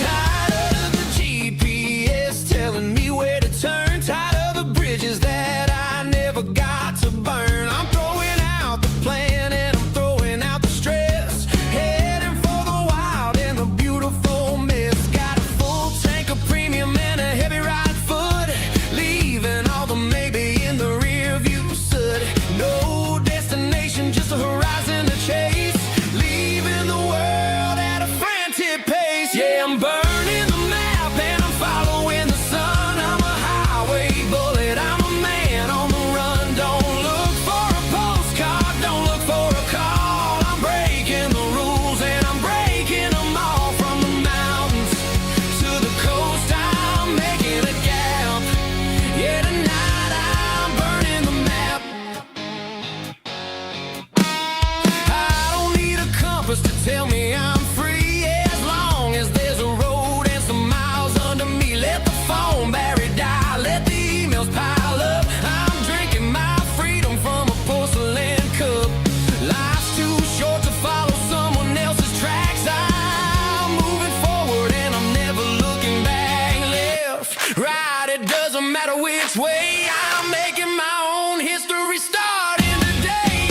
Tired of the GPS telling me where to turn, tired of the bridges that I never got to burn. I'm throwing out the plan and I'm throwing out the stress, heading for the wild and the beautiful mess. Got a full tank of premium and a heavy right foot, leaving all the maybe in the rear view soot. No destination, just a horizon to chase, leaving the world at a frantic pace. Yeah, I'm burning the map and I'm following the sun. I'm a highway bullet, I'm a man on the run. Don't look for a postcard, don't look for a call. I'm breaking the rules and I'm breaking them all. From the mountains to the coast, I'm making a gap. Yeah, tonight I'm burning the map. I don't need a compass to tell me I'm free, as long as there's a road and some miles under me. Let the phone battery die, let the emails pile up. I'm drinking my freedom from a porcelain cup. Life's too short to follow someone else's tracks. I'm moving forward and I'm never looking back. Left, right, it doesn't matter which way. I'm making my own history starting today.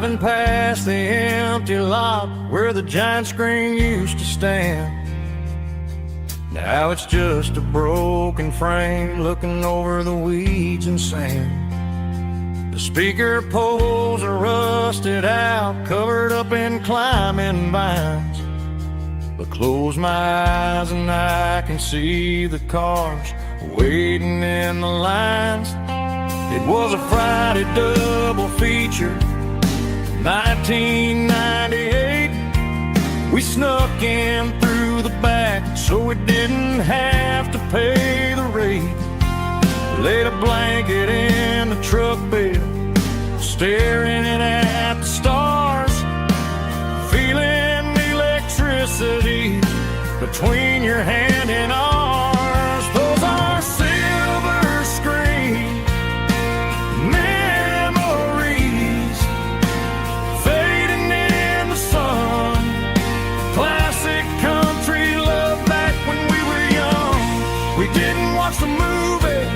Driving past the empty lot where the giant screen used to stand. Now it's just a broken frame looking over the weeds and sand. The speaker poles are rusted out, covered up in climbing vines. But close my eyes and I can see the cars waiting in the lines. It was a Friday double feature, 1998. We snuck in through the back so we didn't have to pay the rate. Laid a blanket in the truck bed, staring at the stars, feeling the electricity between your hand and ours. Those are silver screen memories fading in the sun. Classic country love back when we were young. We didn't watch the movie,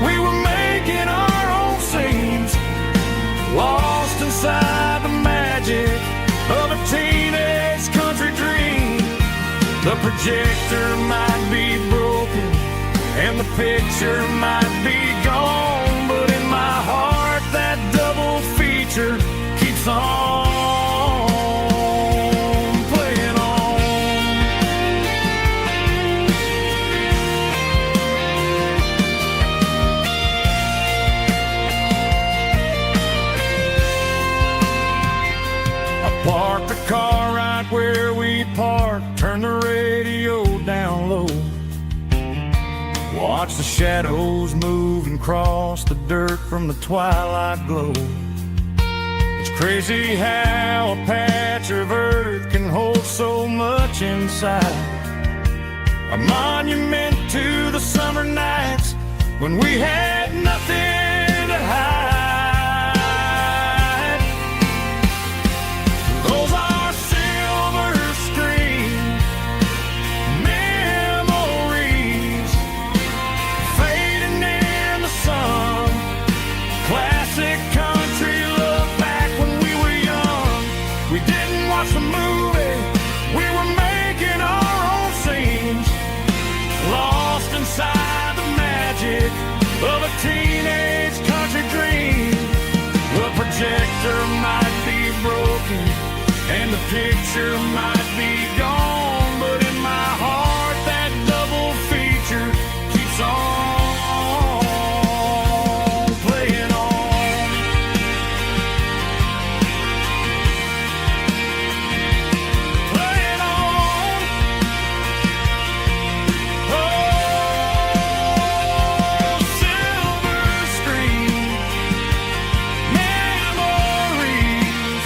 we were making our own scenes, lost inside the magic of a teenage country dream. The projector might be broken and the picture might be gone, but in my heart that double feature keeps on playing on. I parked the car right where we parked, turned the radio down low, watch the shadows move and cross the dirt from the twilight glow. It's crazy how a patch of earth can hold so much inside. A monument to the summer nights when we had nothing to hide. Those are silver screen memories fading in the sun. Classic country love back when we were young. We didn't watch the movie, we were making our own scenes, lost inside the magic of a teenage country dream. The projector might be broken and the picture might be gone, but in my heart that double feature keeps on playing on. Playing on. Oh, silver screen memories.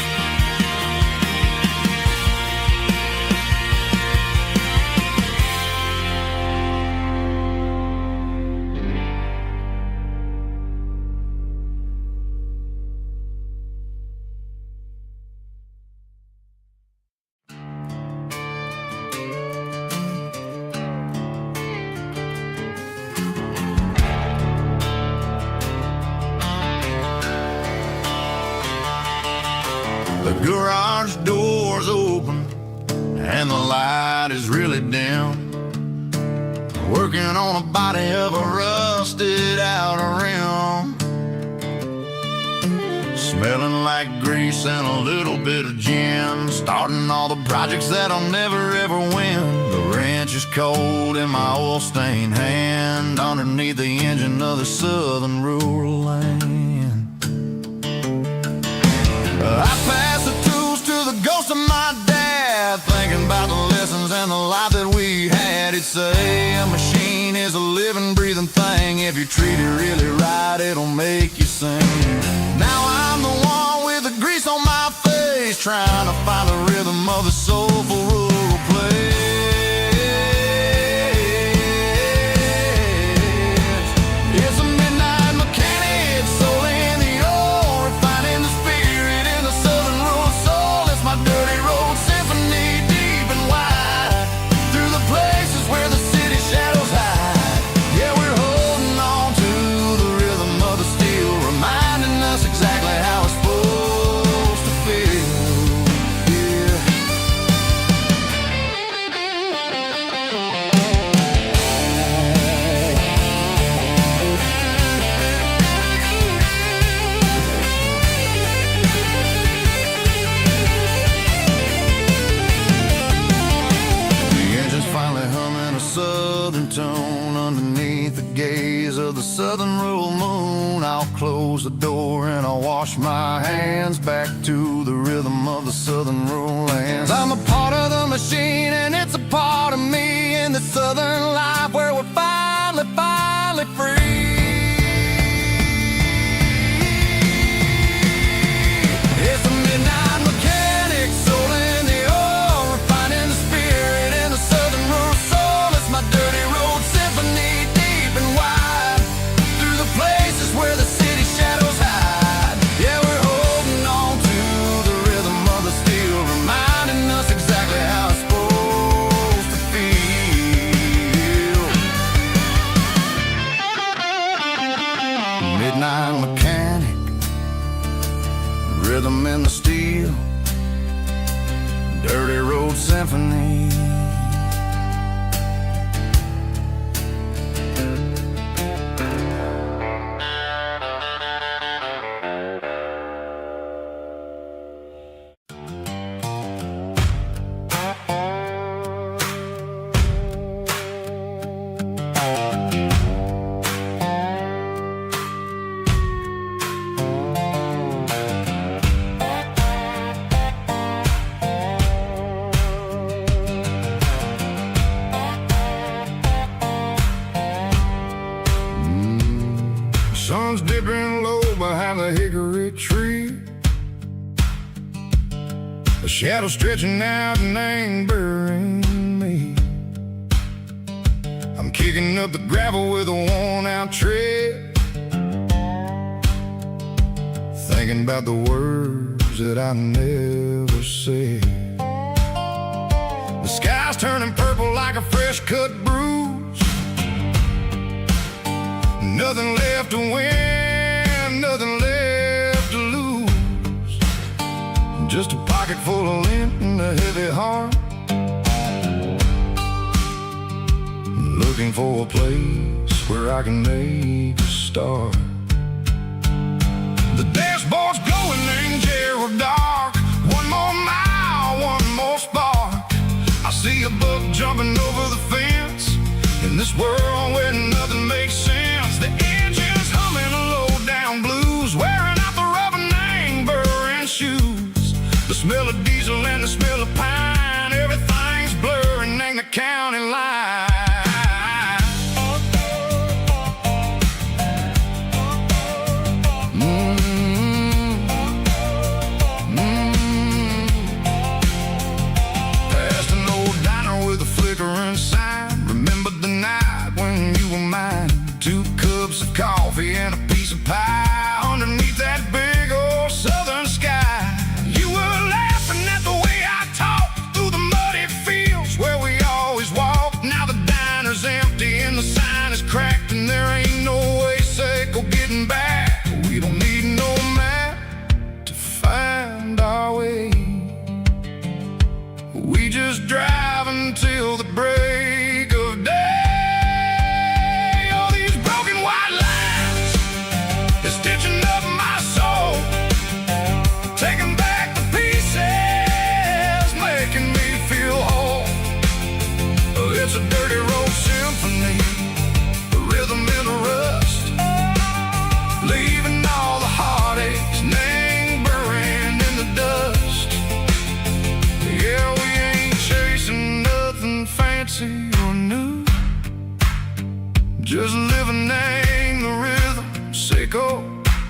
The garage door's open and the light is really dim. Working on a body of a rusted out rim. Smelling like grease and a little bit of gin. Starting all the projects that I'll never ever win. The wrench is cold in my oil-stained hand, underneath the engine of the southern rural land. I pass the tools to the ghost of my dad, thinking about the lessons and the life that we had. He'd say a machine is a living, breathing thing. If you treat it really right, it'll make you sing. Now I'm the one with the grease on my face, trying to find the rhythm of the soulful rural place. It's a midnight mechanic, soul in the ore, refining the spirit in the southern rural soul. It's my dirty road symphony, deep and wide, through the places where the city shadows hide. Yeah, we're holding on to the rhythm of the steel, reminding us exactly how it's supposed to feel. the southern rural moon. I'll close the door and I'll wash my hands back to the rhythm of the southern rural lands. I'm a part of the machine and it's a part of me in the southern life where we're finally free. It's a midnight mechanic, soul in the oil, refining the spirit in the southern rural soul. It's my dirty road symphony, deep and wide, through the places where the city shadows hide. Yeah, we're holding on to the rhythm of the steel, reminding us exactly how it's supposed to feel. Midnight mechanic, rhythm in the steel, dirty road symphony. Sun's dipping low behind the hickory tree, a shadow stretching out and angering me. I'm kicking up the gravel with a worn-out tread, thinking about the words that I never said. The sky's turning purple like a fresh-cut bruise. Nothing left to win, nothing left to lose. Just a pocket full of lint and a heavy heart, looking for a place where I can make a start. The dashboard's glowing in Gerald dark. One more mile, one more spark. I see a buck jumping over the fence in this world where nothing makes sense. The engine's humming a low-down blues, wearing out the rubber name burring shoes. The smell of diesel and the smell of pine, everything's blurring in the county line. Past an old diner with a flickering sign. Remember the night when you were mine. 2 cups of coffee and a piece of pie underneath that big old southern sky. You were laughing at the way I talked through the muddy fields where we always walked. Now the diner's empty and the sign is cracked, and there ain't no way safe or getting back. We don't need no map to find our way. We just drive until the break of day. It's a dirty road symphony, a rhythm in the rust, leaving all the heartaches lingering in the dust. Yeah, we ain't chasing nothing fancy or new, just living in the rhythm, sick of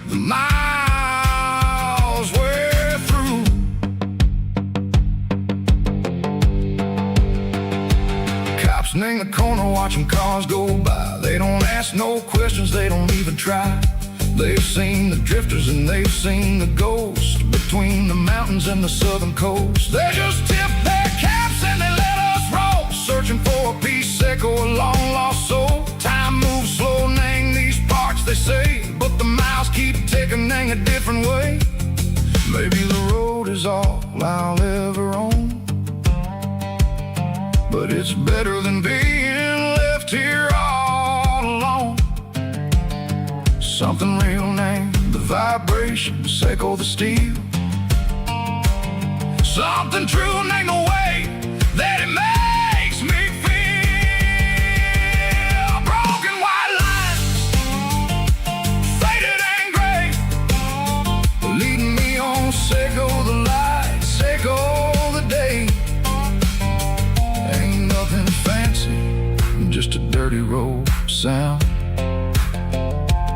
the miles we're through. In the corner watching cars go by. They don't ask no questions, they don't even try. They've seen the drifters and they've seen the ghosts between the mountains and the southern coast. They just tip their caps and they let us roll, searching for a piece echo, a long lost soul. Time moves slow in these parts, they say, but the miles keep ticking in a different way. Maybe the road is all I'll ever own, but it's better than being left here all alone. Something real named the vibrations echo the steel. Something true named the way that it makes me feel. Broken white lines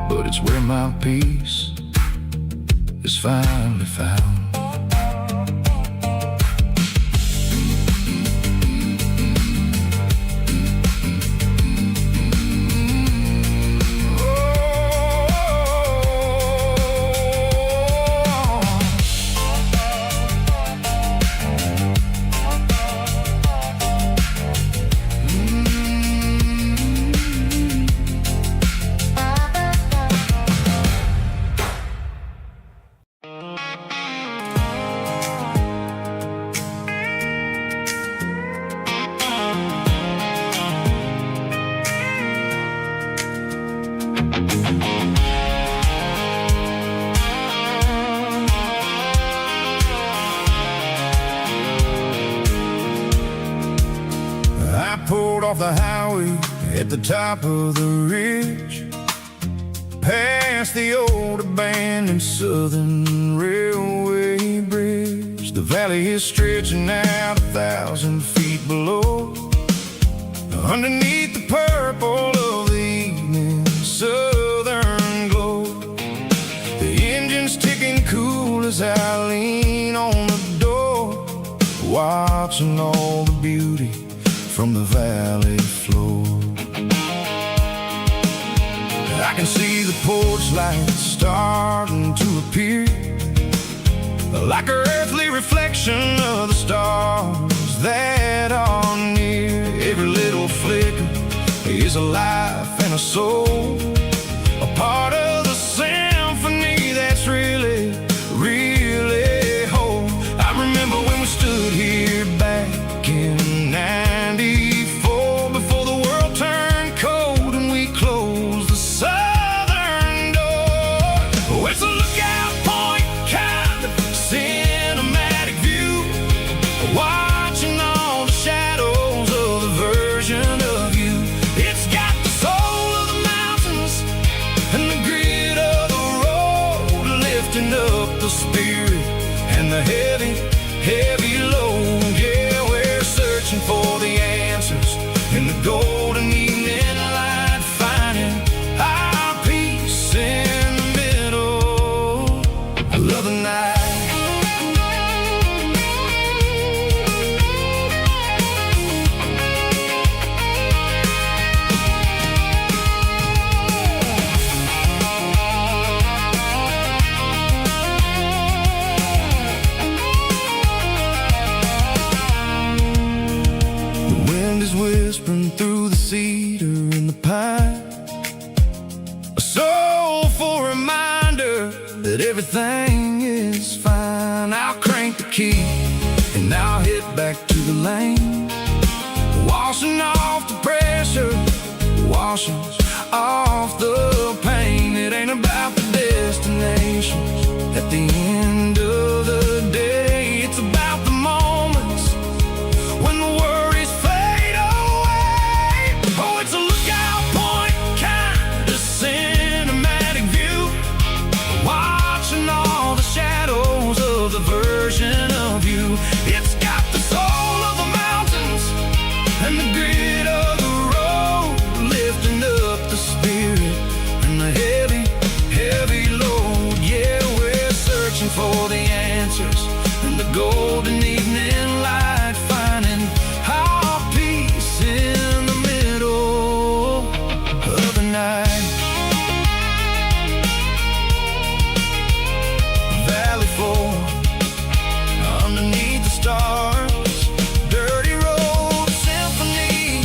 but it's where my peace is finally found. Off the highway at the top of the ridge, past the old abandoned Southern Railway bridge. The valley is stretching out 1,000 feet below, underneath the purple of the evening southern glow. The engine's ticking cool as I lean on the door, watching all the beauty from the valley floor. I can see the porch lights starting to appear, like an earthly reflection of the stars that are near. Every little flicker is a life and a soul, a part of the symphony that's really, really whole. I remember when we stood here back in '94, before the world turned cold and we closed the southern door. Oh, it's a lookout point, kind of cinematic view, watching all the shadows of the version of you. It's got the soul of the mountains and the grit of the road, lifting up the spirit and the heavy, heavy load. Yeah, we're searching for the answers in the golden evening light, finding our peace in the middle of the night. Whispering through the cedar and the pine, a soulful reminder that everything is fine. I'll crank the key and I'll hit back to the lane, washing off the pressure, washing off the pain. It ain't about the destinations at the end of the day, it's about the moments when the worries fade away. Oh, it's a lookout point, kind of cinematic view, watching all the shadows of the version of you. It's got the soul of the mountains and the grit of the road, lifting up the spirit and the heavy, heavy load. Yeah, we're searching for the answers in the golden evening light, finding our peace in the middle of the night. Valley floor, underneath the stars, dirty road symphony.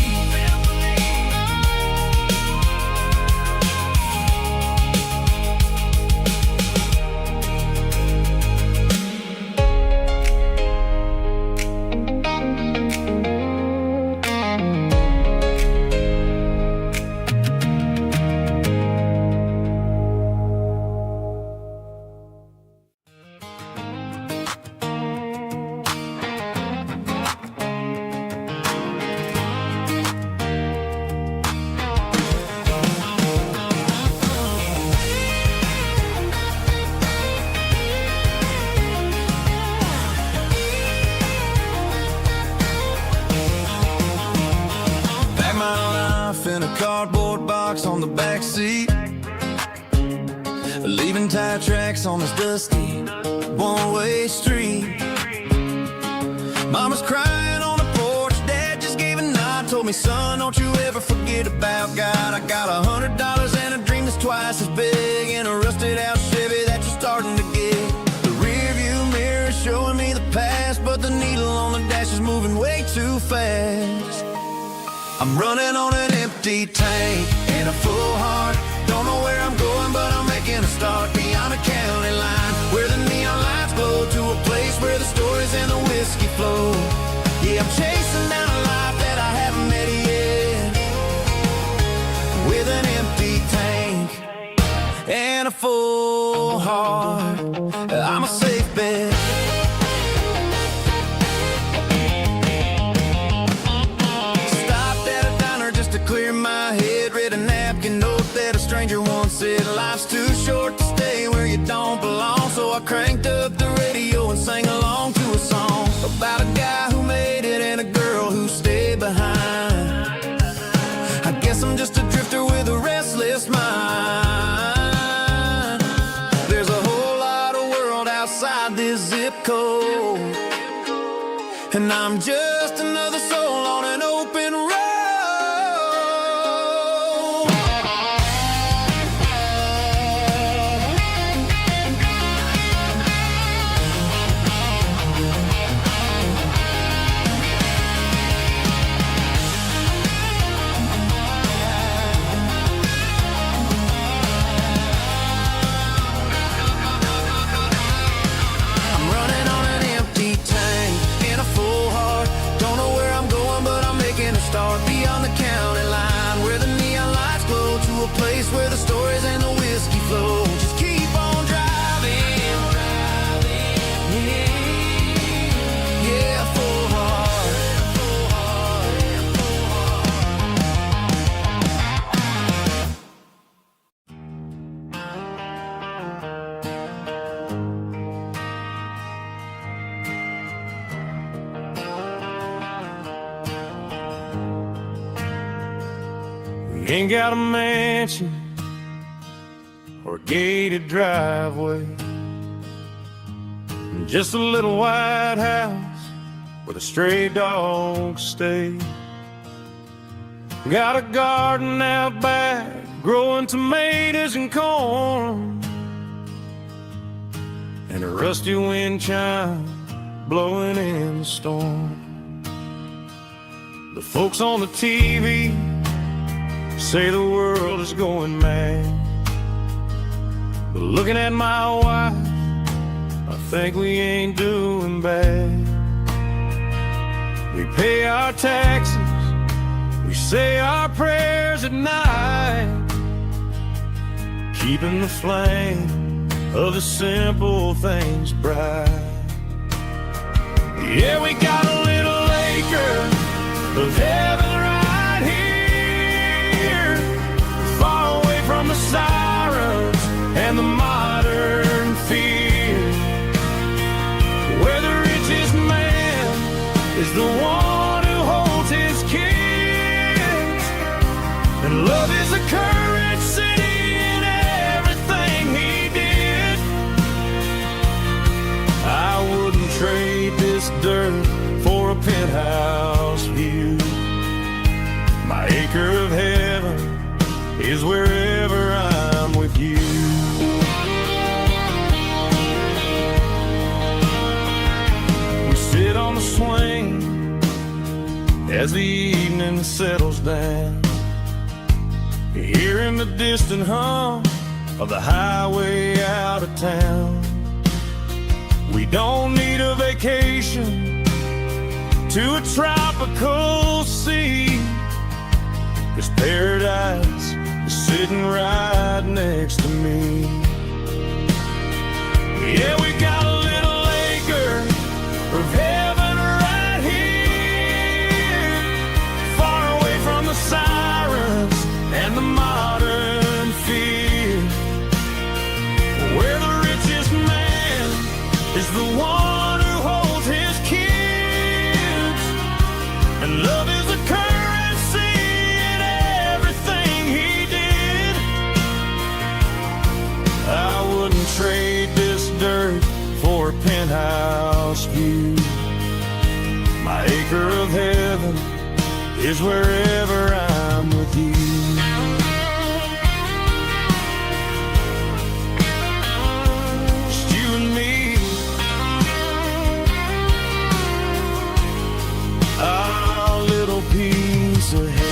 In a cardboard box on the back seat, leaving tire tracks on this dusty one-way street. Mama's crying on the porch, Dad just gave a nod, told me, son, don't you ever forget about God. I got $100 and a dream that's twice as big, and a rusted out Chevy that you're starting to get. The rear view mirror is showing me the past, but the needle on the dash is moving way too fast. I'm running on an empty tank and a full heart. Don't know where I'm going, but I'm making a start beyond a county line, where the neon lights glow, to a place where the stories and the whiskey flow. Yeah, I'm chasing down a life that I haven't met yet, with an empty tank and a full heart. I'm a safe bet. Clear my head, read a napkin note that a stranger once said, life's too short to stay where you don't belong. So I cranked up the radio and sang along to a song about a guy who made it and a girl who stayed behind. I guess I'm just a drifter with a restless mind. There's a whole lot of world outside this zip code, and I'm just another soul on an open road. Start beyond the county line, where the neon lights glow, to a place where the stories and the whiskey flow. Just keep on driving, yeah, full heart, full heart, full Ain't got a mansion or a gated driveway, just a little white house where the stray dogs stay. Got a garden out back, growing tomatoes and corn, and a rusty wind chime blowing in the storm. The folks on the TV say the world is going mad, but looking at my wife, I think we ain't doing bad. We pay our taxes, we say our prayers at night, keeping the flame of the simple things bright. Yeah, we got a little acre of heaven right here, far away from the sirens and the modern fear, where the richest man is the one who holds his kids, and love is a currency in everything he did. I wouldn't trade this dirt for a penthouse view. My acre of heaven is wherever I'm with you. We sit on the swing as the evening settles down, hearing the distant hum of the highway out of town. We don't need a vacation to a tropical sea, 'cause paradise is sitting right next to me. Yeah, we got a little acre of heaven right here, far away from the sirens and the modern fear, where the richest man is the one who holds his kids, and love is a currency in everything he did. wouldn't trade this dirt for a penthouse view. My acre of heaven is wherever I'm with you. Just you and me, our little piece of heaven.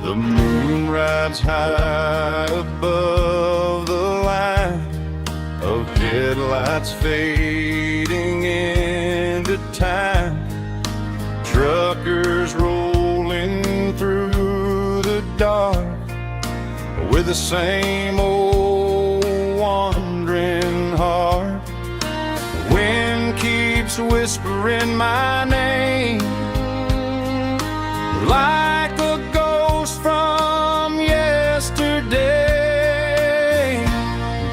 The moon rides high above the line of headlights fading into time. Truckers rolling through the dark with the same old wandering heart. The wind keeps whispering my name like a ghost from yesterday.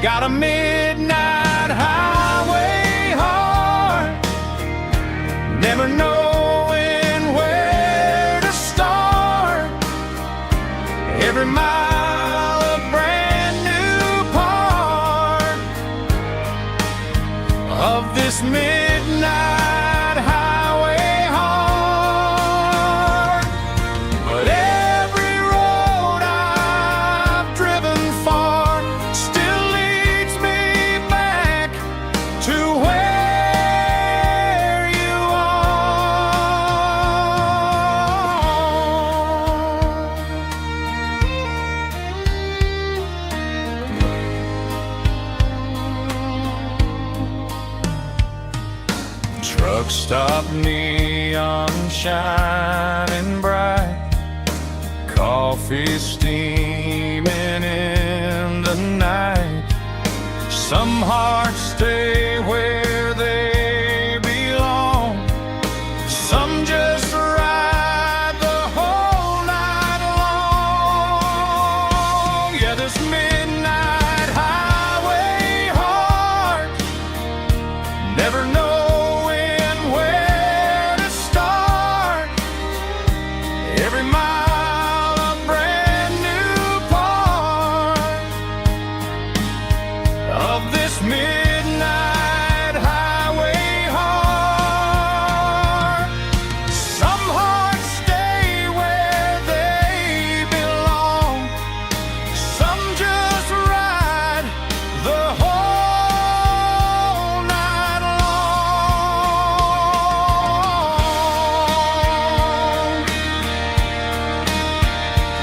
Got a midnight highway heart, never knowing where to start. Every mile a brand new part of this midnight highway heart. But every road I've driven far still leads me back to where you are. Truck stop, neon shining bright, coffee steaming in the night. Some hearts stay where they belong, some just ride the whole night long. Yeah, this midnight highway heart, never knowing where to start. Every mile a brand new part of this midnight highway heart. Some hearts stay where they belong, some just ride the whole night long.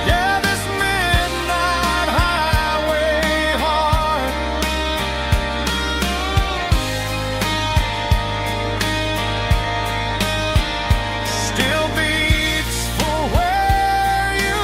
Yeah, this midnight highway heart still beats for where you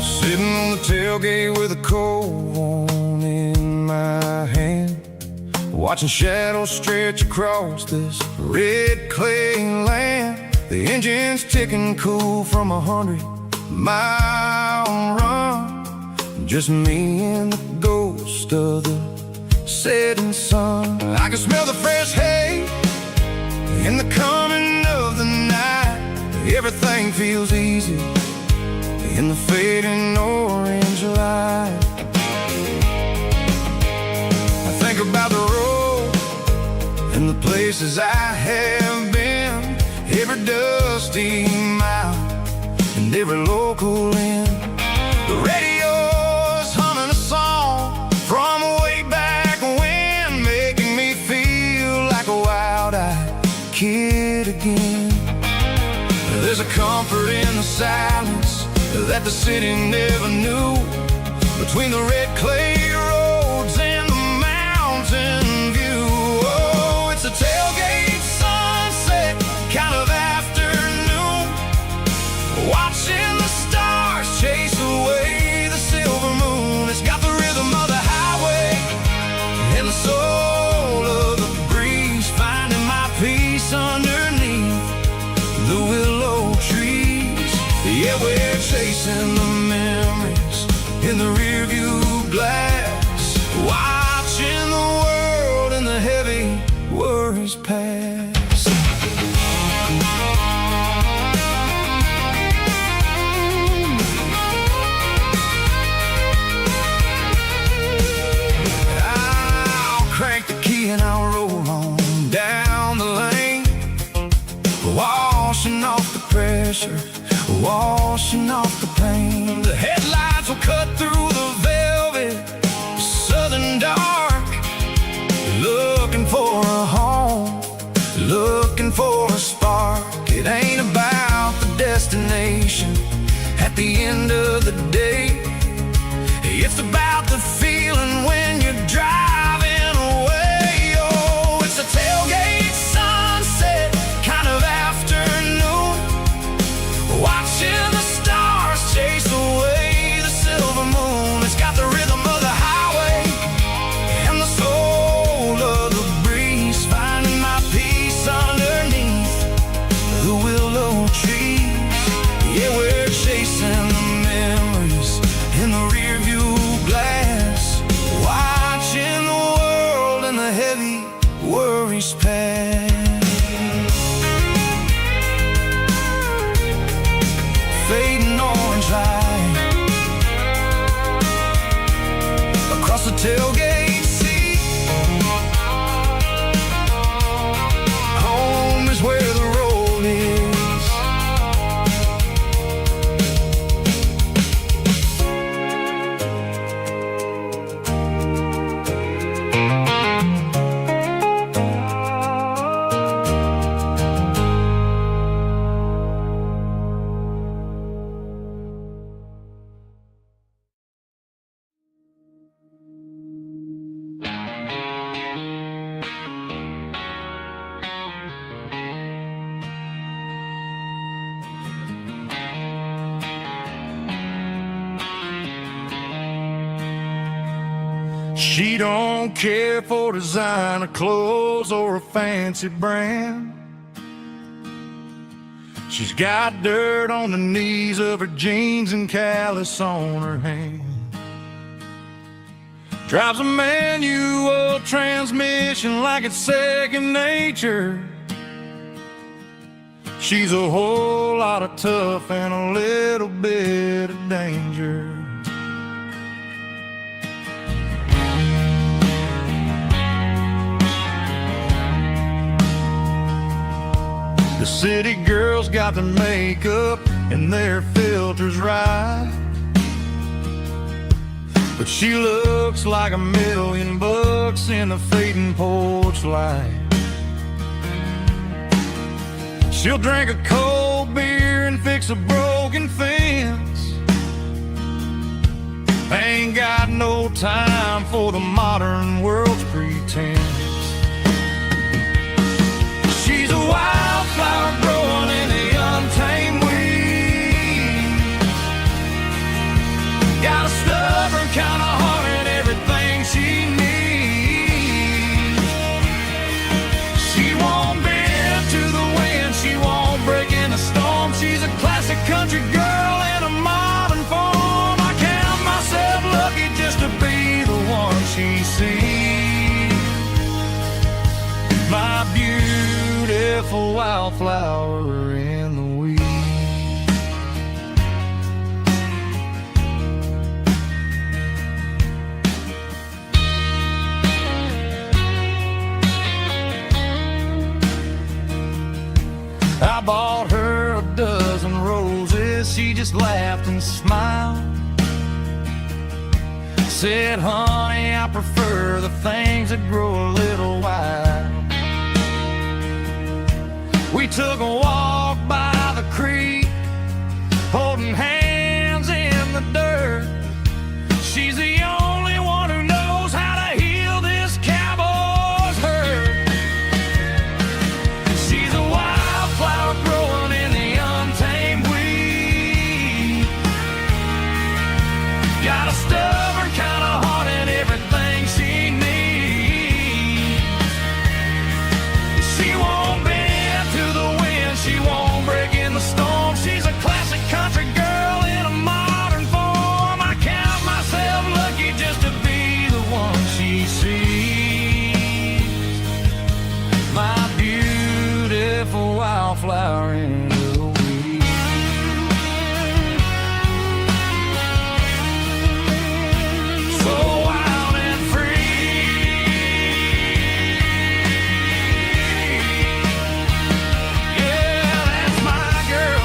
sitting on the tailgate with a cold one in my hand, watching shadows stretch across this red clay land. The engine's ticking cool from 100-mile run. Just me and the ghost of the setting sun. I can smell the fresh hay in the coming of the night. Everything feels easy in the fading orange light. I think about the road and the places I have been, every dusty mile and every local inn. The radio's humming a song from way back when, making me feel like a wild-eyed kid again. There's a comfort in the silence that the city never knew, between the red clay roads and the mountain view. Oh, it's a tailgate sunset kind of afternoon, watching the stars chase away the silver moon. It's got the rhythm of the highway and the soul of the breeze, finding my peace underneath the willow trees. Yeah, we're chasing the memories in the rearview glass, watching the world and the heavy worries pass. I'll crank the key and I'll roll on down the lane, washing off the pressure, washing off the pain. The headlights will cut through the velvet southern dark, looking for a home, looking for a spark. It ain't about the destination at the end of the day, it's about the feeling when you're driving away. Oh, it's a tailgate sunset kind of afternoon, watching the stars chase away the silver moon. It's got the rhythm of the highway and the soul of the breeze, finding my peace underneath the willow trees. Yeah, we're chasing the memories in the rearview glass, watching the world and the heavy worries pass. Fading orange light across the tailgate seat. Home is where the road is. She don't care for designer clothes or a fancy brand. She's got dirt on the knees of her jeans and callus on her hand. Drives a manual transmission like it's second nature. She's a whole lot of tough and a little bit of danger. The city girls got their makeup and their filters right, but she looks like $1,000,000 in the fading porch light. She'll drink a cold beer and fix a broken fence. Ain't got no time for the modern world's pretense. She's a wildflower growing in the untamed weed. Got a stubborn kind of heart and everything she needs. She won't bend to the wind, she won't break in a storm. She's a classic country girl in a modern form. I count myself lucky just to be the one she sees. My beautiful wildflower in the weeds. I bought her a dozen roses, she just laughed and smiled. Said, honey, I prefer the things that grow a little wild. We took a walk by the creek, holding hands in the dirt. She's the only one who knows how to heal this cowboy's hurt. She's a wildflower growing in the untamed weed. Got a stubborn kind of heart and everything she needs. She won't bend to the wind, she won't break in the storm. She's a classic country girl in a modern form. I count myself lucky just to be the one she sees. My beautiful wildflower in the weed. So wild and free. Yeah, that's my girl.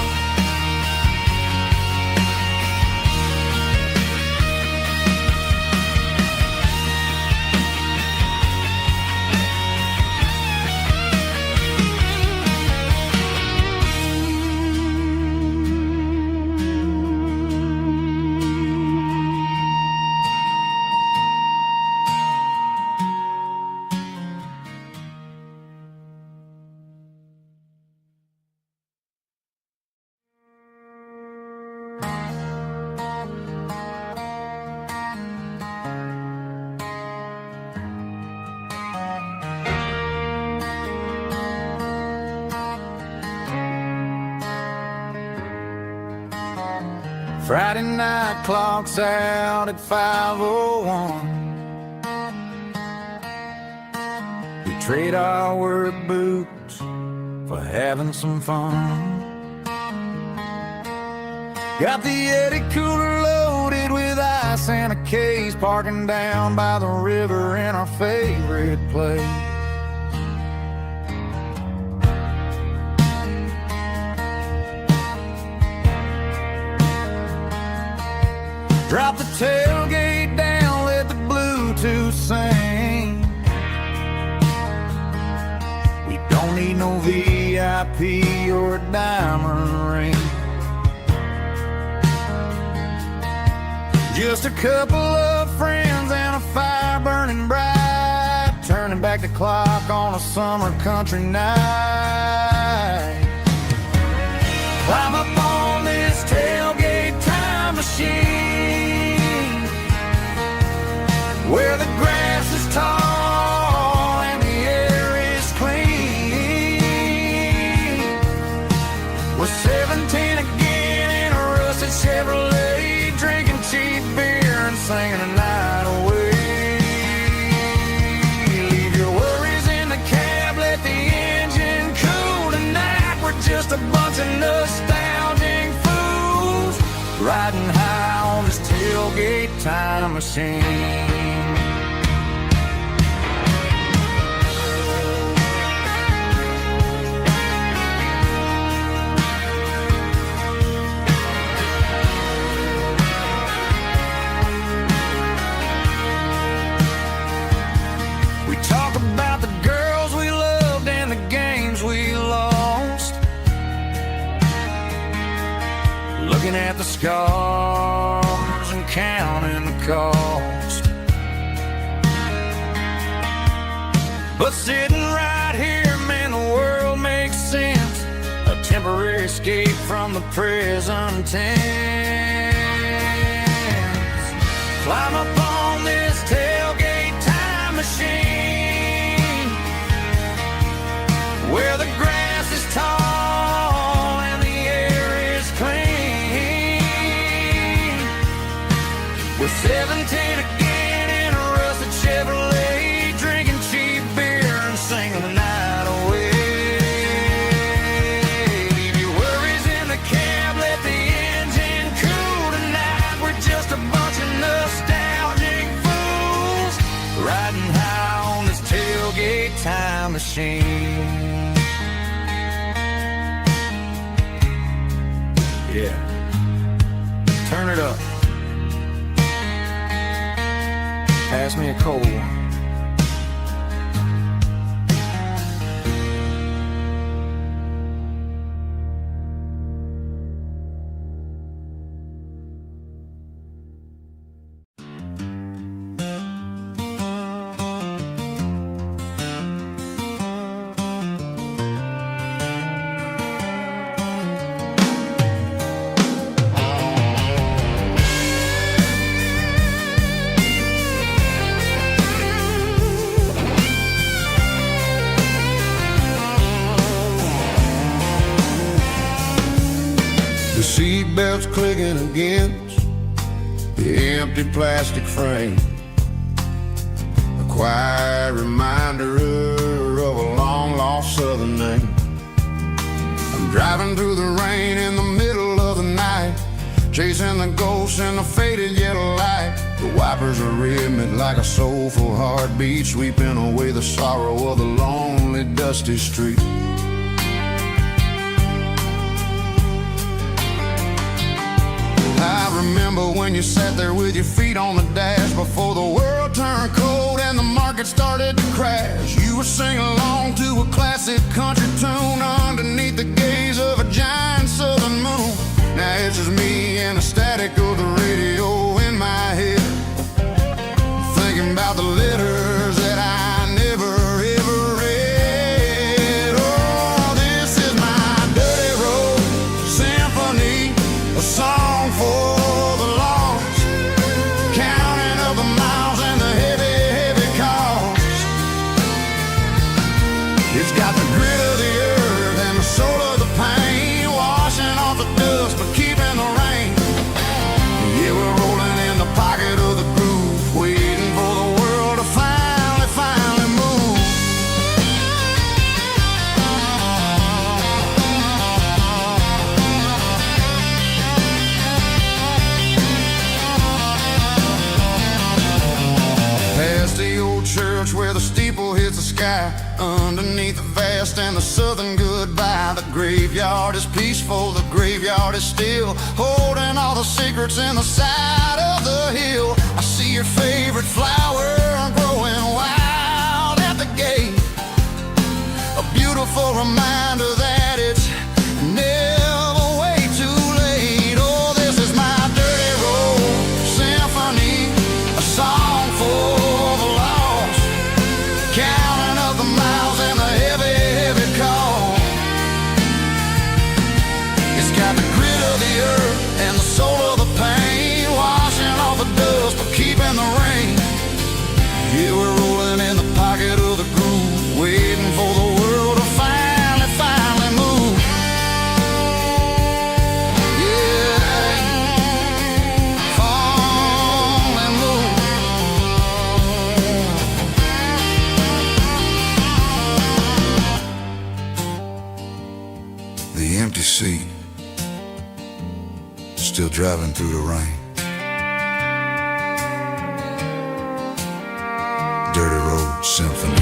Friday night clock's out at 5:01. We trade our work boots for having some fun. Got the Eddie cooler loaded with ice and a case, parking down by the river in our favorite place. Drop the tailgate down, let the Bluetooth sing. We don't need no VIP or a diamond ring. Just a couple of friends and a fire burning bright, turning back the clock on a summer country night. Climb up on this tailgate time machine, where the grass is tall and the air is clean. We're 17 again in a rusted Chevrolet, drinking cheap beer and singing the night away. Leave your worries in the cab, let the engine cool tonight. We're just a bunch of nostalgic fools, riding high on this tailgate time machine. We talk about the girls we loved and the games we lost, looking at the scars and counting the cost. But sitting right here, man, the world makes sense. A temporary escape from the present tense. Climb up on this tailgate time machine, where the grass is tall and the air is clean. We're 17 again in a rusted Chevrolet, drinking cheap beer and singing the night away. Leave your worries in the cab, let the engine cool tonight. We're just a bunch of nostalgic fools, riding high on this tailgate time machine. up. Pass me a cold one. The seatbelt's clicking against the empty plastic frame, a quiet reminder of a long-lost southern name. I'm driving through the rain in the middle of the night, chasing the ghosts in the faded yellow light. The wipers are rhythmic like a soulful heartbeat, sweeping away the sorrow of the lonely, dusty street. I remember when you sat there with your feet on the dash before the world turned cold and the market started to crash. You were singing along to a classic country tune underneath the gaze of a giant southern moon. Now it's just me and the static of the radio in my head, thinking about the letters that I never ever read. Oh, this is my dirty road symphony, a song for the lost, counting up the miles and the heavy, heavy cost. It's got the grit of the earth and the soul of the pain, washing off the dust but keeping the rain. Yeah, we're rolling in the pocket of the groove, waiting for the world to finally move. Past the old church where the steeple hits the sky, underneath the vast and the southern goodbye. The graveyard is peaceful, the graveyard is still, holding all the secrets in the side of the hill. I see your favorite flower growing wild at the gate, a beautiful reminder that it's never way too late. Oh, this is my dirty road symphony, a song for the lost, counting up the miles and the heavy, heavy call. It's got the grit of the earth and the soul of the pain, washing off the dust but keeping the rain. Yeah, we're rolling in the pocket of the groove, waiting for the world to finally move. Yeah, finally move. The empty seat, still driving through the rain. Dirty Road Symphony.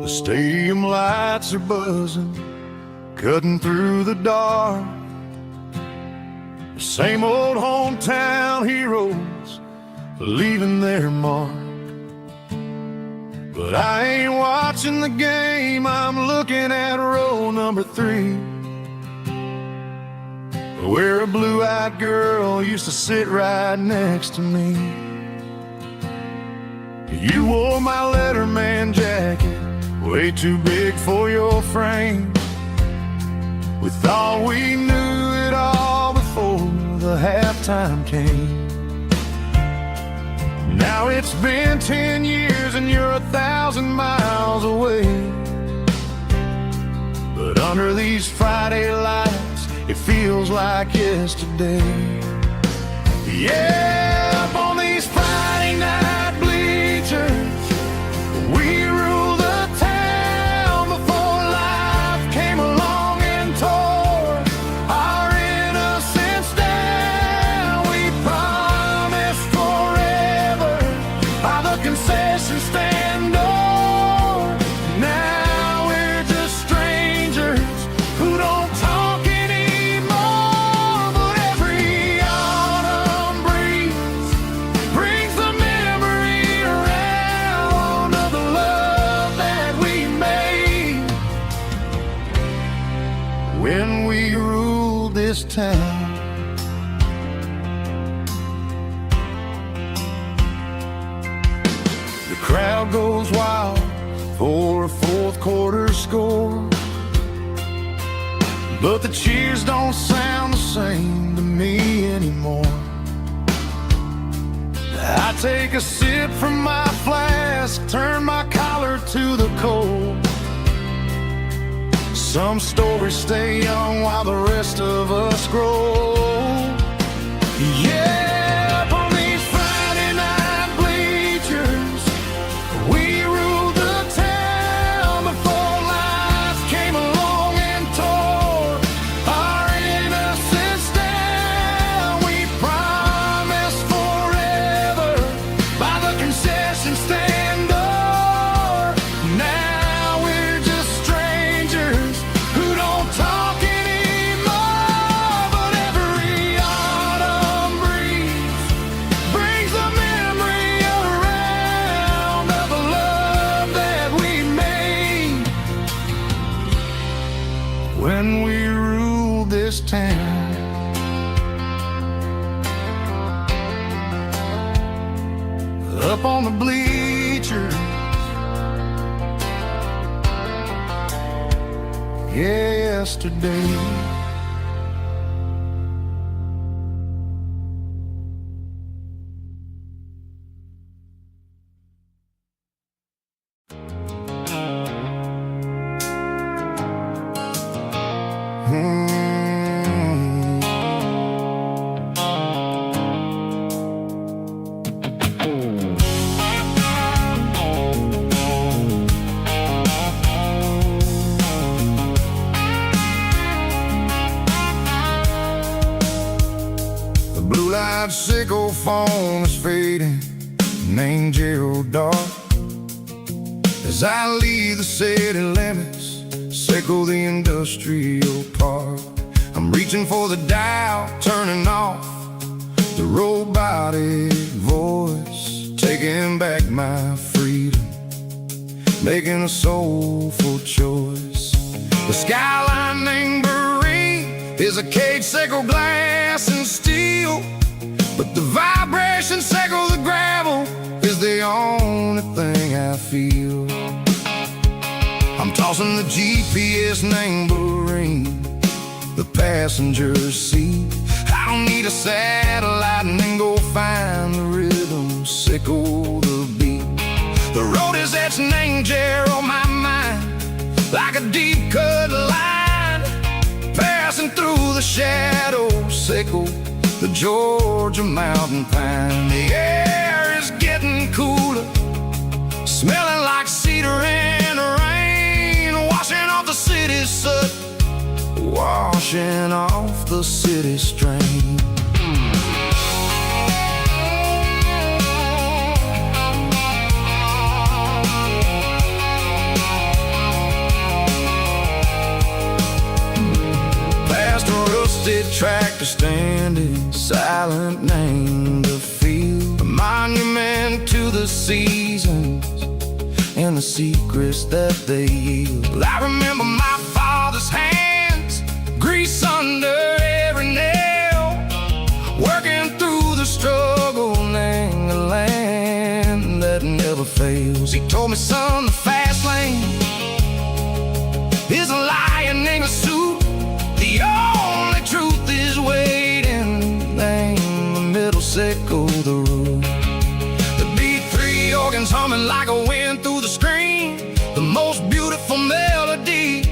The stadium lights are buzzing, cutting through the dark. The same old hometown heroes leaving their mark. But I ain't watching the game, I'm looking at row number 3, where a blue-eyed girl used to sit right next to me. You wore my Letterman jacket, way too big for your frame. We thought we knew it all before the halftime came. Now it's been 10 years and you're 1,000 miles away. But under these Friday lights, it feels like yesterday. Yeah, up on these Friday night bleachers, we rule the town before life came along and tore our innocence down. We promised forever by the concession stand door. Now we're just strangers who don't talk anymore. But every autumn breeze brings the memory around of the love that we made when we ruled this town. The crowd goes wild for a fourth quarter score, but the cheers don't sound the same to me anymore. I take a sip from my flask, turn my collar to the cold. Some stories stay young while the rest of us grow. Yeah, up on these Friday night bleachers, we ruled the town before life came along and tore our innocence down. We promised forever by the concession stand door. Now we're just strangers who don't talk anymore. But every autumn breeze brings the memory around of the love that we made when we ruled this town. Up on the bleachers, yesterday. The blue-light sickle phone is fading, named Gerald Dark. As I leave the city limits, sickle the industrial park. I'm reaching for the dial, turning off the robotic voice, taking back my freedom, making a soulful choice. The skyline named Marine is a cage sickle, glass and steel, but the vibration sickle, the gravel, is the only thing I feel. I'm tossing the GPS named Marine, the passenger seat. I don't need a satellite and then go find the rhythm, sickle the beat. The road is etched named Jer on my mind, like a deep cut line, passing through the shadows, sickle the Georgia mountain pine. The air is getting cooler, smelling like cedar in the rain, washing off the city's soot, washing off the city strain. Past a rusted tractor standing silent, named the field, a monument to the seasons and and the secrets that they yield. Well, I remember my father's hands, grease under every nail, working through the struggle, laying the land that never fails. He told me, son, the fast lane is a lion in a suit. The only truth is waiting. Name the middle, sickle the root. The beat, three organs humming like a wind through the screen. The most beautiful melody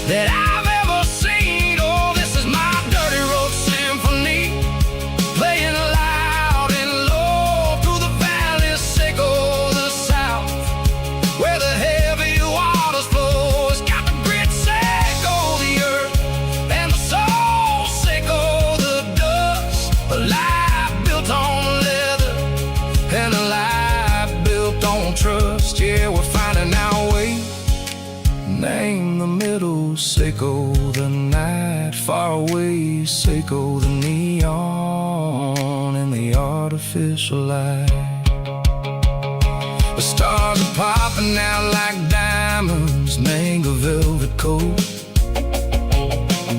that I've ever seen. Oh, this is my dirty road symphony, playing loud and low through the valleys, sickle the south, where the heavy waters flow. It's got the grit, sickle the earth, and the soul, sickle the dust. A life built on leather and a life built on trust. Yeah, we're finding our way. Name the middle, sickle the night, far away, sickle the neon in the artificial light. The stars are popping out like diamonds, mango velvet coat.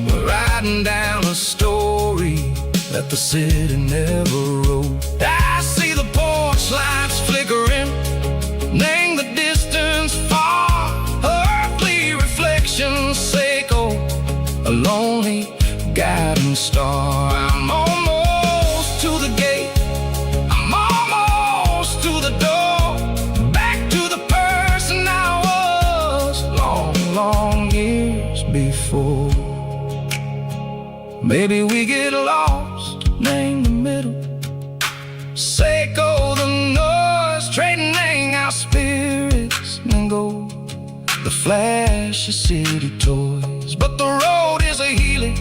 We're riding down a story that the city never wrote. I see the porch lights flickering, name the distance far, earthly reflections, sickle a lonely guiding star. I'm almost to the gate, I'm almost to the door, back to the person I was long, long years before. Maybe we get lost, name the middle, sickle the noise, trading our spirits and gold, the flash of city toys. But the road is a healing,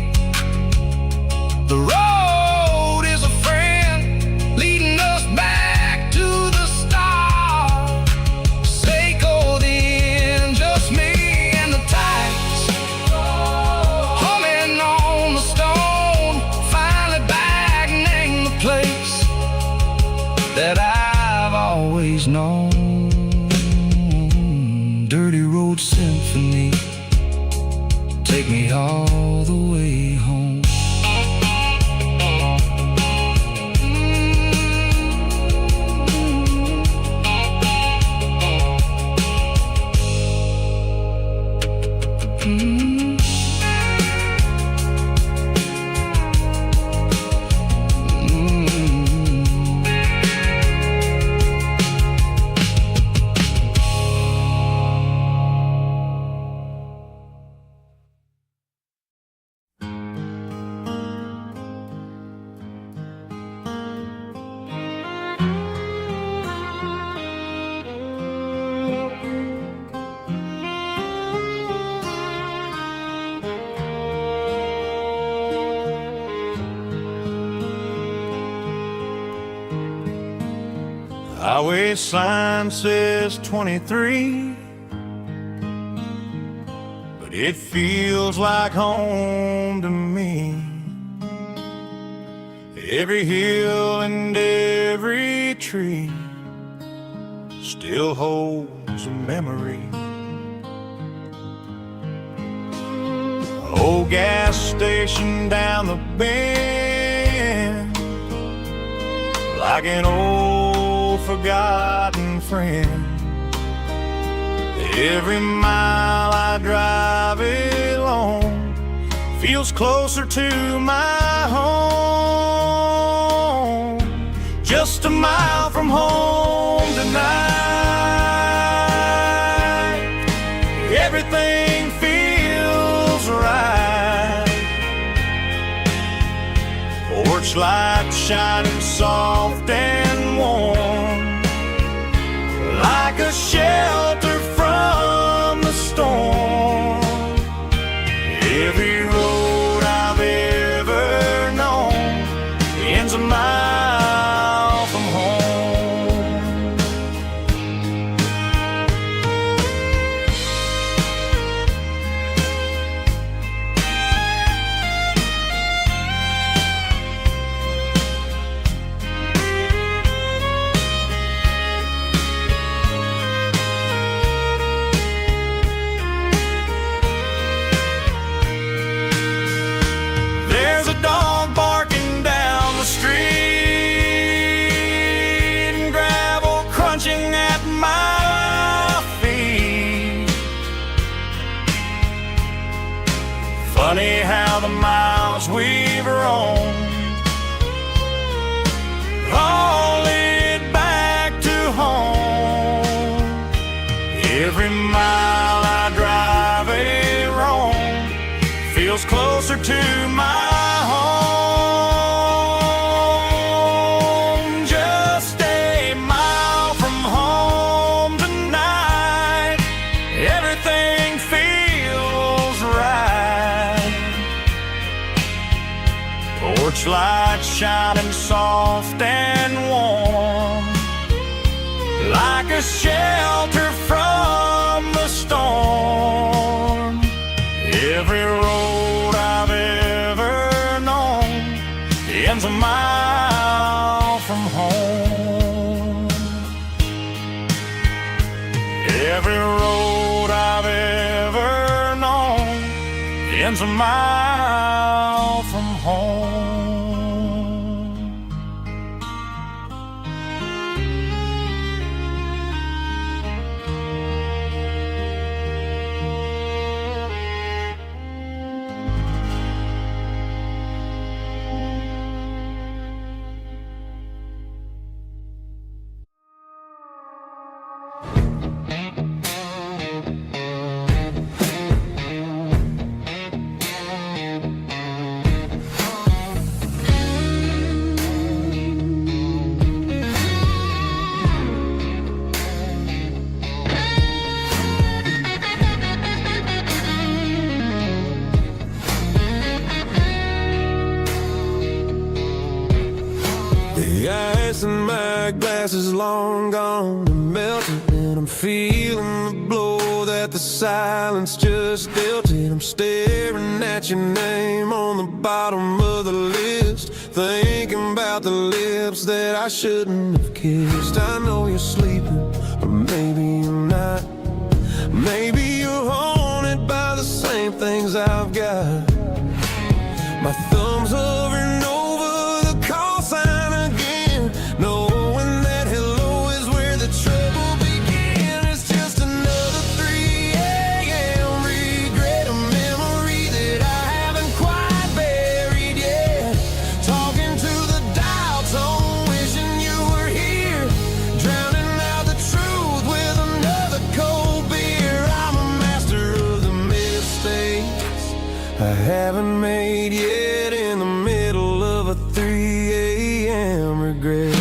the road is a friend, leading us back to the start. Sickle the end, just me and the tides, humming on the stone, finally back, name the place that I've always known. Dirty road symphony, take me all the way home. Highway sign says 23, but it feels like home to me. Every hill and every tree still holds a memory. Old gas station down the bend, like an old forgotten friend. Every mile I drive it along feels closer to my home. Just a mile from home tonight, everything feels right. Porch light shining soft and warm, like a shelter from the storm. Every road I've ever known ends a mile from home. a shelter from the storm. Every road I've ever known ends a mile from home. Every road I've ever known ends a mile from home. The ice in my glass is long gone and melted, and I'm feeling the blow that the silence just dealt it. I'm staring at your name on the bottom of the list, thinking about the lips that I shouldn't have kissed. I know you're sleeping, or maybe you're not. Maybe you're haunted by the same things I've got. My thumb's hovering over the call sign again, knowing that hello is where the trouble began. It's just another 3 a.m. regret, a memory that I haven't quite buried yet. Talking to the dial tone, wishing you were here, drowning out the truth with another cold beer. I'm a master of the mistakes I haven't made yet, in the middle of a 3 a.m. regret.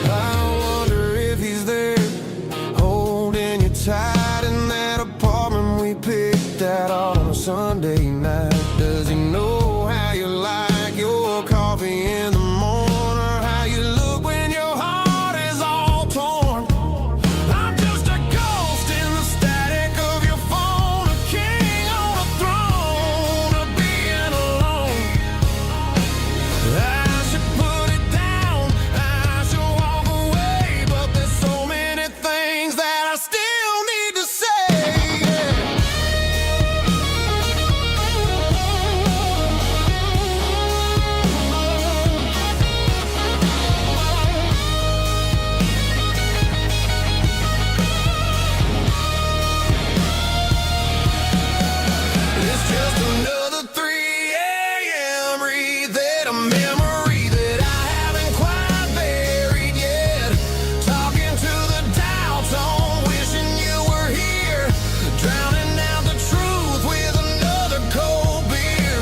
I wonder if he's there, holding you tight in that apartment we picked out on a Sunday night. Does he know how you like your coffee in the morning, or how you look when your heart is all torn? I'm just a ghost in the static of your phone, a king on a throne of being alone. I should put it down, I should walk away, but there's so many things that I still need to say. It's just another 3 a.m. read, a memory that I haven't quite buried yet. Talking to the dial tone, wishing you were here, drowning out the truth with another cold beer.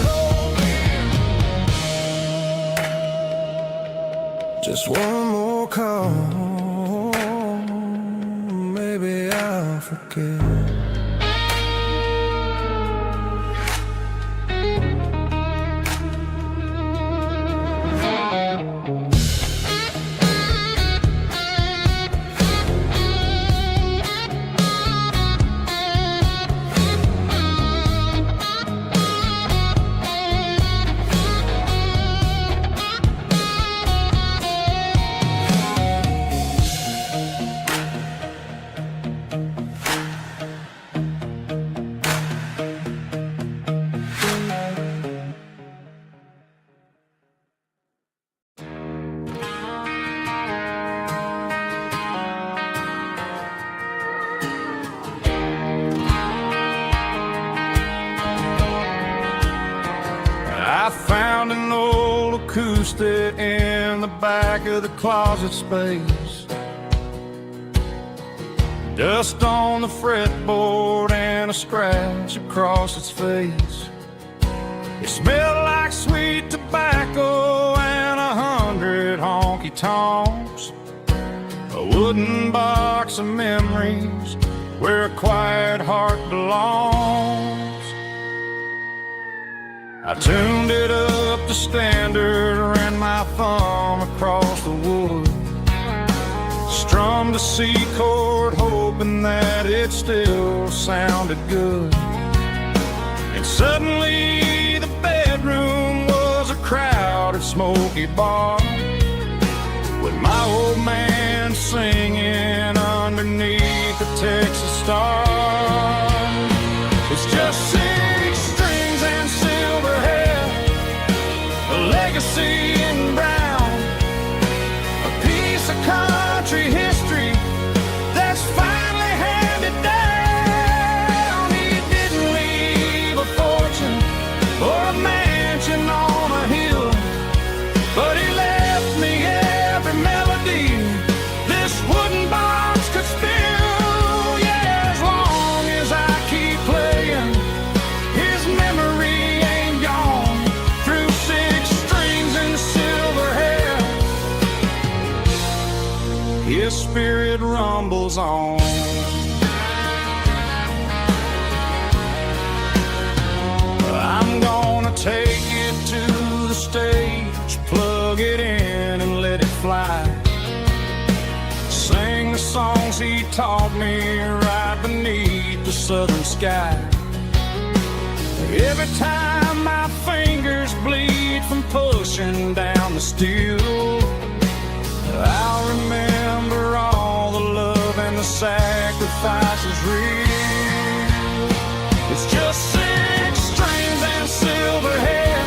Just one more call, maybe I'll forget. I found an old acoustic in the back of the closet space. Dust on the fretboard and a scratch across its face. It smelled like sweet tobacco and 100 honky-tonks. A wooden box of memories where a quiet heart belongs. I tuned it up to standard, ran my thumb across the wood, strummed a C chord, hoping that it still sounded good. And suddenly the bedroom was a crowded, smoky bar, with my old man singing underneath the Texas star. It's just 6 strings and silver hair, a legacy in brown, a piece of country history that's finally handed down. He didn't leave a fortune or a mansion on a hill, but he left me every melody this wooden box could spill. Yeah, as long as I keep playing, his memory ain't gone. Through 6 strings and silver hair, his spirit rumbles on. I'm gonna take it to the stage, plug it in and let it fly. Sing the songs he taught me right beneath the southern sky. Every time my fingers bleed from pushing down the steel, I'll remember all the love and the sacrifices real. It's just 6 strings and silver hair,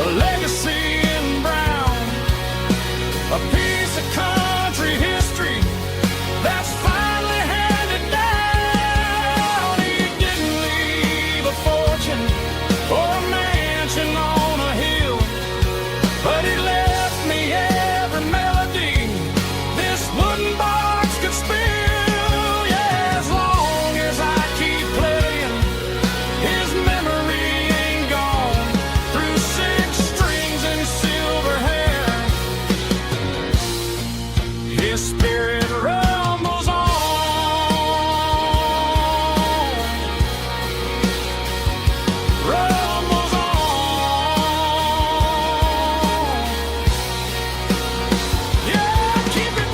a legacy in brown, a piece of country history that's finally handed down. He didn't leave a fortune or a mansion on a hill, but he left me every melody this wooden box could spill. Yeah, as long as I keep playing, his memory ain't gone. Through 6 strings and silver hair, his spirit rumbles on. Rumbles on. Yeah, keep it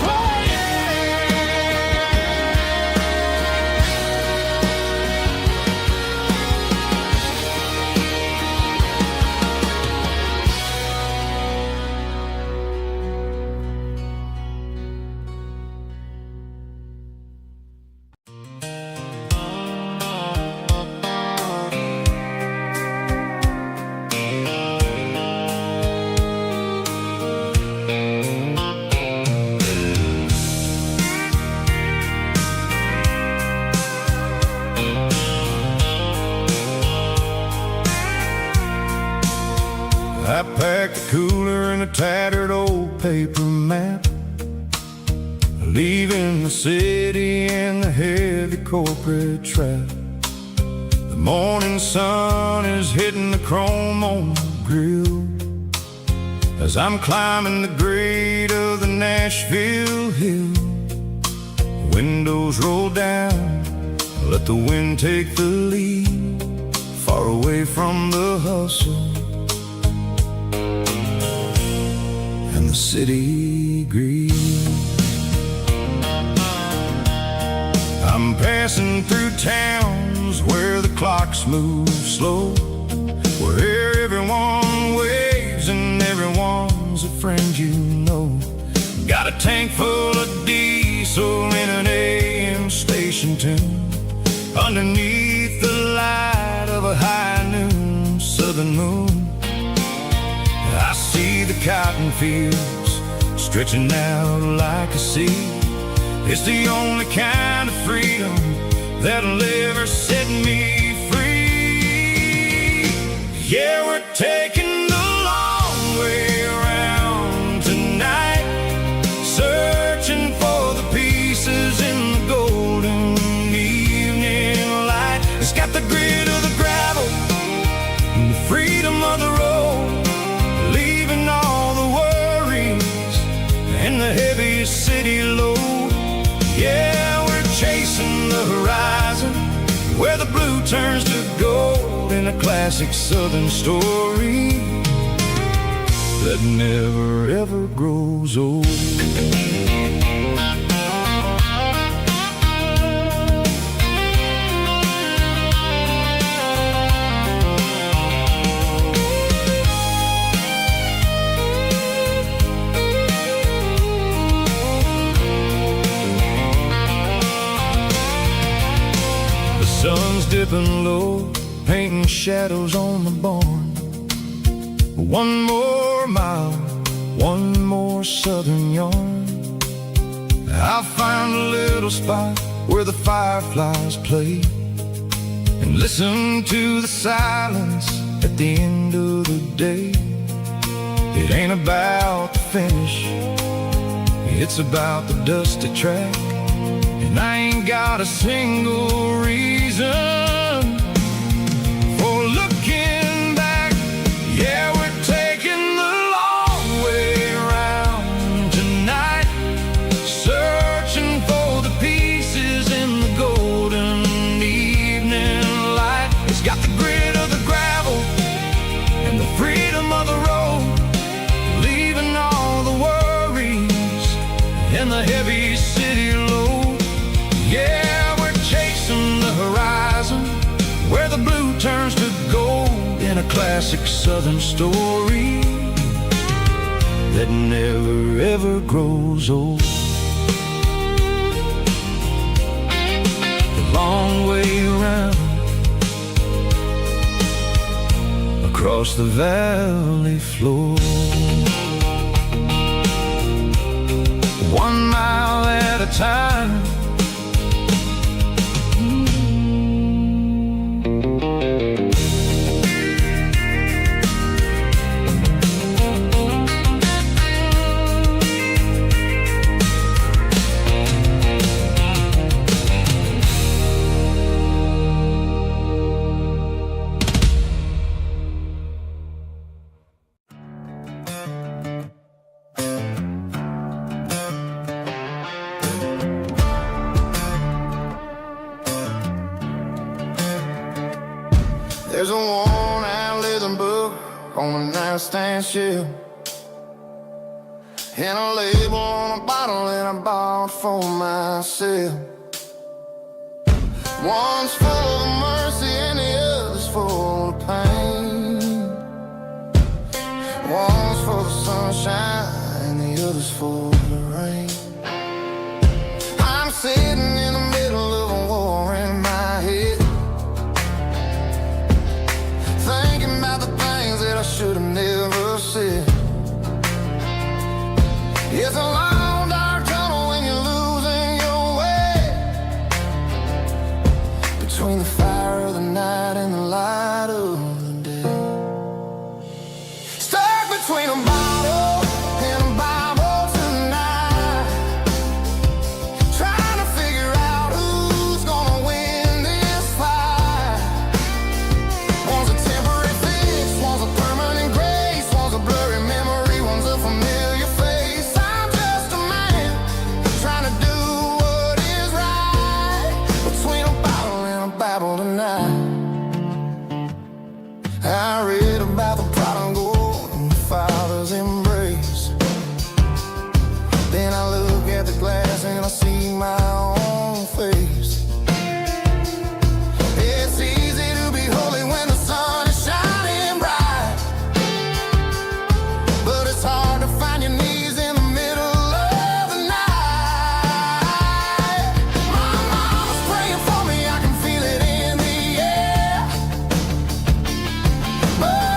I packed a cooler and a tattered old paper map, leaving the city and the heavy corporate trap. The morning sun is hitting the chrome on the grill as I'm climbing the grade of the Nashville hill. Windows roll down, let the wind take the lead, far away from the hustle and the city greed. I'm passing through towns where the clocks move slow, where everyone waves and everyone's a friend you know. Got a tank full of diesel in an AM station tune, underneath the light of a high noon southern moon. I see the cotton fields stretching out like a sea. It's the only kind of freedom that'll ever set me free. Yeah, we're taking the long way around tonight, searching for the pieces in the golden evening light. It's got the grit of the gravel and the freedom of the road, leaving all the worries and the heavy city load. Yeah, we're chasing the horizon where the blue turns to gold in a classic southern story that never ever grows old. Sun's dipping low, painting shadows on the barn. One more mile, one more southern yarn. I'll find a little spot where the fireflies play and listen to the silence at the end of the day. It ain't about the finish, it's about the dusty track. And I ain't got a single reason for looking back. Yeah, we're taking the long way around tonight, searching for the pieces in the golden evening light. It's got the grit of the gravel and the freedom of the road, leaving all the worries and the heavy city load. Yeah, we're chasing the horizon where the blue turns to gold in a classic southern story that never ever grows old. The long way around across the valley floor, 1 mile at a time. There's a worn-out leather book on a nightstand shelf, and a label on a bottle that I bought for myself. One's full of mercy and the other's full of pain. One's for the sunshine and the other's for the rain. I'm sitting in the middle of a war in my head, thinking about the things that I should have never said. It's a long dark tunnel when you're losing your way, between the fire of the night and the light of the day. Stuck between a bottle and a Bible tonight, trying to figure out who's gonna win this fight. One's a temporary fix, one's a permanent grace, one's a blurry memory, one's a familiar face. I'm just a man trying to do what is right, between a bottle and a Bible tonight. I read about the prodigal and the father's embrace. Then I look at the glass and I see my own face. It's easy to be holy when the sun is shining bright, but it's hard to find your knees in the middle of the night. My mama's praying for me, I can feel it in the air, but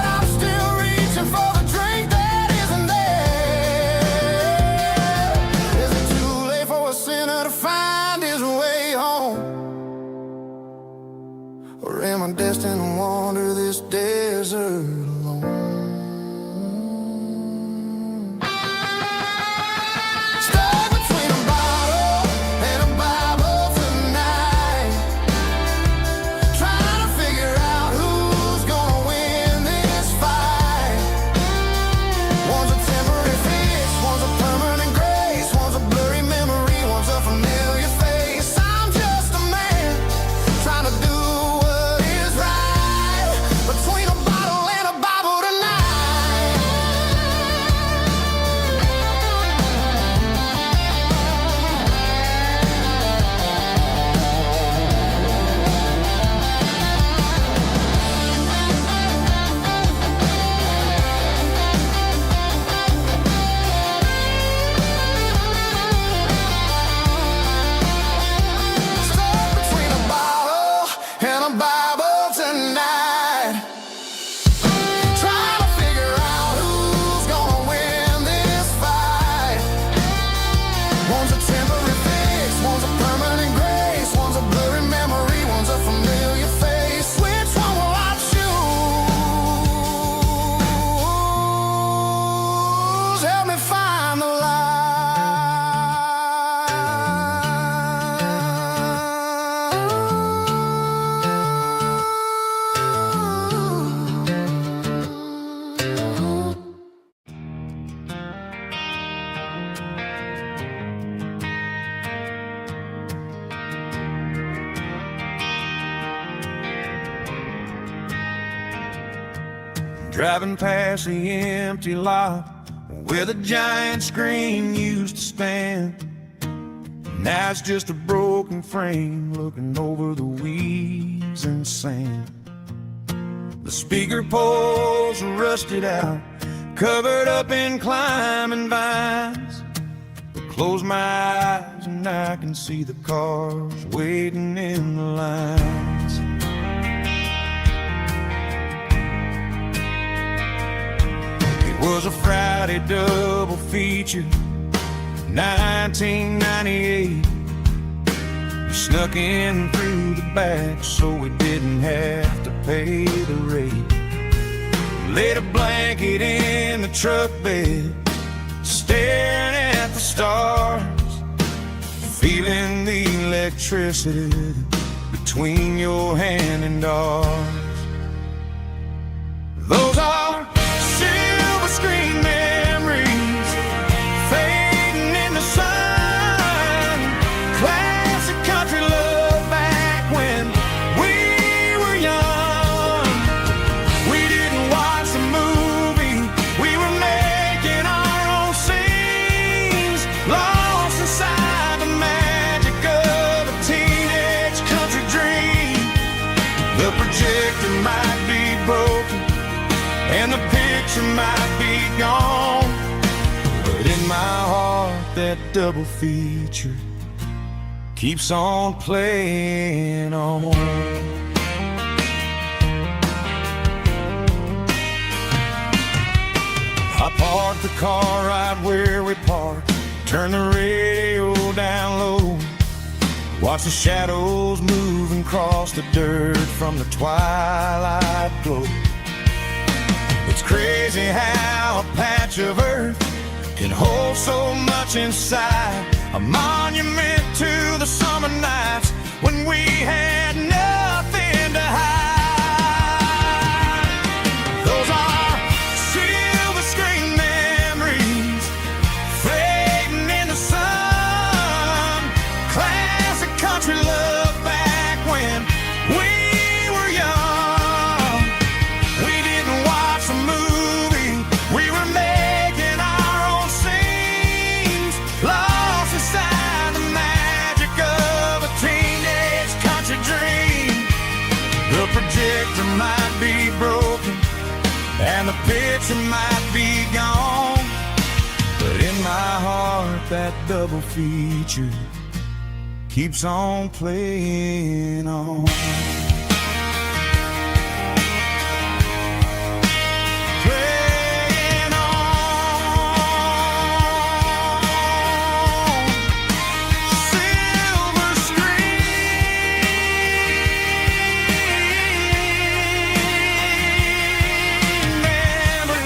driving past the empty lot where the giant screen used to stand. Now it's just a broken frame looking over the weeds and sand. The speaker poles are rusted out, covered up in climbing vines. I close my eyes and I can see the cars waiting in the lines. It was a Friday double feature, 1998. We snuck in through the back so we didn't have to pay the rate. Laid a blanket in the truck bed, staring at the stars, feeling the electricity between your hand and ours. Those are silver screen memories fading in the sun. Classic country love back when we were young. We didn't watch the movie, we were making our own scenes, lost inside the magic of a teenage country dream. The projector might be broken and the picture might be gone, but in my heart that double feature keeps on playing on. I parked the car right where we parked, turned the radio down low, watched the shadows moving across the dirt from the twilight glow. It's crazy how a patch of earth can hold so much inside, a monument to the summer nights when we had nothing to hide. Those are silver screen memories fading in the sun. Classic country love back when we were young. We didn't watch the movie, we were making our own scenes, lost inside the magic of a teenage country dream. The projector might be broken and the picture might be gone, but in my heart that double feature keeps on playing on. Playing on. Silver screen memories.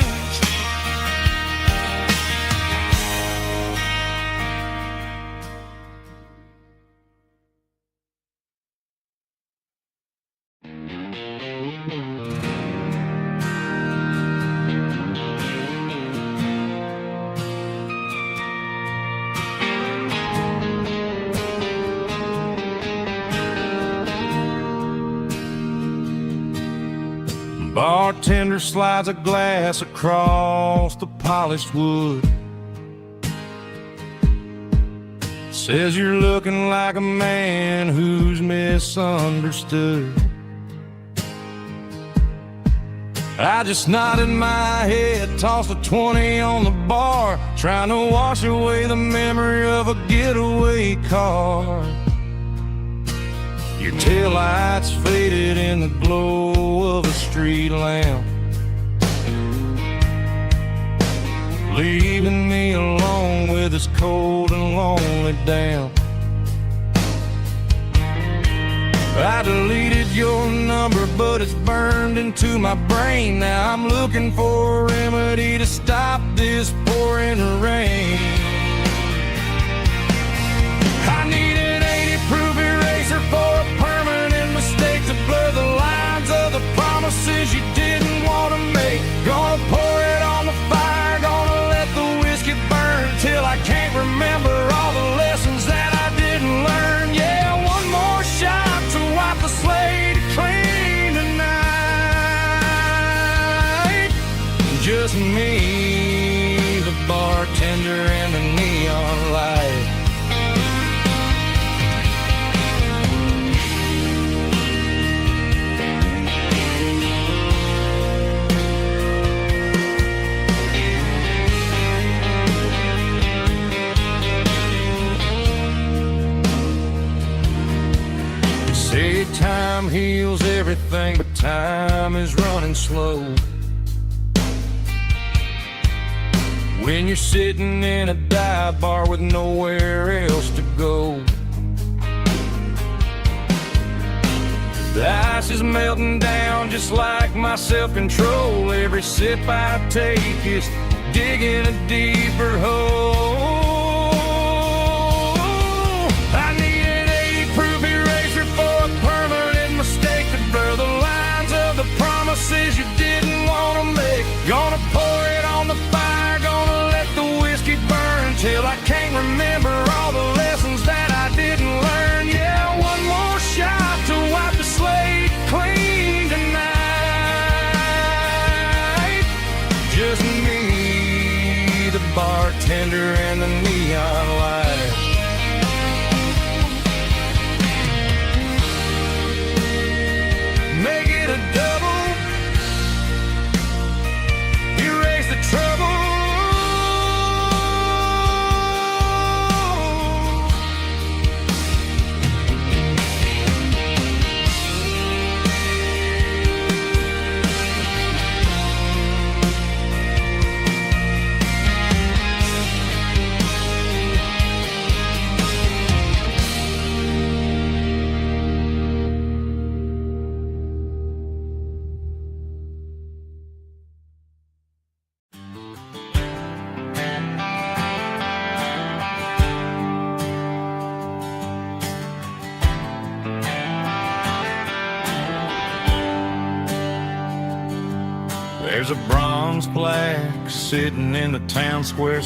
Bartender slides a glass across the polished wood, says you're looking like a man who's misunderstood. I just nodded my head, tossed a 20 on the bar, trying to wash away the memory of a getaway car. Your taillights faded in the glow of a street lamp, leaving me alone with this cold and lonely damp. I deleted your number, but it's burned into my brain. Now I'm looking for a remedy to stop this pouring rain. I need an 80-proof eraser for a permanent mistake to blur the lines of the promises you didn't want to make. Gonna pour it on the fire, gonna let the whiskey burn till I can't remember all the lessons that I didn't learn. Yeah, one more shot to wipe the slate clean tonight. Just me, the bartender, and the neon light. Say time heals everything, but time is running slow. When you're sitting in a dive bar with nowhere else to go, the ice is melting down just like my self-control. Every sip I take is digging a deeper hole. I need an 80-proof eraser for a permanent mistake to blur the lines of the promises you didn't want to make. Gonna pour it on the fire, gonna let the whiskey burn till I can't remember all the lessons that I didn't learn. Yeah, one more shot to wipe the slate clean tonight. Just me, the bartender, and the neon light. Make it a double, erase the trouble. There's a bronze plaque sitting in the town square.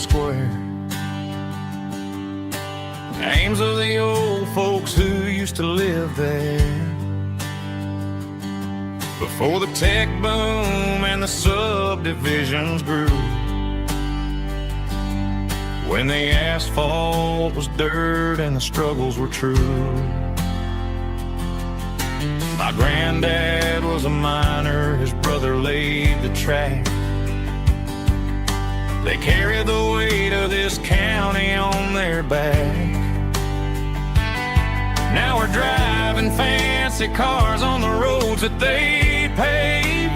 Names of the old folks who used to live there before the tech boom and the subdivisions grew, when the asphalt was dirt and the struggles were true. My granddad was a miner, his brother laid the track. They carried the weight of this county on their back. Now we're driving fancy cars on the roads that they paved,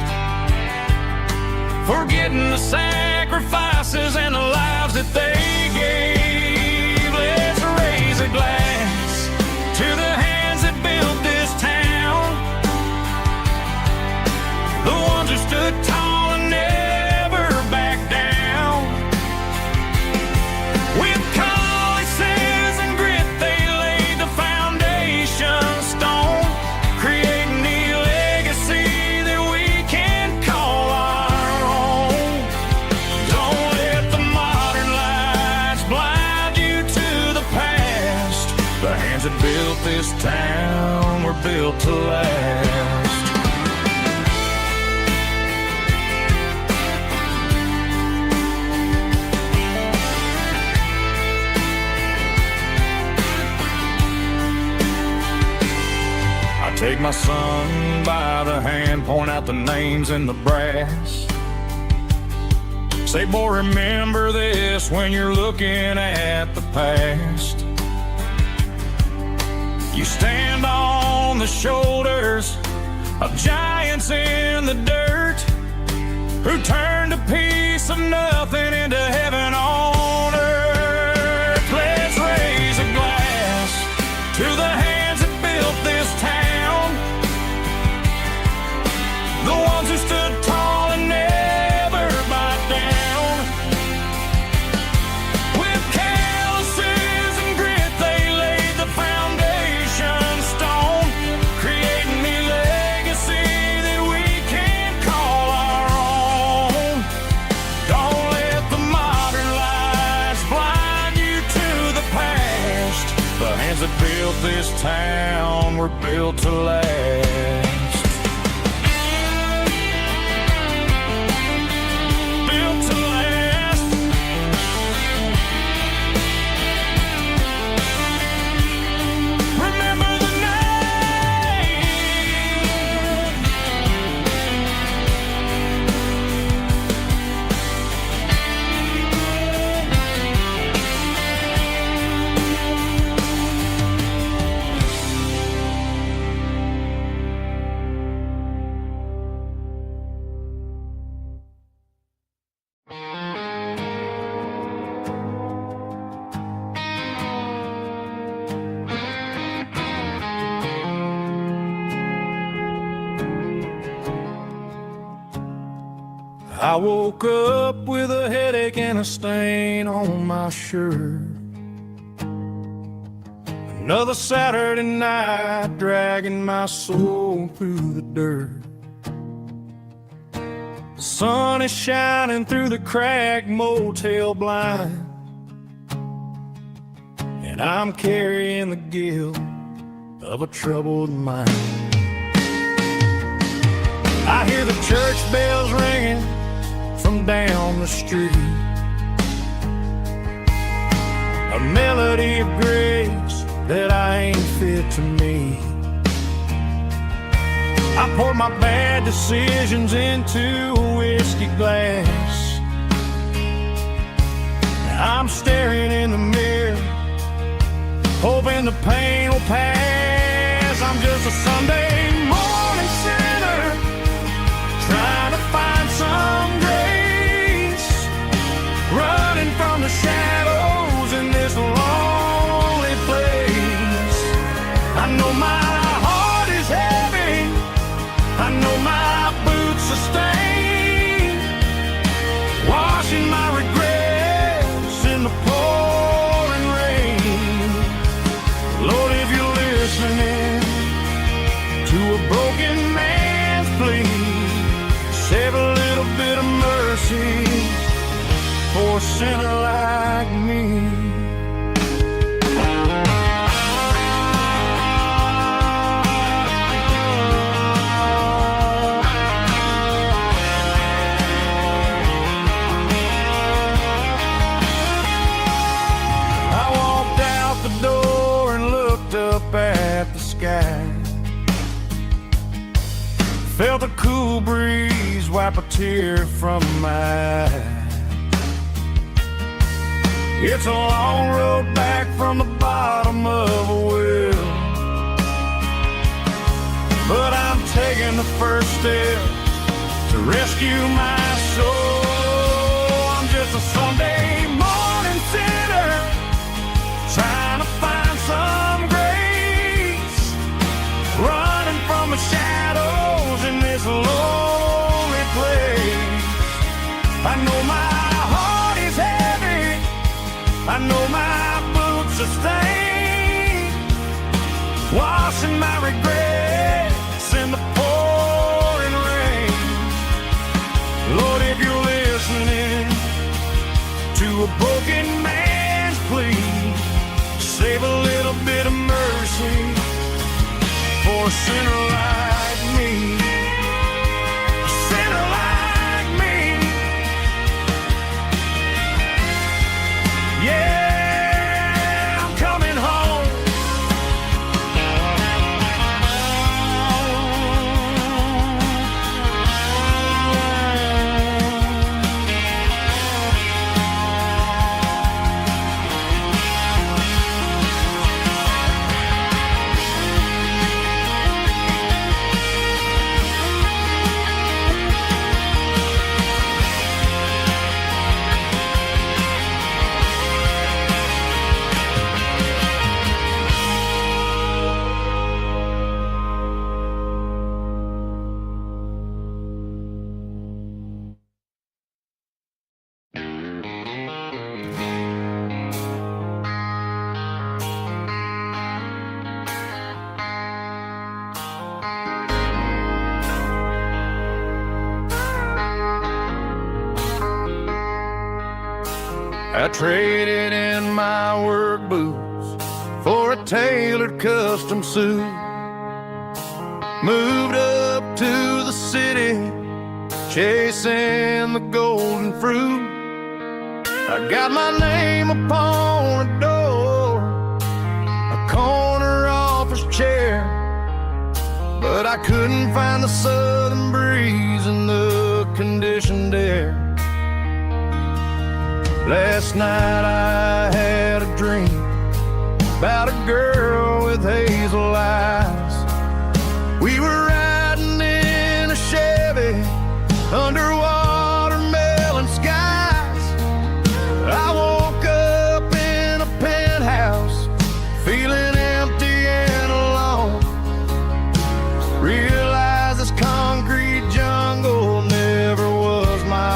forgetting the sacrifices and the lives that they gave. Let's raise a glass to the hands that built this town, the ones who stood tall and never backed down. With calluses and grit, they laid the foundation stone, creating the legacy that we can call our own. Don't let the modern lights blind you to the past. The hands that built this town were built to last. Take my son by the hand, point out the names in the brass. Say, boy, remember this when you're looking at the past. You stand on the shoulders of giants in the dirt, who turned a piece of nothing into heaven on earth. Let's raise a glass to the hands that built this town, the ones who stood tall and never backed down. With calluses and grit, they laid the foundation stone, creating the legacy that we can call our own. Don't let the modern lights blind you to the past. The hands that built this town were built to last. I woke up with a headache and a stain on my shirt. Another Saturday night dragging my soul through the dirt. The sun is shining through the cracked motel blind, and I'm carrying the guilt of a troubled mind. I hear the church bells ringing from down the street, a melody of grace that I ain't fit to meet. I pour my bad decisions into a whiskey glass. I'm staring in the mirror, hoping the pain will pass. I'm just a Sunday morning sinner, trying to find some grace, running from the shadows in this lonely place. I know my heart is heavy, I know my boots are stained, washing my regrets in the pouring rain. Lord, if you're listening to a broken man's plea, save a little bit of mercy for a sinner like me. I walked out the door and looked up at the sky, felt a cool breeze wipe a tear from my eye. It's a long road back from the bottom of a well, but I'm taking the first step to rescue my soul. I'm just a Sunday morning sinner, trying to find some grace, running from the shadows in this lonely place. I know my heart is heavy, I know my boots are stained, washing my regrets in the pouring rain. Lord, if you're listening to a broken man's plea, save a little bit of mercy for a sinner like me. A sinner like me. Yeah, I'm coming home. I traded in my work boots for a tailored custom suit, moved up to the city, chasing the golden fruit. I got my name upon a door, a corner office chair, but I couldn't find the southern breeze in the conditioned air. Last night I had a dream about a girl with hazel eyes. We were riding in a Chevy under watermelon skies. I woke up in a penthouse feeling empty and alone. Realized this concrete jungle never was my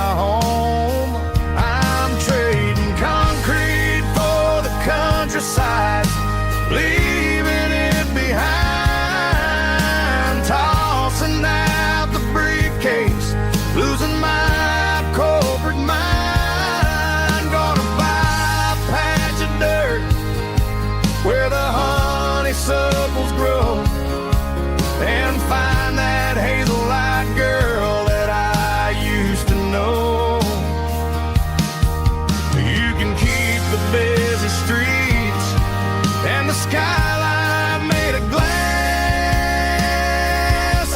skyline made of glass.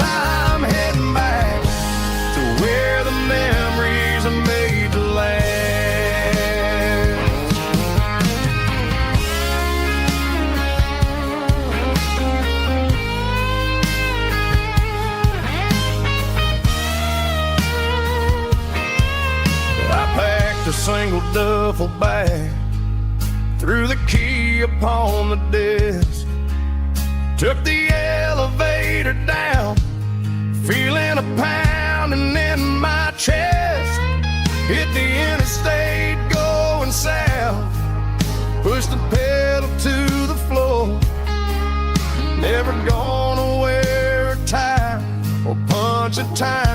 I'm heading back to where the memories are made to last. A single duffel bag, threw the key upon the desk, took the elevator down, feeling a pounding in my chest. Hit the interstate going south, pushed the pedal to the floor. Never gonna wear a tie or punch a time